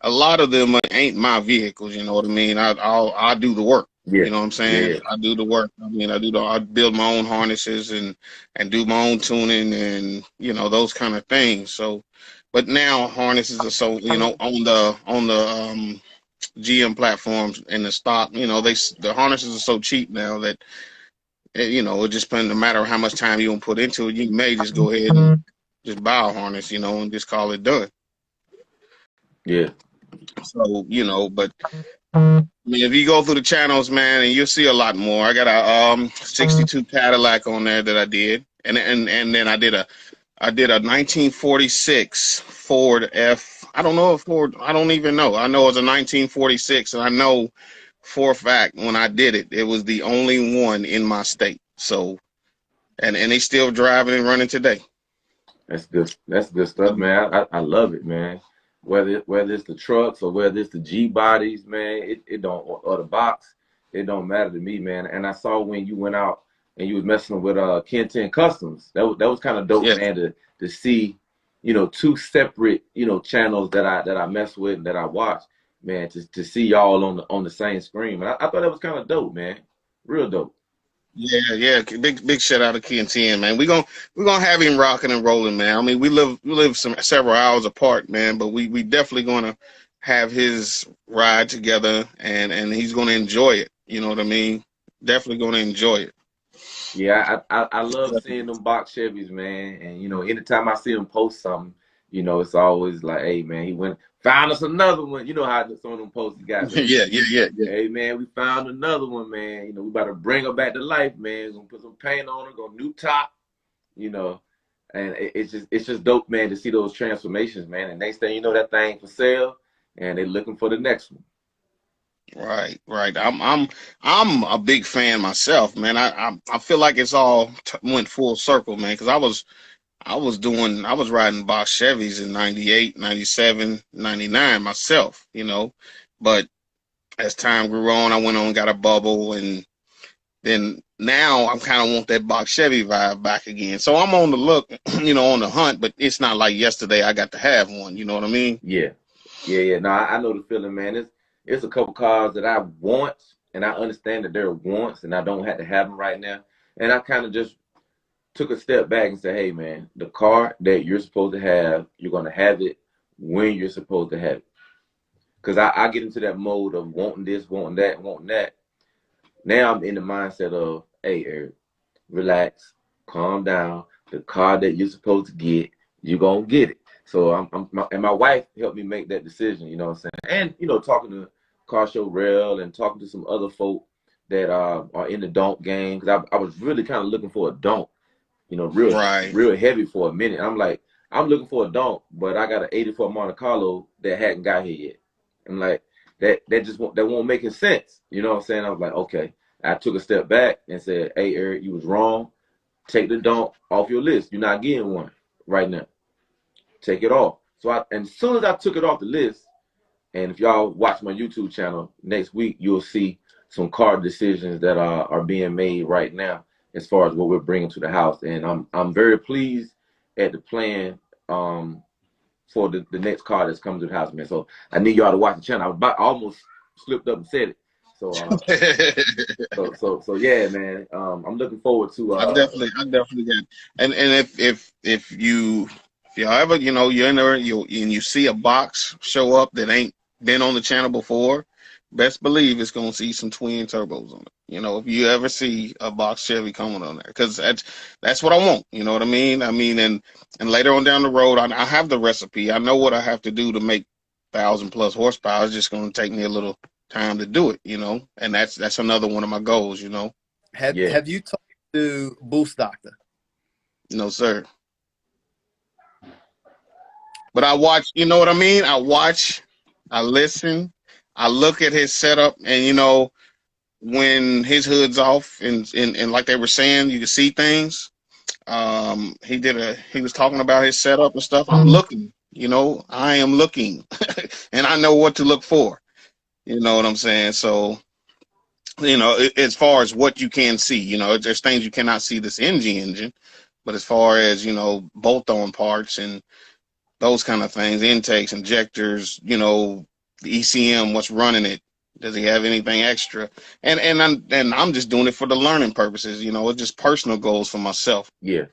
a lot of them ain't my vehicles. You know what I mean? I do the work. Yeah. You know what I'm saying? Yeah. I do the work. I mean, I build my own harnesses and do my own tuning and, you know, those kind of things. So, but now harnesses are so, you know, on the GM platforms and the stock, you know, the harnesses are so cheap now that, you know, it just no matter how much time you don't put into it, you may just go ahead and just buy a harness, you know, and just call it done. Yeah. So, you know, but I mean, if you go through the channels, man, and you'll see a lot more. I got a 62 Cadillac on there that I did, and then I did a 1946 Ford F. I don't know if Ford. I don't even know. I know it was a 1946, and I know for a fact when I did it, it was the only one in my state. So, and they still driving and running today. That's good. That's good stuff, man. I love it, man. Whether it's the trucks or whether it's the G bodies, man, it don't, or the box, it don't matter to me, man. And I saw when you went out and you was messing with Kentennkustomz. That was kind of dope, man, to see, you know, two separate, you know, channels that I mess with and that I watch, man, to see y'all on the same screen. And I thought that was kind of dope, man. Real dope. Yeah. Big shout out to Kentenn, man. We're gonna have him rocking and rolling, man. I mean, we live several hours apart, man, but we definitely gonna have his ride together, and he's gonna enjoy it. You know what I mean? Definitely gonna enjoy it. Yeah, I love seeing them box Chevys, man. And you know, anytime I see them post something, you know, it's always like, hey, man, he found us another one. You know how some of them posts got. Yeah. Hey, man, we found another one, man. You know, we about to bring her back to life, man. Gonna put some paint on her, go new top, you know. And it's just dope, man, to see those transformations, man. And next thing you know, that thing for sale, and they looking for the next one. Right. I'm a big fan myself, man. I feel like it's all went full circle, man, because I was riding box Chevys in 98, 97, 99 myself, you know. But as time grew on, I went on and got a bubble, and then now I'm kind of want that box Chevy vibe back again. So I'm on the look, you know, on the hunt, but it's not like yesterday I got to have one, you know what I mean? Yeah. No, I know the feeling, man. It's a couple cars that I want, and I understand that they're wants, and I don't have to have them right now. And I kind of just took a step back and said, hey, man, the car that you're supposed to have, you're going to have it when you're supposed to have it. Because I get into that mode of wanting this, wanting that, wanting that. Now I'm in the mindset of, hey, Eric, relax, calm down. The car that you're supposed to get, you're going to get it. So my wife helped me make that decision, you know what I'm saying? And, you know, talking to Car Show Rail and talking to some other folk that are in the donk game. Because I was really kind of looking for a donk, you know, real heavy for a minute. I'm like, I'm looking for a donk, but I got an 84 Monte Carlo that hadn't got here yet. I'm like, that won't make sense. You know what I'm saying? I was like, okay. I took a step back and said, hey, Eric, you was wrong. Take the donk off your list. You're not getting one right now. Take it off. So and as soon as I took it off the list, and if y'all watch my YouTube channel next week, you'll see some car decisions that are being made right now as far as what we're bringing to the house. And I'm very pleased at the plan for the next car that's coming to the house, man. So I need y'all to watch the channel. I almost slipped up and said it. So so yeah, man. I'm looking forward to. I definitely got. And if y'all ever, you know, you're in there, and you see a box show up that ain't been on the channel before, best believe it's gonna see some twin turbos on it. You know, if you ever see a box Chevy coming on there, because that's what I want. You know what I mean? And later on down the road, I have the recipe. I know what I have to do to make 1,000+ horsepower. It's just gonna take me a little time to do it, you know, and that's another one of my goals, you know. Have Yeah. Have you talked to Boost Doctor? No, sir. But I watch, you know what I mean? I watch, I listen, I look at his setup, and you know, when his hood's off and like they were saying, you can see things. He was talking about his setup and stuff. I'm looking, you know, I am looking and I know what to look for. You know what I'm saying? So, you know, as far as what you can see, you know, there's things you cannot see this engine, but as far as, you know, bolt-on parts and those kind of things, intakes, injectors, you know, the ECM, what's running it, does he have anything extra? And I'm just doing it for the learning purposes, you know, it's just personal goals for myself. Yeah.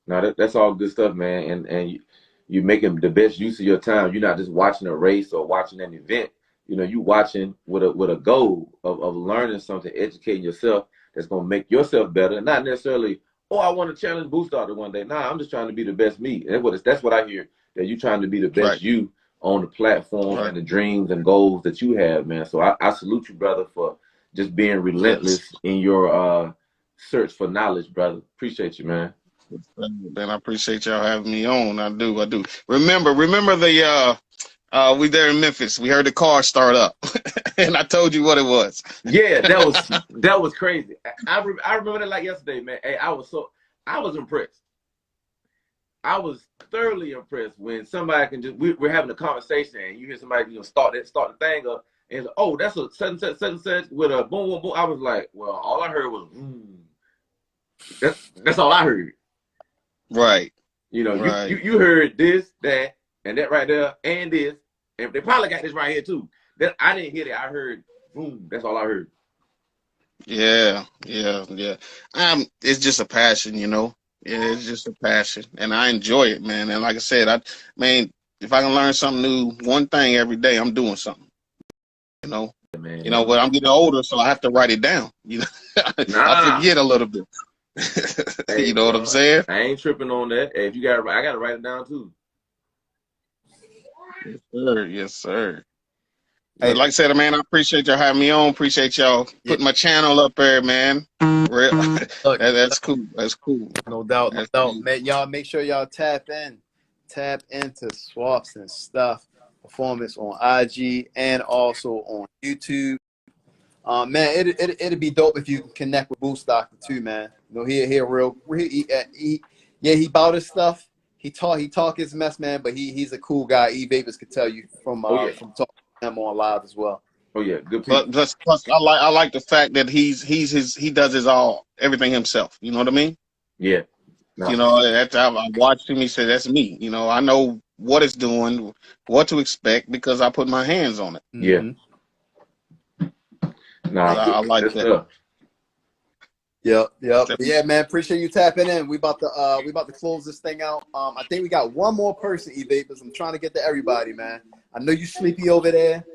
No, that's all good stuff, man. And you making the best use of your time. You're not just watching a race or watching an event. You know, you watching with a goal of learning something, educating yourself that's gonna make yourself better. Not necessarily, oh, I want to challenge Boost Doctor one day. Nah, I'm just trying to be the best me. And that's what I hear. That you're trying to be the best Right. you on the platform Right. and the dreams and goals that you have, man. So I salute you, brother, for just being relentless in your search for knowledge, brother. Appreciate you, man. Ben, I appreciate y'all having me on. I do. Remember the we there in Memphis. We heard the car start up, and I told you what it was. Yeah, that was crazy. I remember that like yesterday, man. Hey, I was impressed. I was thoroughly impressed when somebody can just we're having a conversation and you hear somebody start the thing up and oh, that's a such with a boom boom boom. I was like, well, all I heard was that's all I heard. Right. You know, right. you heard this, that, and that right there, and this, and they probably got this right here too. That I didn't hear that. I heard boom. That's all I heard. Yeah. It's just a passion, you know. Yeah, it's just a passion, and I enjoy it, man. And like I said, if I can learn something new, one thing every day, I'm doing something. You know. Yeah, man. You know, but I'm getting older, so I have to write it down. You know, I forget a little bit. Hey, you know what I'm saying? I ain't tripping on that. Hey, if you got, I got to write it down too. Yes, sir. Yes, sir. Hey, like I said, man, I appreciate y'all having me on. Appreciate y'all putting my channel up there, man. Look, that's cool. That's cool. No doubt, That's no doubt. cool. Man, y'all make sure y'all tap into Swaps and Stuff performance on IG and also on YouTube. Man, it'd be dope if you can connect with Boost Doctor too, man. You know, he bought his stuff. He talk his mess, man, but he's a cool guy. E Vapors could tell you from talking to him on live as well. Oh yeah, good people. But plus, I like the fact that he does everything himself. You know what I mean? Yeah. No. You know, I watched him. He said, "That's me." You know, I know what it's doing, what to expect because I put my hands on it. Yeah. Nah, I like that. Stuff. Yep. Yeah, man. Appreciate you tapping in. We about to close this thing out. I think we got one more person, E Vapors. I'm trying to get to everybody, man. I know you sleepy over there.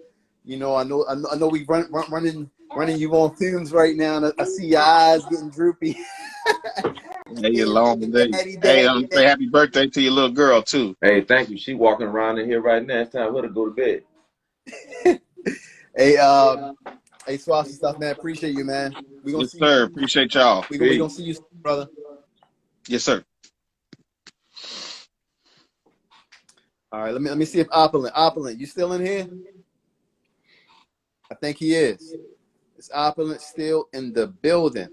You know, I know we running you on fumes right now. And I see your eyes getting droopy. Hey, a long day. Hey, say happy birthday to your little girl too. Hey, thank you. She walking around in here right now. It's time for her to go to bed. Hey, Swaps and Stuff, man. Appreciate you, man. We gonna yes, sir. Appreciate y'all. We gonna see you soon, brother. Yes, sir. All right, let me see if Opulent, you still in here? I think he is. Is Opulent still in the building?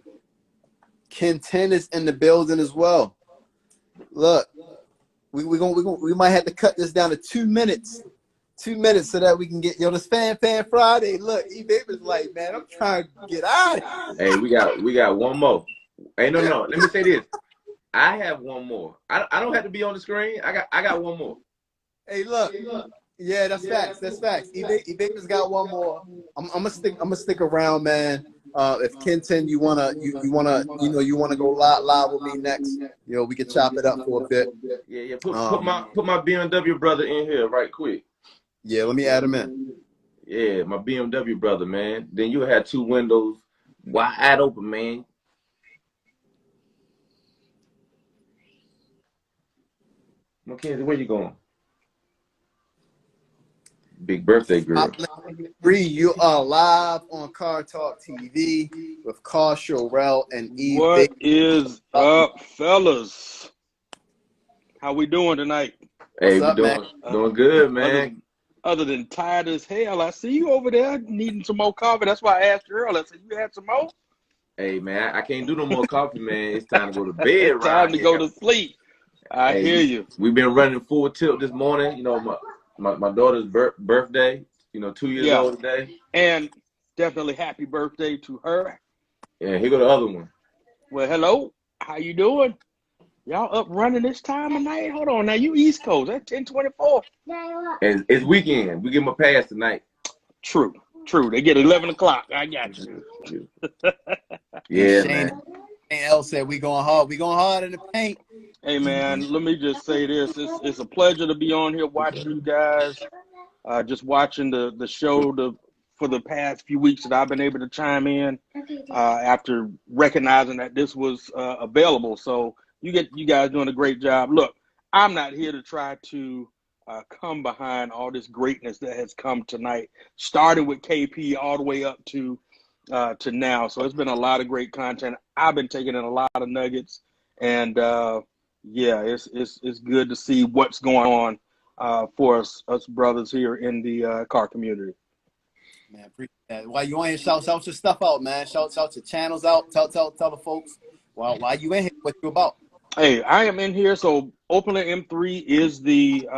Kenten is in the building as well. Look, we might have to cut this down to 2 minutes. 2 minutes so that we can get this Fan Friday. Look, E Vapors like, man, I'm trying to get out of here. Hey, we got one more. Hey, no. Let me say this. I have one more. I don't have to be on the screen. I got one more. Hey, look. Yeah, that's facts. That's facts. E Vapors got one more. I'm gonna stick around, man. If Kenten, you wanna go live with me next, we can chop it up for a bit. Yeah. Put my BMW brother in here right quick. Yeah, let me add him in. Yeah, my BMW brother, man. Then you had 2 windows wide open, man. Mackenzie, where you going? Big birthday girl. Bree, you are live on Car Talk TV with Carl Shorell and Eve. What is up, fellas? How we doing tonight? Hey, What's up, man? Doing good, man. Other than tired as hell, I see you over there needing some more coffee. That's why I asked you earlier. I said, you had some more? Hey, man, I can't do no more coffee, man. It's time to go to bed. It's time to go to sleep. I hear you. We've been running full tilt this morning. You know, my daughter's birthday. You know, 2 years old today. And definitely happy birthday to her. Yeah, here go the other one. Well, hello. How you doing? Y'all up running this time of night? Hold on. Now, you East Coast. That's 10:24. And it's weekend. We give them a pass tonight. True. They get 11 o'clock. I got you. Yeah, Shane, man. L said we going hard. We going hard in the paint. Hey, man, let me just say this. It's a pleasure to be on here watching you guys. Just watching the show for the past few weeks that I've been able to chime in after recognizing that this was available. So you guys doing a great job. Look, I'm not here to try to come behind all this greatness that has come tonight, starting with KP all the way up to now. So it's been a lot of great content. I've been taking in a lot of nuggets, and it's good to see what's going on for us brothers here in the car community. Man, appreciate that. While you on here, shout your stuff out, man. Shout your channels out. Tell the folks why you in here, what you about. Hey, I am in here. So Openly M3 is the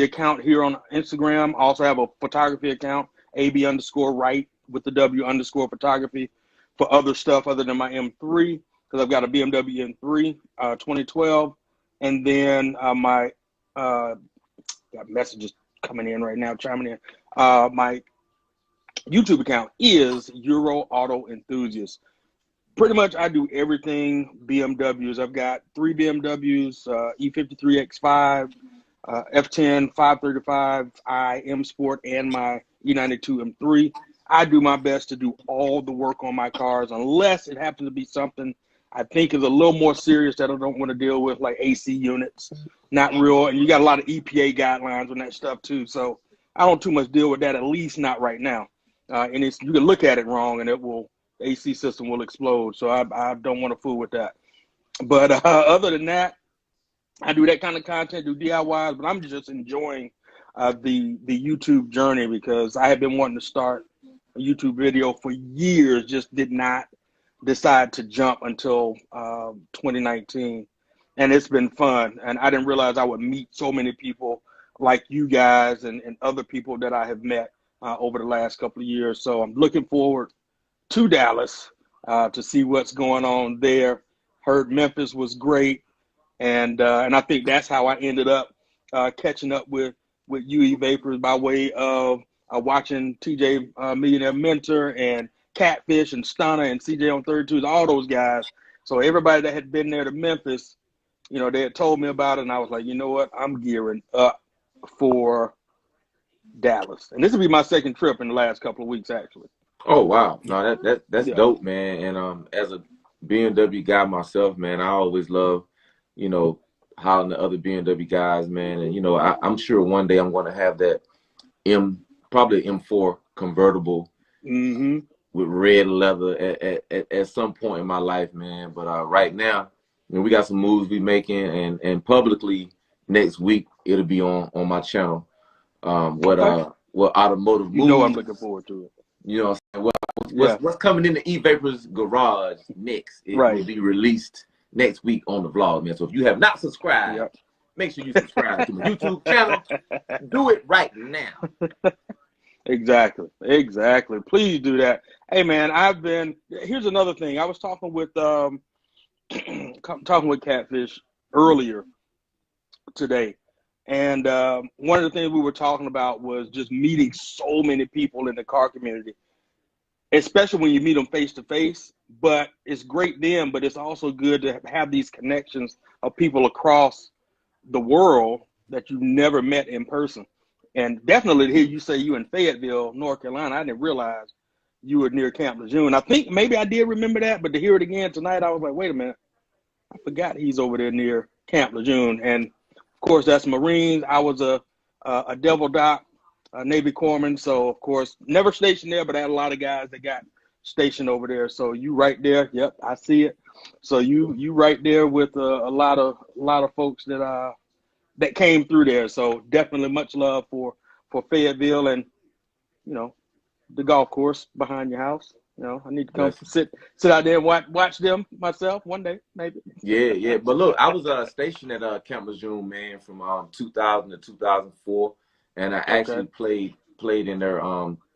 account here on Instagram. I also have a photography account, AB_right with the W_photography for other stuff other than my M3, because I've got a BMW M3 2012, and then my got messages coming in right now, chiming in. My YouTube account is Euro Auto Enthusiast. Pretty much I do everything BMWs. I've got 3 BMWs, E53 X5, F10, 535i M Sport, and my E92 M3. I do my best to do all the work on my cars, unless it happens to be something I think is a little more serious that I don't want to deal with, like AC units. Not real, and you got a lot of EPA guidelines on that stuff too. So I don't too much deal with that, at least not right now. And you can look at it wrong, and AC system will explode. So I don't want to fool with that. But other than that, I do that kind of content, do DIYs, but I'm just enjoying the YouTube journey, because I have been wanting to start a YouTube video for years, just did not decide to jump until 2019. And it's been fun. And I didn't realize I would meet so many people like you guys and other people that I have met over the last couple of years. So I'm looking forward to Dallas to see what's going on there. Heard Memphis was great. And I think that's how I ended up catching up with UE Vapors, by way of watching TJ Millionaire Mentor and Catfish and Stunner and CJ on 32s, all those guys. So everybody that had been there to Memphis, you know, they had told me about it, and I was like, you know what, I'm gearing up for Dallas. And this will be my second trip in the last couple of weeks, actually. Oh, wow. No, that's dope, man. And as a BMW guy myself, man, I always love, you know, hollering the other BMW guys, man. And, you know, I'm sure one day I'm going to have that probably M4 convertible with red leather at some point in my life, man. But right now, you know, we got some moves we making, and publicly next week it'll be on my channel. What automotive moves. You know, I'm looking forward to it. You know what I'm saying? What's coming in the E-Vapors garage next? It will be released next week on the vlog, man. So if you have not subscribed, make sure you subscribe to my YouTube channel. Do it right now. Exactly. Please do that. Hey, man, here's another thing. I was talking with Catfish earlier today. And one of the things we were talking about was just meeting so many people in the car community, especially when you meet them face to face. But it's great then, but it's also good to have these connections of people across the world that you've never met in person. And definitely to hear you say you in Fayetteville, North Carolina, I didn't realize you were near Camp Lejeune. I think maybe I did remember that, but to hear it again tonight, I was like, wait a minute, I forgot he's over there near Camp Lejeune. And of course, that's Marines. I was a Devil Doc Navy corpsman. So of course, never stationed there, but I had a lot of guys that got stationed over there. So you right there. Yep, I see it. So you right there with a lot of folks that came through there. So definitely much love for Fayetteville and, you know, the golf course behind your house. You know, I need to come sit out there and watch them myself one day, maybe. Yeah. But look, I was stationed at Camp Lejeune, man, from 2000 to 2004, and I actually played in their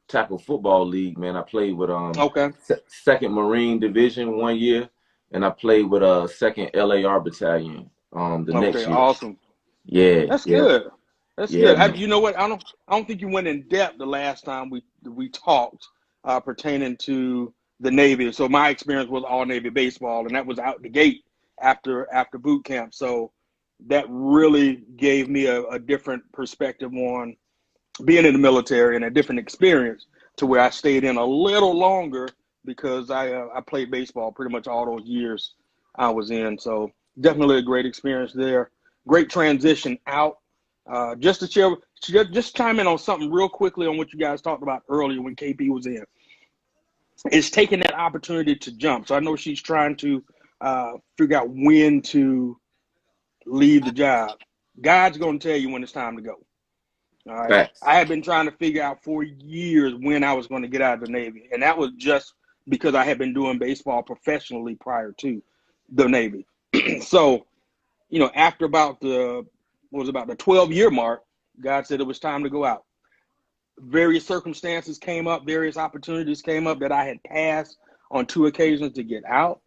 tackle football league, man. I played with Second Marine Division 1 year, and I played with 2nd LAR Battalion the next year. Awesome. Yeah, that's good. That's good. Man. You know what? I don't think you went in depth the last time we talked pertaining to the Navy. So my experience was all Navy baseball, and that was out the gate after boot camp. So that really gave me a different perspective on being in the military and a different experience, to where I stayed in a little longer because I played baseball pretty much all those years I was in. So definitely a great experience there. Great transition out. Just to share, just chime in on something real quickly on what you guys talked about earlier when KP was in. It's taking that opportunity to jump. So I know she's trying to figure out when to leave the job. God's going to tell you when it's time to go. All right. Facts. I had been trying to figure out for years when I was going to get out of the Navy. And that was just because I had been doing baseball professionally prior to the Navy. So, you know, after about the 12-year mark, God said it was time to go out. Various circumstances came up, various opportunities came up that I had passed on 2 occasions to get out.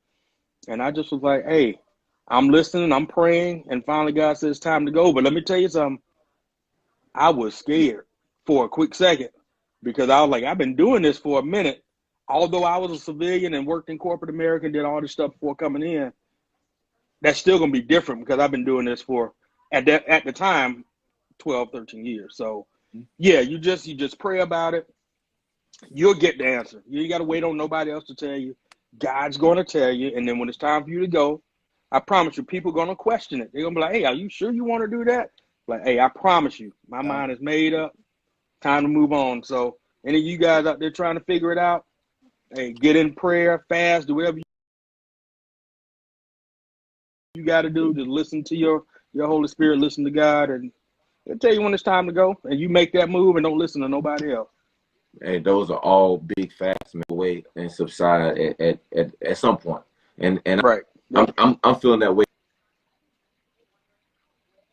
And I just was like, hey, I'm listening, I'm praying, and finally God said it's time to go. But let me tell you something. I was scared for a quick second, because I was like, I've been doing this for a minute. Although I was a civilian and worked in corporate America and did all this stuff before coming in, that's still going to be different because I've been doing this for, at the time, 12, 13 years. So yeah, you just pray about it. You'll get the answer. You got to wait on nobody else to tell you. God's going to tell you. And then when it's time for you to go, I promise you, people are going to question it. They're going to be like, hey, are you sure you want to do that? Like, hey, I promise you, my mind is made up. Time to move on. So any of you guys out there trying to figure it out, hey, get in prayer, fast, do whatever you got to do. Just listen to your Holy Spirit, listen to God, and they'll tell you when it's time to go. And you make that move and don't listen to nobody else. Hey, those are all big facts, man. Wait and subside at some point. And right. I'm feeling that way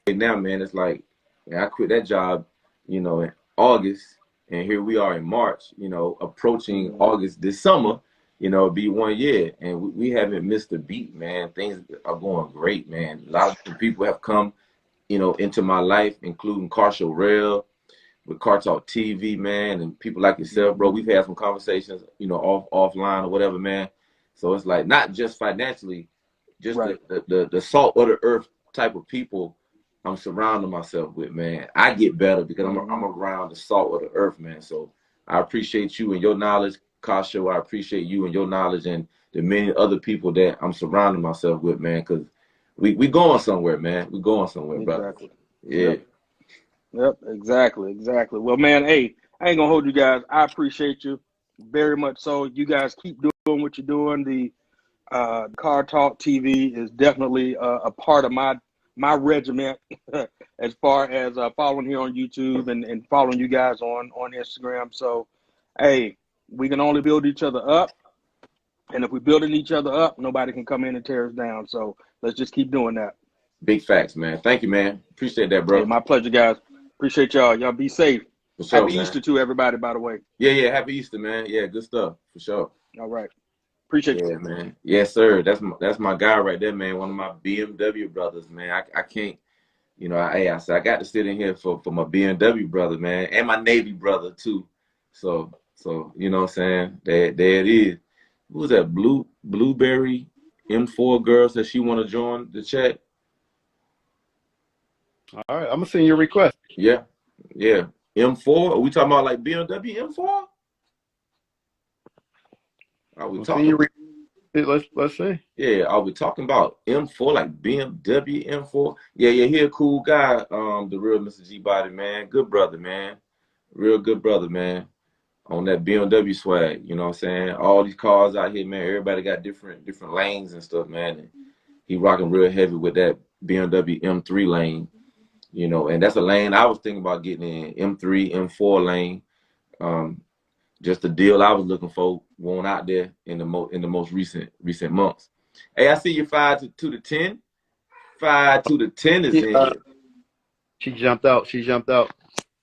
now, man. It's like, man, I quit that job, you know, in August, and here we are in March, you know, approaching August this summer, you know, it'll be 1 year, and we haven't missed a beat, man. Things are going great, man. A lot of people have come, you know, into my life, including Carsha Rail with CARTALKTV, man, and people like yourself, bro. We've had some conversations, you know, offline or whatever, man. So it's like not just financially, just right. the salt of the earth type of people I'm surrounding myself with, man. I get better because I'm around the salt of the earth, man. So I appreciate you and your knowledge, Carsha. I appreciate you and your knowledge and the many other people that I'm surrounding myself with, man, because we going somewhere, man. We going somewhere, brother. Yeah. Yep, exactly. Well, man, hey, I ain't gonna hold you guys. I appreciate you very much. So you guys keep doing what you're doing. The CARTALKTV is definitely a part of my regiment as far as following here on YouTube and following you guys on Instagram. So, hey, we can only build each other up. And if we're building each other up, nobody can come in and tear us down. So let's just keep doing that. Big facts, man. Thank you, man. Appreciate that, bro. Hey, my pleasure, guys. Appreciate y'all. Y'all be safe. For sure, Happy Easter to everybody, by the way. Yeah. Happy Easter, man. Yeah, good stuff. For sure. All right. Appreciate you. Yeah, man. Yes, sir. That's my guy right there, man. One of my BMW brothers, man. I can't, you know, I said I got to sit in here for my BMW brother, man, and my Navy brother too. So you know what I'm saying? There it is. Who was that? Blueberry M4 girl said she want to join the chat. All right, I'm gonna send you a request. Yeah. M4? Are we talking about like BMW M4? Are we talking? Let's see. Yeah, are we talking about M4 like BMW M4? Yeah, he a cool guy. The real Mr. G Body, man. Good brother, man. Real good brother, man. On that BMW swag, you know what I'm saying? All these cars out here, man, everybody got different lanes and stuff, man. And he rocking real heavy with that BMW M3 lane, you know, and that's a lane I was thinking about getting in, M3, M4 lane. Just the deal I was looking for won't out there in the most recent months. Hey, I see you 5 to the 10. 5 to the 10 is in here. She jumped out. She jumped out.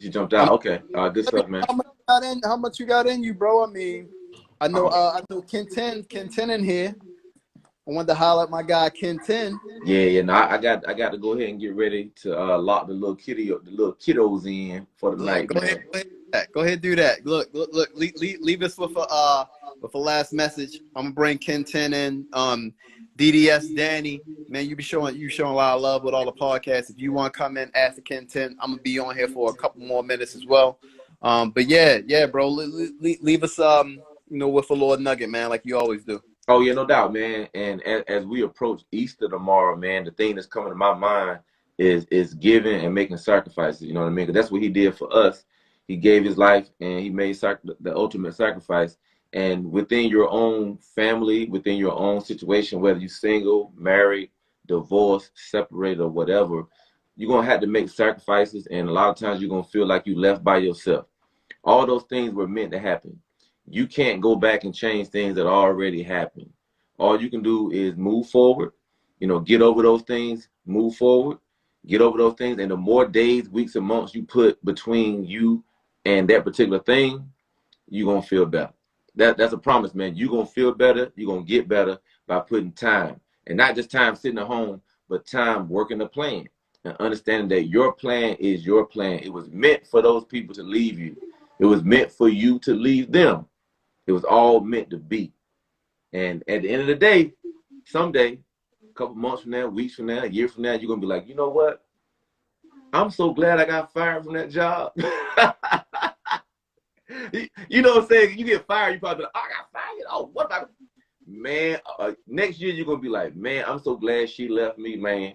She jumped out. Okay. Good stuff, man. How much you got in you, bro? I mean, I know Kenten in here. I wanted to holler at my guy Kenten. Yeah. No, I got to go ahead and get ready to lock the little kiddos in for the night. Go ahead, do that. Look. Leave us with a last message. I'm gonna bring Kenten in. DDS Danny, man, you showing a lot of love with all the podcasts. If you want to come in, ask the Kenten. I'm gonna be on here for a couple more minutes as well. But yeah, bro, leave us with a little nugget, man, like you always do. Oh yeah, no doubt, man. And as we approach Easter tomorrow, man, the thing that's coming to my mind is giving and making sacrifices. You know what I mean? 'Cause that's what he did for us. He gave his life and he made the ultimate sacrifice. And within your own family, within your own situation, whether you're single, married, divorced, separated, or whatever, you're going to have to make sacrifices. And a lot of times you're going to feel like you left by yourself. All those things were meant to happen. You can't go back and change things that already happened. All you can do is move forward, get over those things, move forward, get over those things. And the more days, weeks, and months you put between you and that particular thing, you're going to feel better. That's a promise, man. You're going to feel better. You're going to get better by putting time. And not just time sitting at home, but time working the plan. And understanding that your plan is your plan. It was meant for those people to leave you. It was meant for you to leave them. It was all meant to be. And at the end of the day, someday, a couple months from now, weeks from now, a year from now, you're going to be like, you know what? I'm so glad I got fired from that job. You know what I'm saying? You get fired, you probably be like, oh, I got fired. Oh, what about man? Next year you're gonna be like, man, I'm so glad she left me, man.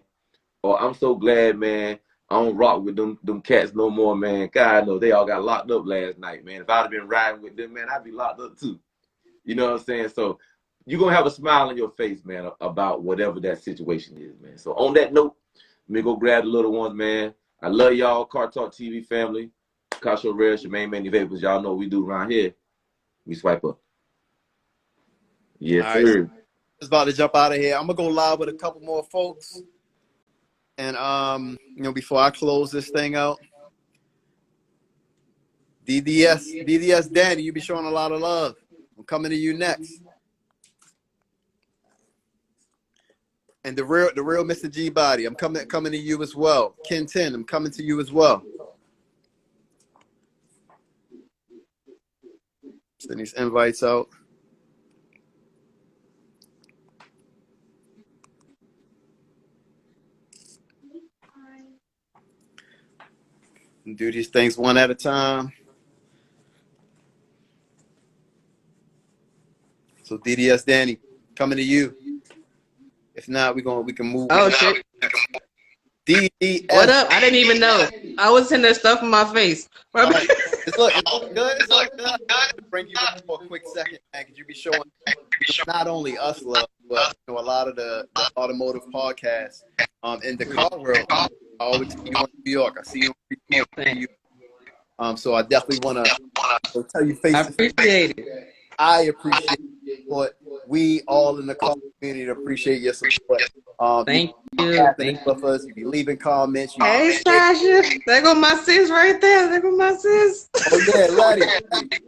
Or I'm so glad, man, I don't rock with them cats no more, man. God knows they all got locked up last night, man. If I'd have been riding with them, man, I'd be locked up too. You know what I'm saying? So you're gonna have a smile on your face, man, about whatever that situation is, man. So on that note, let me go grab the little ones, man. I love y'all, Car Talk TV family. Kasho Rare, Shemaine Manny Vapors. Y'all know what we do around here. We swipe up. Yes, all sir. Right. Just about to jump out of here. I'm gonna go live with a couple more folks. And before I close this thing out. DDS Danny, you be showing a lot of love. I'm coming to you next. And the real Mr. G Body, I'm coming to you as well. Kenten, I'm coming to you as well. Send these invites out. And do these things one at a time. So DDS Danny, coming to you. If not, we can move. Oh shit. DDS. What up? I didn't even know. I was in there stuff in my face. Right. It's good. It's good. Bring you up for a quick second, man. Could you be showing not only us love, but a lot of the automotive podcasts in the car world. I always see you in New York. I see you in you. So I definitely want to tell you face. I appreciate it. I appreciate what we all in the car community appreciate your support. Thank you. Thank you for us. You be leaving comments. Hey, Sasha. There go my sis right there. There go my sis. Oh, yeah,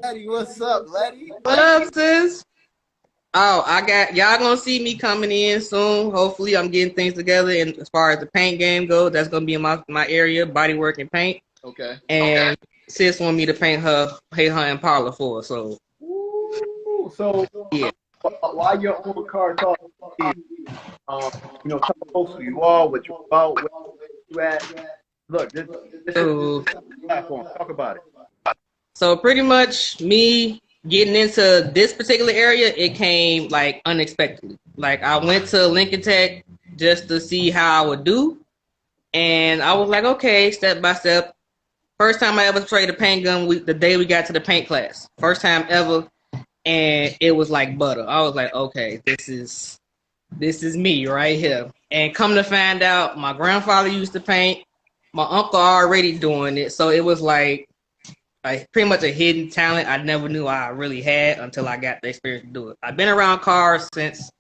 Letty, what's up, Letty? What up, sis? Oh, y'all gonna see me coming in soon. Hopefully, I'm getting things together. And as far as the paint game goes, that's gonna be in my area, body work and paint. Okay. And sis want me to paint her Impala for her, so. Ooh, so yeah. While you're on Car Talk, tell folks who you are, what you're about, where you at. Look, this is platform. Talk about it. So pretty much me getting into this particular area, it came like unexpectedly. Like I went to Lincoln Tech just to see how I would do. And I was like, okay, step by step, First time I ever sprayed a paint gun, the day we got to the paint class. First time ever, and it was like butter. I was like, okay, this is me right here. And come to find out, my grandfather used to paint. My uncle already doing it, so it was like pretty much a hidden talent I never knew I really had until I got the experience to do it. I've been around cars since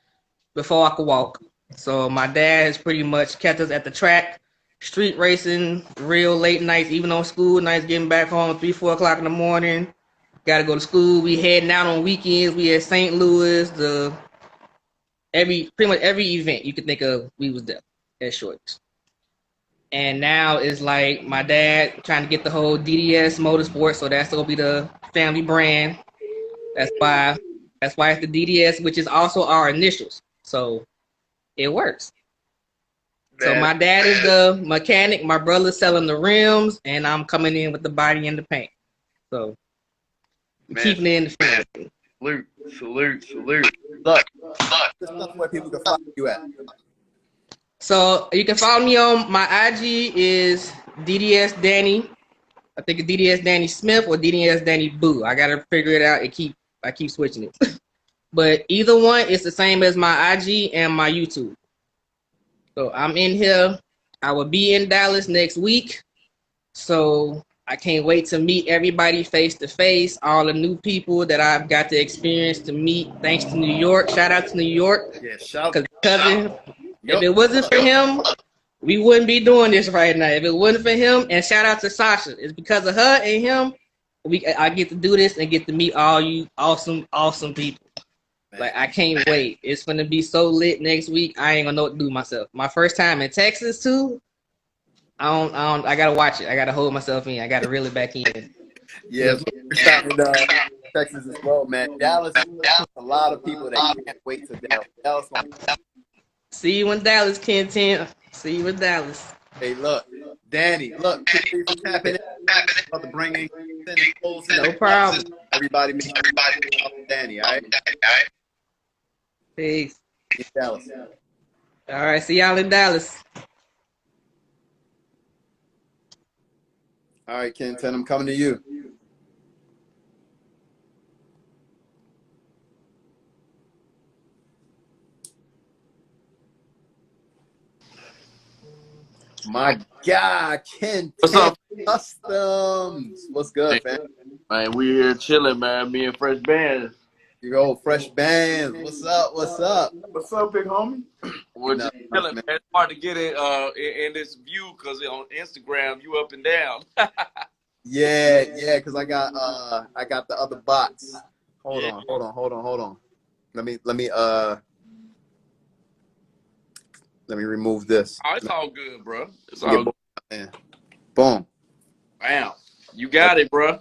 before I could walk. So my dad has pretty much kept us at the track, street racing, real late nights, even on school nights, getting back home 3, 4 o'clock in the morning. Got to go to school. We heading out on weekends. We at St. Louis. Pretty much every event you could think of, we was there at Shorts. And now it's like my dad trying to get the whole DDS Motorsport, so that's gonna be the family brand. That's why it's the DDS, which is also our initials. So it works. Man. So my dad is the mechanic, my brother's selling the rims, and I'm coming in with the body and the paint. So we're keeping it in the family. Salute. Look, this is where people can find you at. So you can follow me on my IG is DDS Danny. I think it's DDS Danny Smith or DDS Danny Boo. I gotta figure it out. I keep switching it. But either one is the same as my IG and my YouTube. So I'm in here. I will be in Dallas next week. So I can't wait to meet everybody face to face, all the new people that I've got the experience to meet thanks to New York. Shout out to New York. Yeah, shout out. If it wasn't for him, we wouldn't be doing this right now. If it wasn't for him, and shout out to Sasha. It's because of her and him, I get to do this and get to meet all you awesome people. Like, I can't wait. It's gonna be so lit next week. I ain't gonna know what to do myself. My first time in Texas too. I gotta watch it. I gotta hold myself in. I gotta reel it back in. Yeah, Texas as well, man. Dallas, a lot of people that can't wait to Dallas. See you in Dallas, Kenten. See you in Dallas. Hey, look, Danny, look, please tapping in. About to bring in no problem. Everybody, make Danny, all right? Peace. In Dallas. All right, see y'all in Dallas. All right, Kenten, I'm coming to you. My God, kentennkustomz. What's good, man? Man, we here chilling, man. Me and Fresh Bands. You go, Fresh Bands. What's up? What's up? What's up, big homie? We're just chilling, man. It's hard to get it in this view because on Instagram you up and down. yeah, because I got the other bots. Hold on. Let me remove this. Oh, it's all good, bro. It's all good. Man. Boom. Bam. You got it, bro.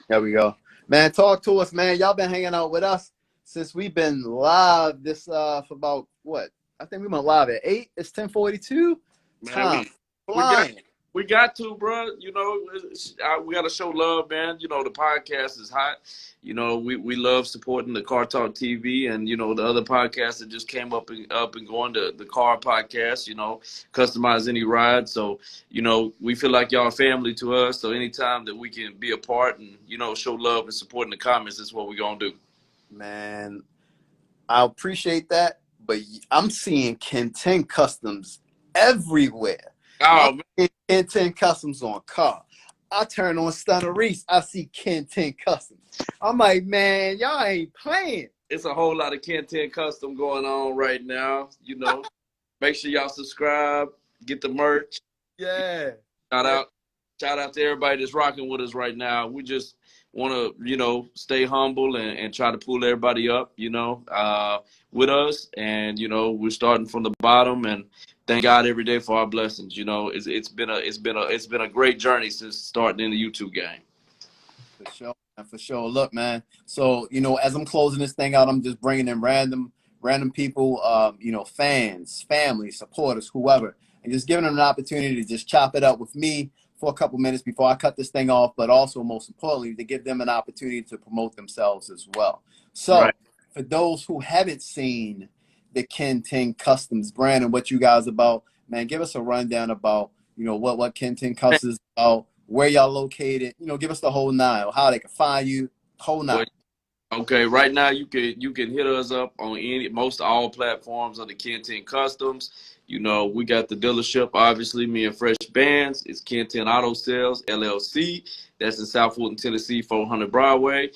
There we go. Man, talk to us, man. Y'all been hanging out with us since we've been live this for about what? I think we went live at 8. It's 10:42. Time flying. We got to, bro. You know, we got to show love, man. You know, the podcast is hot. You know, we love supporting the CARTALKTV and, you know, the other podcasts that just came up and going to the car podcast, you know, customize any ride. So, you know, we feel like y'all family to us. So anytime that we can be a part and, you know, show love and support in the comments, that's what we're going to do. Man, I appreciate that. But I'm seeing kentennkustomz everywhere. Oh, man. Kentennkustomz on car. I turn on Stunner Reese. I see kentennkustomz. I'm like, man, y'all ain't playing. It's a whole lot of kentennkustomz going on right now. You know, make sure y'all subscribe, get the merch. Yeah. Shout out to everybody that's rocking with us right now. We just want to, you know, stay humble and try to pull everybody up, you know, with us. And, you know, we're starting from the bottom and thank God every day for our blessings. You know, it's been a great journey since starting in the YouTube game. For sure. Look, man. So, you know, as I'm closing this thing out, I'm just bringing in random people, you know, fans, family, supporters, whoever, and just giving them an opportunity to just chop it up with me for a couple minutes before I cut this thing off, but also most importantly, to give them an opportunity to promote themselves as well. So for those who haven't seen the kentennkustomz brand and what you guys about, man, give us a rundown about, you know, what kentennkustomz is about, where y'all located. You know, give us the whole nine, or how they can find you, whole nine. Well, okay, right now you can hit us up on most all platforms under Kenten Customs. You know, we got the dealership, obviously, me and Fresh Bands. It's Kenten Auto Sales, LLC. That's in South Fulton, Tennessee, 400 Broadway.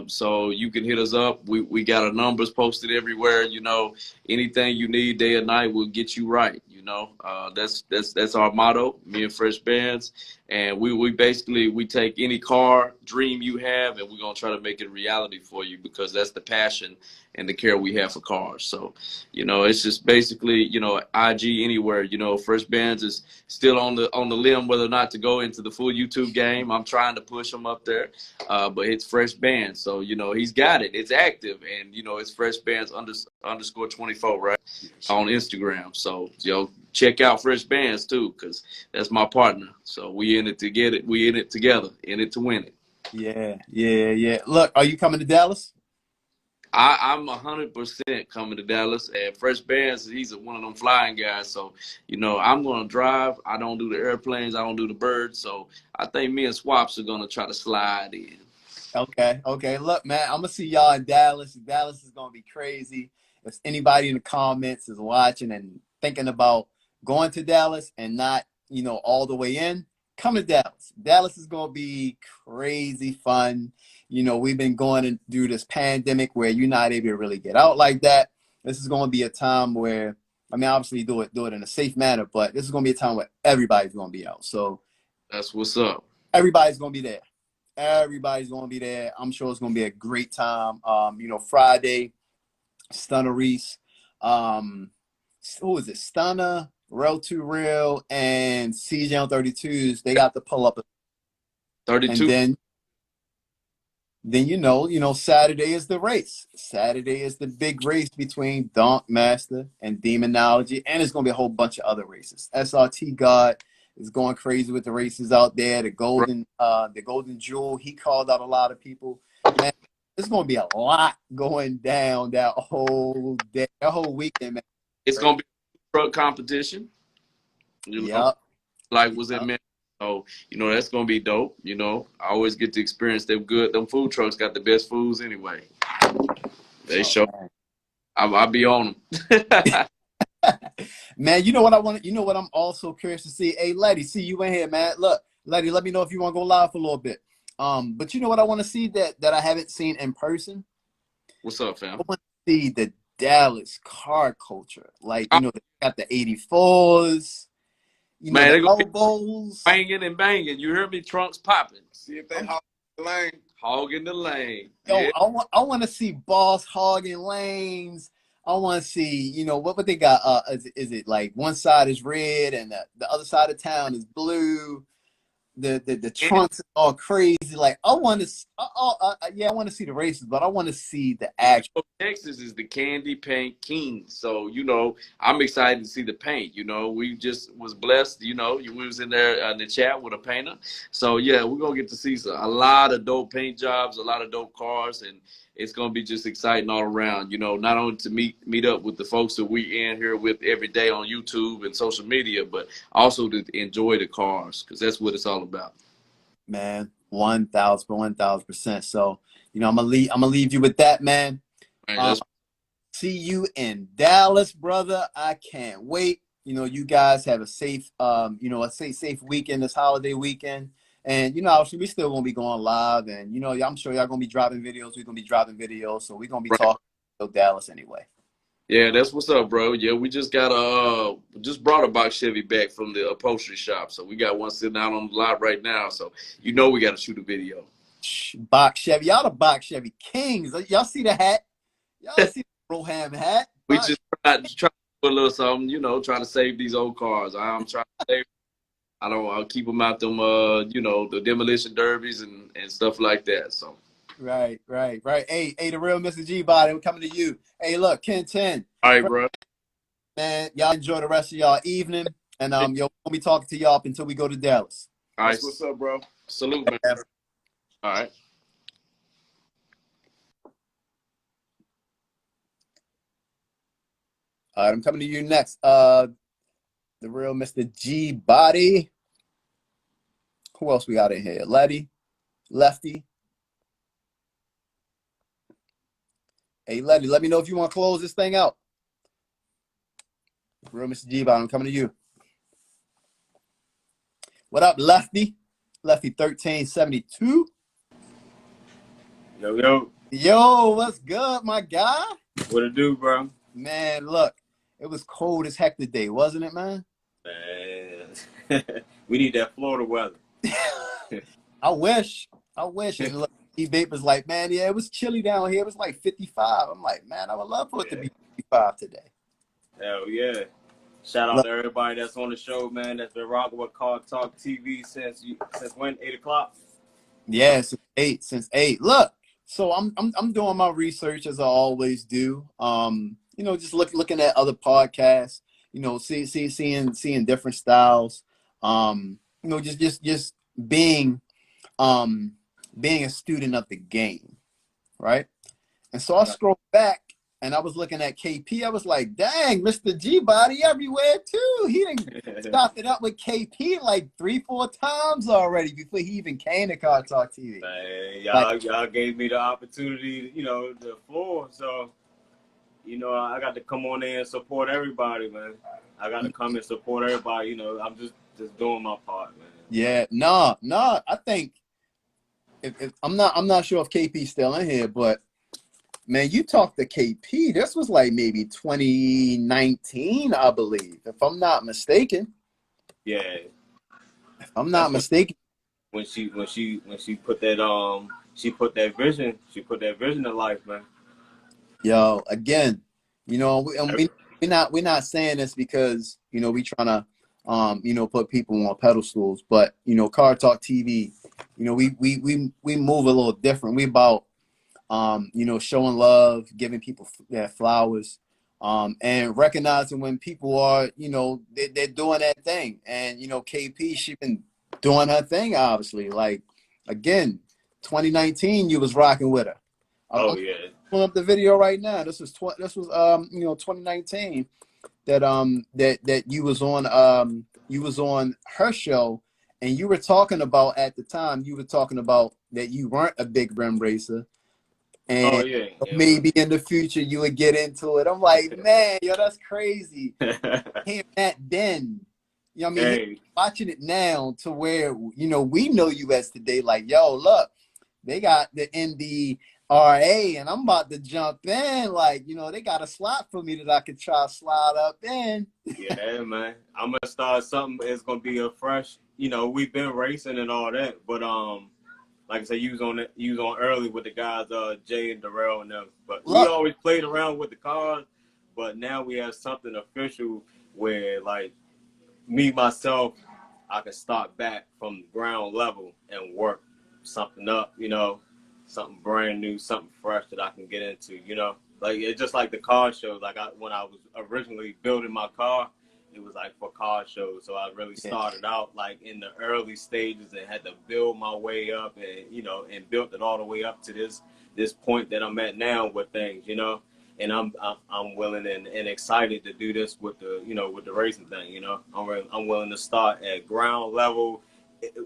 So you can hit us up. We got our numbers posted everywhere. You know, anything you need day or night, we'll get you right. You know, that's our motto, me and Fresh Bands. And we basically, we take any car dream you have, and we're going to try to make it a reality for you, because that's the passion and the care we have for cars. So, you know, it's just basically, you know, IG anywhere. You know, Fresh Bands is still on the limb whether or not to go into the full YouTube game. I'm trying to push him up there, but it's Fresh Bands. So, you know, he's got it. It's active, and, you know, it's Fresh Bands underscore 24, right, on Instagram. So, you know, check out Fresh Bands too, because that's my partner. So we in it to get it. We in it together, in it to win it. Yeah. Look, are you coming to Dallas? I'm 100% coming to Dallas, and Fresh Bands, he's one of them flying guys. So, you know, I'm going to drive. I don't do the airplanes. I don't do the birds. So I think me and Swaps are going to try to slide in. Okay. Look, man, I'm going to see y'all in Dallas. Dallas is going to be crazy. If anybody in the comments is watching and thinking about going to Dallas and not, you know, all the way in, come to Dallas. Dallas is going to be crazy fun. You know, we've been going through this pandemic where you're not able to really get out like that. This is going to be a time where, I mean, obviously do it in a safe manner, but this is going to be a time where everybody's going to be out. So that's what's up. Everybody's going to be there. Everybody's going to be there. I'm sure it's going to be a great time. You know, Friday, Stunner Reese, who is it? Stunner, Real to Real, and CJ on 32s. They got to pull up 32. And then you know, Saturday is the race. Saturday is the big race between Donk Master and Demonology, and it's gonna be a whole bunch of other races. SRT God is going crazy with the races out there. The Golden Jewel, he called out a lot of people. Man, there's gonna be a lot going down that whole day, that whole weekend, man. It's gonna be a truck competition. You know, like was it meant. So, you know, that's going to be dope. You know, I always get to experience them good. Them food trucks got the best foods anyway. They show. I'll be on them. Man, you know what I want? You know what I'm also curious to see? Hey, Letty, see you in here, man. Look, Letty, let me know if you want to go live for a little bit. But you know what I want to see that I haven't seen in person? What's up, fam? I want to see the Dallas car culture. Like, you know, they got the 84s. You know, man, the elbows. Banging and banging. You hear me? Trunks popping. See if they hog the lane. Hogging the lane. Yo, yeah. I want to see boss hogging lanes. I want to see, you know, what they got. Is it like one side is red and the other side of town is blue? The trunks are all crazy. Like I want to, I want to see the races, but I want to see the actual. Texas is the candy paint king, so you know I'm excited to see the paint. You know, we just was blessed. You know, we was in there in the chat with a painter, so yeah, we're gonna get to see a lot of dope paint jobs, a lot of dope cars, and it's gonna be just exciting all around. You know, not only to meet up with the folks that we in here with every day on YouTube and social media, but also to enjoy the cars, because that's what it's all about. Man, 1,000%. So, you know, I'm gonna leave you with that, man. See you in Dallas, brother. I can't wait. You know, you guys have a safe, safe weekend, this holiday weekend. And, you know, obviously we still gonna be going live, and, you know, I'm sure y'all gonna be dropping videos. We're gonna be dropping videos, so we're gonna be talking about Dallas anyway. Yeah, that's what's up, bro. Yeah, we just got just brought a box Chevy back from the upholstery shop, so we got one sitting out on the lot right now. So you know we got to shoot a video. Box Chevy, y'all the box Chevy kings. Y'all see the hat? Y'all see the Roham hat? We just try to put a little something, you know, trying to save these old cars. I'm trying to save. I'll keep them out them, you know, the demolition derbies and stuff like that. So. Right. Hey, the real Mr. G Body, we're coming to you. Hey, look, Kenten. All right, bro. Man, y'all enjoy the rest of y'all evening, and we'll be talking to y'all up until we go to Dallas. All right, what's up, bro? Salute, man. All right. All right, I'm coming to you next. The real Mr. G Body. Who else we got in here? Lefty. Hey, Lefty, let me know if you want to close this thing out. Real Mr. G-Bot, I'm coming to you. What up, Lefty? Lefty 1372. Yo, what's good, my guy? What it do, bro? Man, look, it was cold as heck today, wasn't it, man? Man, we need that Florida weather. I wish. And look, E-Vapor's like, man, yeah, it was chilly down here. It was like 55. I'm like, man, I would love for it to be 55 today. Hell yeah. Shout out to everybody that's on the show, man, that's been rocking with CARTALKTV since when? 8 o'clock? Yeah, since 8. Look, so I'm doing my research as I always do. You know, just looking at other podcasts, you know, seeing different styles. You know, just being a student of the game, right? And so I scrolled back and I was looking at KP. I was like, dang, Mr. G-Body everywhere too. He done stopped it up with KP like 3-4 times already before he even came to Car Talk TV. Man, y'all gave me the opportunity, you know, the floor. So, you know, I got to come on there and support everybody, man. I got to come and support everybody. You know, I'm just doing my part, man. Yeah, no. I think if I'm not sure if KP's still in here, but man, you talked to KP. This was like maybe 2019, I believe, if I'm not mistaken. Yeah. If I'm not mistaken. When she put that vision to life, man. Yo, again, you know, we're not saying this because, you know, we trying to you know, put people on pedestals, but you know, Car Talk TV, you know, we move a little different. We about you know, showing love, giving people their flowers, and recognizing when people are, you know, they're doing that thing. And you know, KP, she been doing her thing, obviously. Like, again, 2019, you was rocking with her. Oh yeah. Pulling up the video right now. This was you know, 2019 that you was on her show, and you were talking about, at the time, you were talking about that you weren't a big rim racer. And maybe in the future you would get into it. I'm like, man, yo, that's crazy. Hearing that then, you know what I mean? Watching it now to where, you know, we know you as today, like, yo, look, they got the NDRA and I'm about to jump in. Like, you know, they got a slot for me that I could try to slide up in. Yeah, man. I'm gonna start something. It's gonna be a fresh, you know, we've been racing and all that, but like I said, you was on early with the guys, Jay and Darrell and them. But we always played around with the cars, but now we have something official where, like, me, myself, I can start back from ground level and work something up, you know, something brand new, something fresh that I can get into, you know. Like, it's just like the car show. Like, when I was originally building my car, it was like for car shows. So I really started out like in the early stages and had to build my way up, and, you know, and built it all the way up to this point that I'm at now with things, you know. And I'm willing and excited to do this with the, you know, with the racing thing, you know. I'm willing to start at ground level,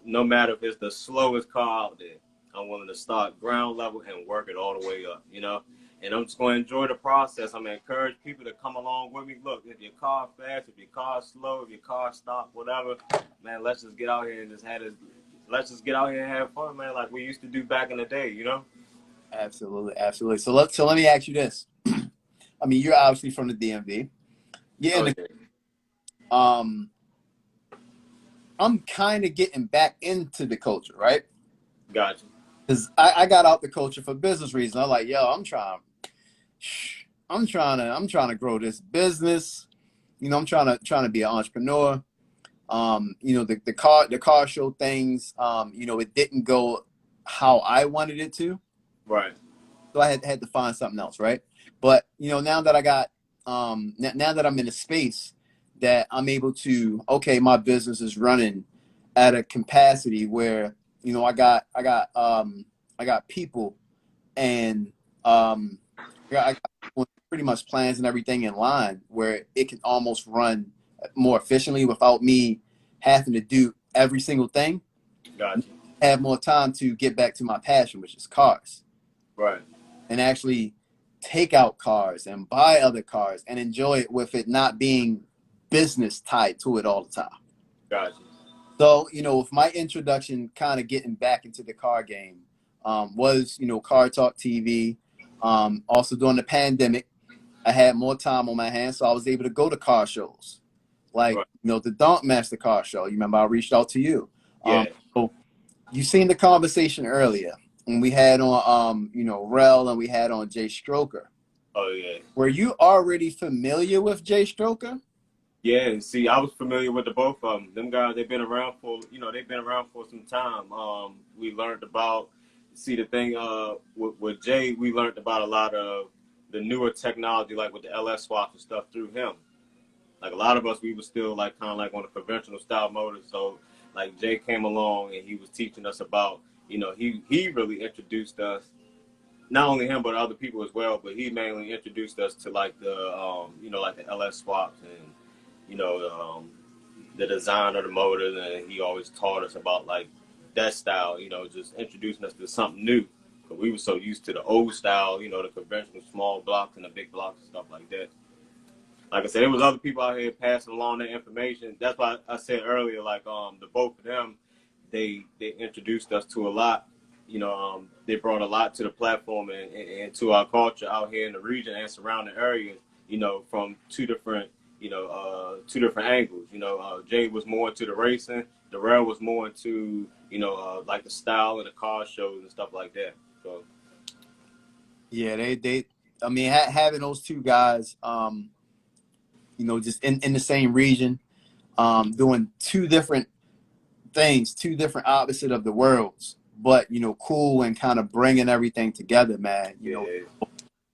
no matter if it's the slowest car out there. I'm willing to start ground level and work it all the way up, you know. And I'm just going to enjoy the process. I'm going to encourage people to come along with me. Look, if your car fast, if your car slow, if your car stop, whatever, man, let's just get out here and let's just get out here and have fun, man, like we used to do back in the day, you know? Absolutely. So let me ask you this. I mean, you're obviously from the DMV. Yeah. I'm kind of getting back into the culture, right? Gotcha. Because I got out the culture for business reasons. I'm like, yo, I'm trying to grow this business. You know, I'm trying to be an entrepreneur. You know, the car show things, you know, it didn't go how I wanted it to. Right. So I had to find something else, right? But, you know, now that I got now that I'm in a space that I'm able to, okay, my business is running at a capacity where, you know, I got people, and I got pretty much plans and everything in line where it can almost run more efficiently without me having to do every single thing. Gotcha. I have more time to get back to my passion, which is cars. Right. And actually take out cars and buy other cars and enjoy it with it not being business tied to it all the time. Gotcha. So, you know, with my introduction kind of getting back into the car game was, you know, Car Talk TV. Also during the pandemic, I had more time on my hands, so I was able to go to car shows. Like, Right. you know, the Donk Master car show. You remember I reached out to you. Yeah. So you seen the conversation earlier when we had on, you know, Rel and we had on Jaystroker. Oh, yeah. Were you already familiar with Jaystroker? Yeah, see, I was familiar with the both of them. Them guys, they've been around for, you know, they've been around for some time. We learned about, see, the thing with Jay, we learned about a lot of the newer technology, like with the LS swaps and stuff through him. Like a lot of us, we were still like kind of like on the conventional style motors. So like Jay came along and he was teaching us about, you know, he really introduced us, not only him, but other people as well. But he mainly introduced us to like the, you know, like the LS swaps and, you know, the design of the motors. And he always taught us about like that style, you know, just introducing us to something new. Because we were so used to the old style, you know, the conventional small blocks and the big blocks and stuff like that. Like I said, there was other people out here passing along that information. That's why I said earlier, like the both of them, they introduced us to a lot. You know, they brought a lot to the platform and to our culture out here in the region and surrounding areas. You know, from two different angles. You know, Jay was more into the racing. Darrell was more into, you know, like the style and the car shows and stuff like that. So yeah, I mean, having those two guys, you know, just in the same region, doing two different things, two different opposite of the worlds, but, you know, cool and kind of bringing everything together, man. You know,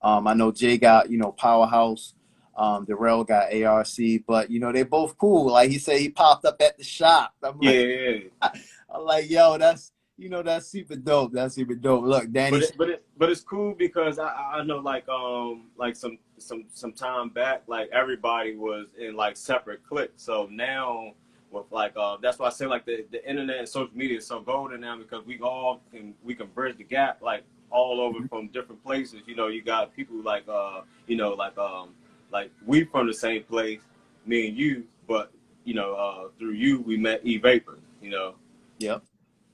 I know Jay got, you know, Powerhouse, Darrell got ARC, but, you know, they both cool. Like he said, he popped up at the shop. I'm like, yo, that's, you know, that's super dope. That's super dope. Look, Danny. But it's cool because I know like some time back, like everybody was in like separate cliques. So now with like that's why I say like the internet and social media is so golden now, because we can bridge the gap like all over from different places. You know, you got people like you know, like we from the same place, me and you, but you know, through you we met E-Vapor, you know. Yep.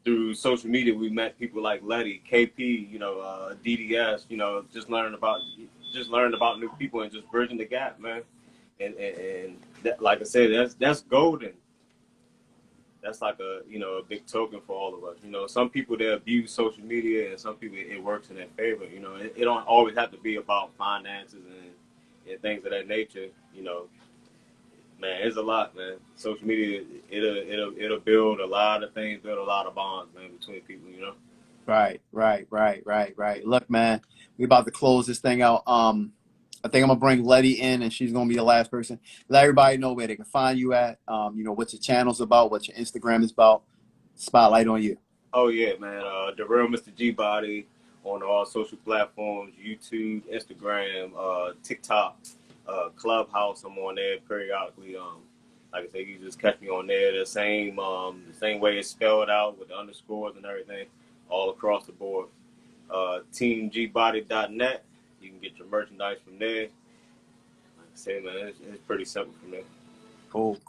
Through social media, we met people like Letty, KP, you know, DDS, you know, just learning about new people and just bridging the gap, man. And that, like I said, that's golden. That's like a, you know, a big token for all of us. You know, some people, they abuse social media, and some people it works in their favor. You know, it don't always have to be about finances and things of that nature. You know, man, it's a lot, man. Social media, it'll build a lot of things, build a lot of bonds, man, between people, you know? Right. Look, man, we about to close this thing out. I think I'm gonna bring Letty in, and she's gonna be the last person. Let everybody know where they can find you at. You know, what your channel's about, what your Instagram is about. Spotlight on you. Oh yeah, man. The real Mr. G Body on all social platforms: YouTube, Instagram, TikTok, Clubhouse. I'm on there periodically. Like I said, you just catch me on there. The same way it's spelled out with the underscores and everything, all across the board. TeamGBody.net. You can get your merchandise from there. Like I said, man, it's pretty simple from there. Cool.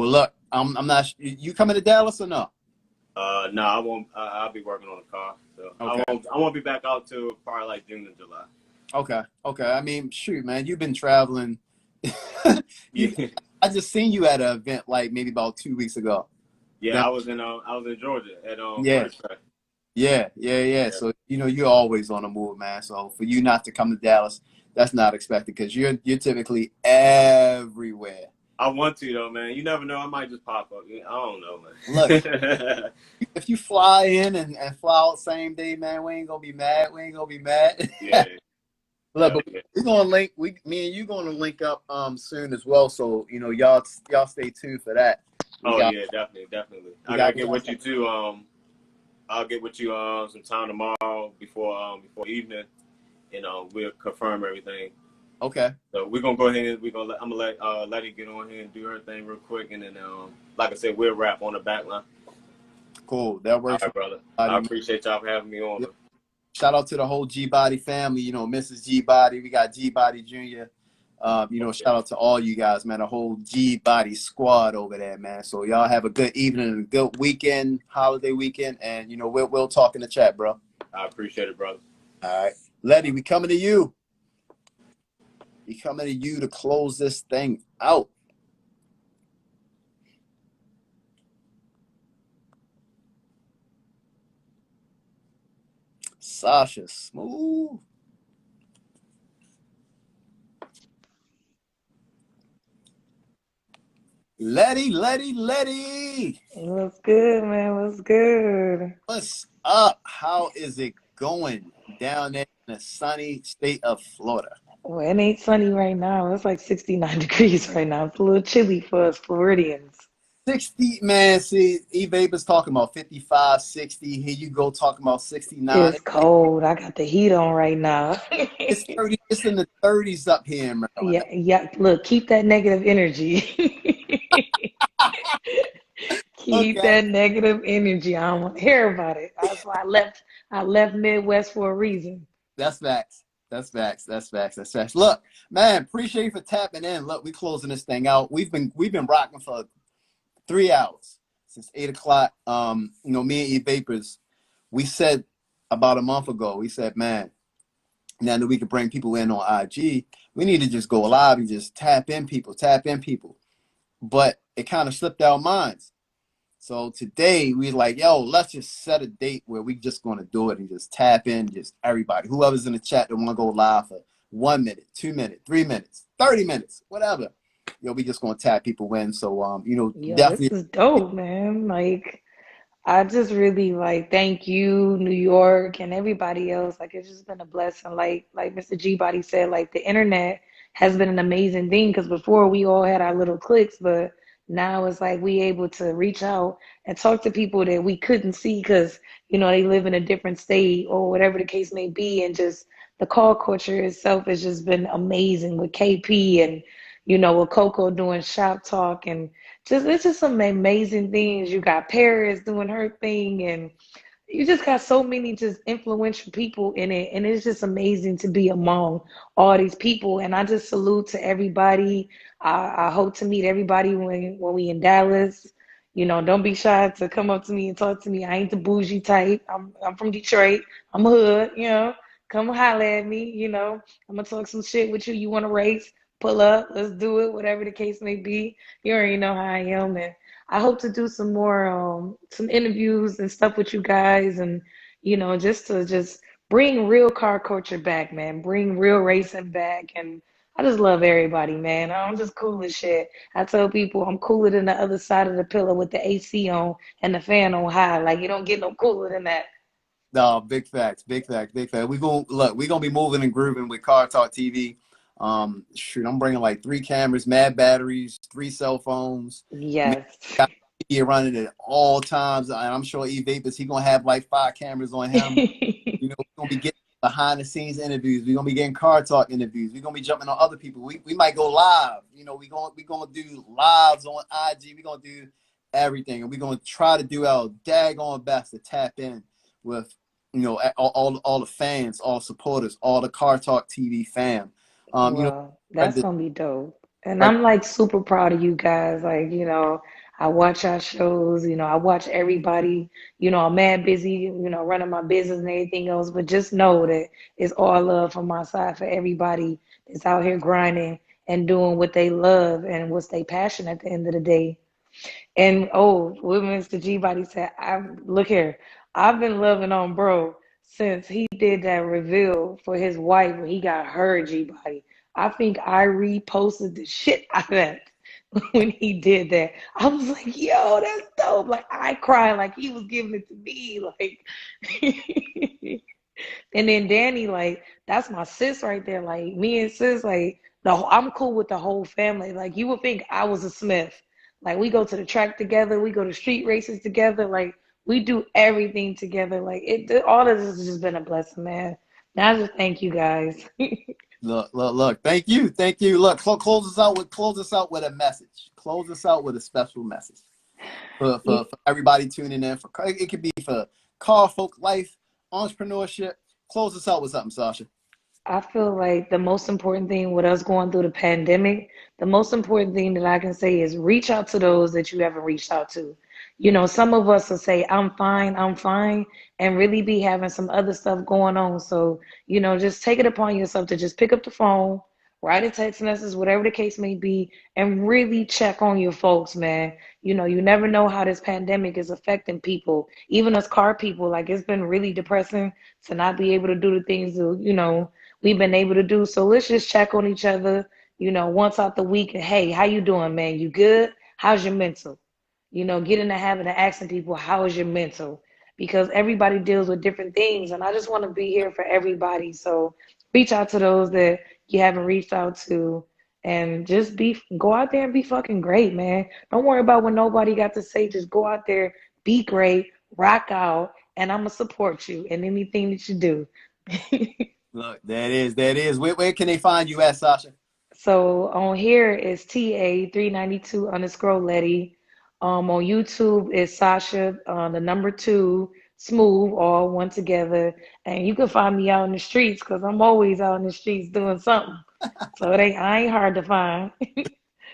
Look, I'm not. You coming to Dallas or no? No, I won't. I'll be working on the car, so okay. I won't be back out till probably like June and July. Okay. I mean, shoot, man, you've been traveling. I just seen you at an event like maybe about 2 weeks ago. Yeah, I was in Georgia at Yeah. So you know, you're always on the move, man. So for you not to come to Dallas, that's not expected, because you're typically everywhere. I want to though, man. You never know. I might just pop up. I don't know, man. Look, if you fly in and fly out same day, man, we ain't gonna be mad. Yeah. Look, but we're gonna link. Me and you gonna link up soon as well. So you know, y'all stay tuned for that. Yeah, definitely. I gotta get with you too. I'll get with you sometime tomorrow before evening, and we'll confirm everything. Okay. So we're gonna go ahead and I'm gonna let Letty get on here and do her thing real quick, and then like I said, we'll wrap on the back line. Cool. That All works for right, brother. I everybody. appreciate y'all for having me on. Yeah. Shout out to the whole G Body family. You know, Mrs. G Body. We got G Body Jr. You know, shout out to all you guys, man. The whole G Body squad over there, man. So y'all have a good evening and a good weekend, holiday weekend, and you know we'll talk in the chat, bro. I appreciate it, brother. All right, Letty, we coming to you. We coming to you to close this thing out. Sasha, smooth. Letty. What's good, man? What's good? What's up? How is it going down there in the sunny state of Florida? Well, it ain't sunny right now. It's like 69 degrees right now. It's a little chilly for us Floridians. 60, man. See, E-Vapor's talking about 55, 60. Here you go talking about 69. It's cold. I got the heat on right now. It's 30. It's in the 30s up here in Maryland. Yeah. Look, keep that negative energy. Keep that negative energy. I don't want to hear about it. That's why I left Midwest for a reason. That's facts. That's facts. Look, man, appreciate you for tapping in. Look, we closing this thing out. We've been rocking for 3 hours since 8 o'clock. You know, me and E-Vapors, we said about a month ago, we said, man, now that we can bring people in on IG, we need to just go live and just tap in people. But it kind of slipped our minds. So today we like, yo, let's just set a date where we just going to do it and just tap in, just everybody, whoever's in the chat that want to go live for 1 minute, 2 minutes, 3 minutes, 30 minutes, whatever. Yo, we just going to tap people in. So, you know, Yo, definitely. this is dope, man. Like, I just really like thank you, New York, and everybody else. Like, it's just been a blessing. Like Mr. G Body said, like the internet has been an amazing thing because before we all had our little cliques, but now it's like we able to reach out and talk to people that we couldn't see because, you know, they live in a different state or whatever the case may be. And just the call culture itself has just been amazing with KP and, you know, with Coco doing shop talk and just, it's just some amazing things. You got Paris doing her thing and you just got so many just influential people in it. And it's just amazing to be among all these people. And I just salute to everybody. I hope to meet everybody when we in Dallas. You know, don't be shy to come up to me and talk to me. I ain't the bougie type. I'm from Detroit. I'm hood, you know. Come holler at me, you know. I'm gonna talk some shit with you. You wanna race? Pull up, let's do it, whatever the case may be. You already know how I am. And I hope to do some more some interviews and stuff with you guys and, you know, just to bring real car culture back, man. Bring real racing back. And I just love everybody, man. I'm just cool as shit. I tell people I'm cooler than the other side of the pillow with the AC on and the fan on high. Like, you don't get no cooler than that. No, big facts. We gonna be moving and grooving with Car Talk TV. Shoot, I'm bringing like 3 cameras, mad batteries, 3 cell phones. Yes. You're running at all times. I'm sure E-Vapors, he gonna have like 5 cameras on him. You know, we're gonna be getting behind the scenes interviews. We're gonna be getting car talk interviews. We're gonna be jumping on other people. We might go live. You know, we gonna do lives on IG. We're gonna do everything, and we're gonna try to do our daggone best to tap in with, you know, all the fans, all supporters, all the Car Talk TV fam. Well, you know, that's gonna be dope. And I'm like super proud of you guys. Like, you know, I watch our shows, you know, I watch everybody, you know, I'm mad busy, you know, running my business and everything else, but just know that it's all love from my side for everybody that's out here grinding and doing what they love and what's they passion at the end of the day. And what Mr. G Body said, look here, I've been loving on bro since he did that reveal for his wife when he got her G Body. I think I reposted the shit out of that when he did that. I was like, yo, that's dope. Like, I cried like he was giving it to me. Like, and then Danny, like, that's my sis right there. Like, me and sis, like, I'm cool with the whole family. Like, you would think I was a Smith. Like, we go to the track together. We go to street races together. Like, we do everything together. Like, all of this has just been a blessing, man. Now I just thank you guys. Look. Thank you. Look, close us out with a message. Close us out with a special message. for everybody tuning in. It could be for car folk life, entrepreneurship. Close us out with something, Sasha. I feel like the most important thing with us going through the pandemic, the most important thing that I can say is reach out to those that you haven't reached out to. You know, some of us will say, I'm fine, and really be having some other stuff going on. So, you know, just take it upon yourself to just pick up the phone, write a text message, whatever the case may be, and really check on your folks, man. You know, you never know how this pandemic is affecting people, even us car people. Like, it's been really depressing to not be able to do the things that, you know, we've been able to do. So let's just check on each other, you know, once out the week. And hey, how you doing, man? You good? How's your mental? You know, get in the habit of asking people, how is your mental? Because everybody deals with different things. And I just want to be here for everybody. So reach out to those that you haven't reached out to, and just go out there and be fucking great, man. Don't worry about what nobody got to say. Just go out there, be great, rock out, and I'm going to support you in anything that you do. Look, that is. Where can they find you at, Sasha? So on here is TA392_Letty. On YouTube is Sasha, the number 2, Smooth, all one together. And you can find me out in the streets because I'm always out in the streets doing something. So I ain't hard to find.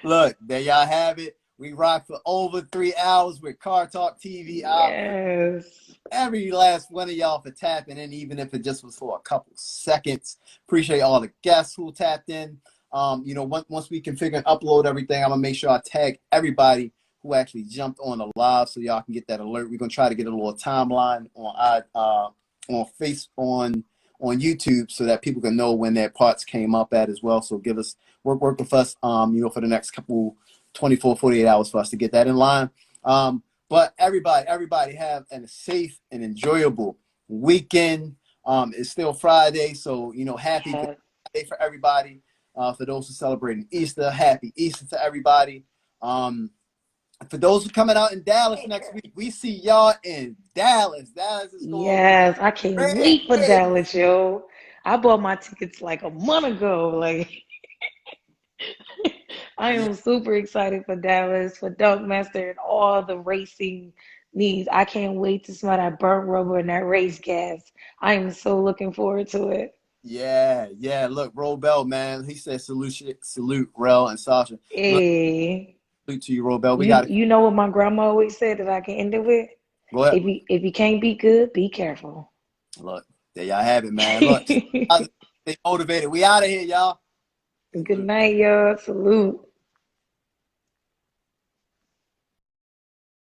Look, there y'all have it. We rock for over 3 hours with Car Talk TV. Yes. Every last one of y'all for tapping in, even if it just was for a couple seconds. Appreciate all the guests who tapped in. You know, once we configure and upload everything, I'm gonna make sure I tag everybody who actually jumped on the live so y'all can get that alert. We're gonna try to get a little timeline on YouTube so that people can know when their parts came up at as well. So work with us, you know, for the next couple 24, 48 hours for us to get that in line. But everybody have a safe and enjoyable weekend. It's still Friday, so, you know, happy Good Friday for everybody. For those who are celebrating Easter, happy Easter to everybody. For those who are coming out in Dallas next week, we see y'all in Dallas. Dallas is going. Yes, I can't wait for Dallas, yo. I bought my tickets like a month ago. Like, I am super excited for Dallas, for Dunkmaster, and all the racing needs. I can't wait to smell that burnt rubber and that race gas. I am so looking forward to it. Yeah. Look, Robel, man. He said salute, Rel and Sasha. Hey. Look, salute to you, Robel. You know what my grandma always said that I can end it with? Go ahead. If you can't be good, be careful. Look, there y'all have it, man. Look, stay motivated. We out of here, y'all. Good night, y'all. Salute.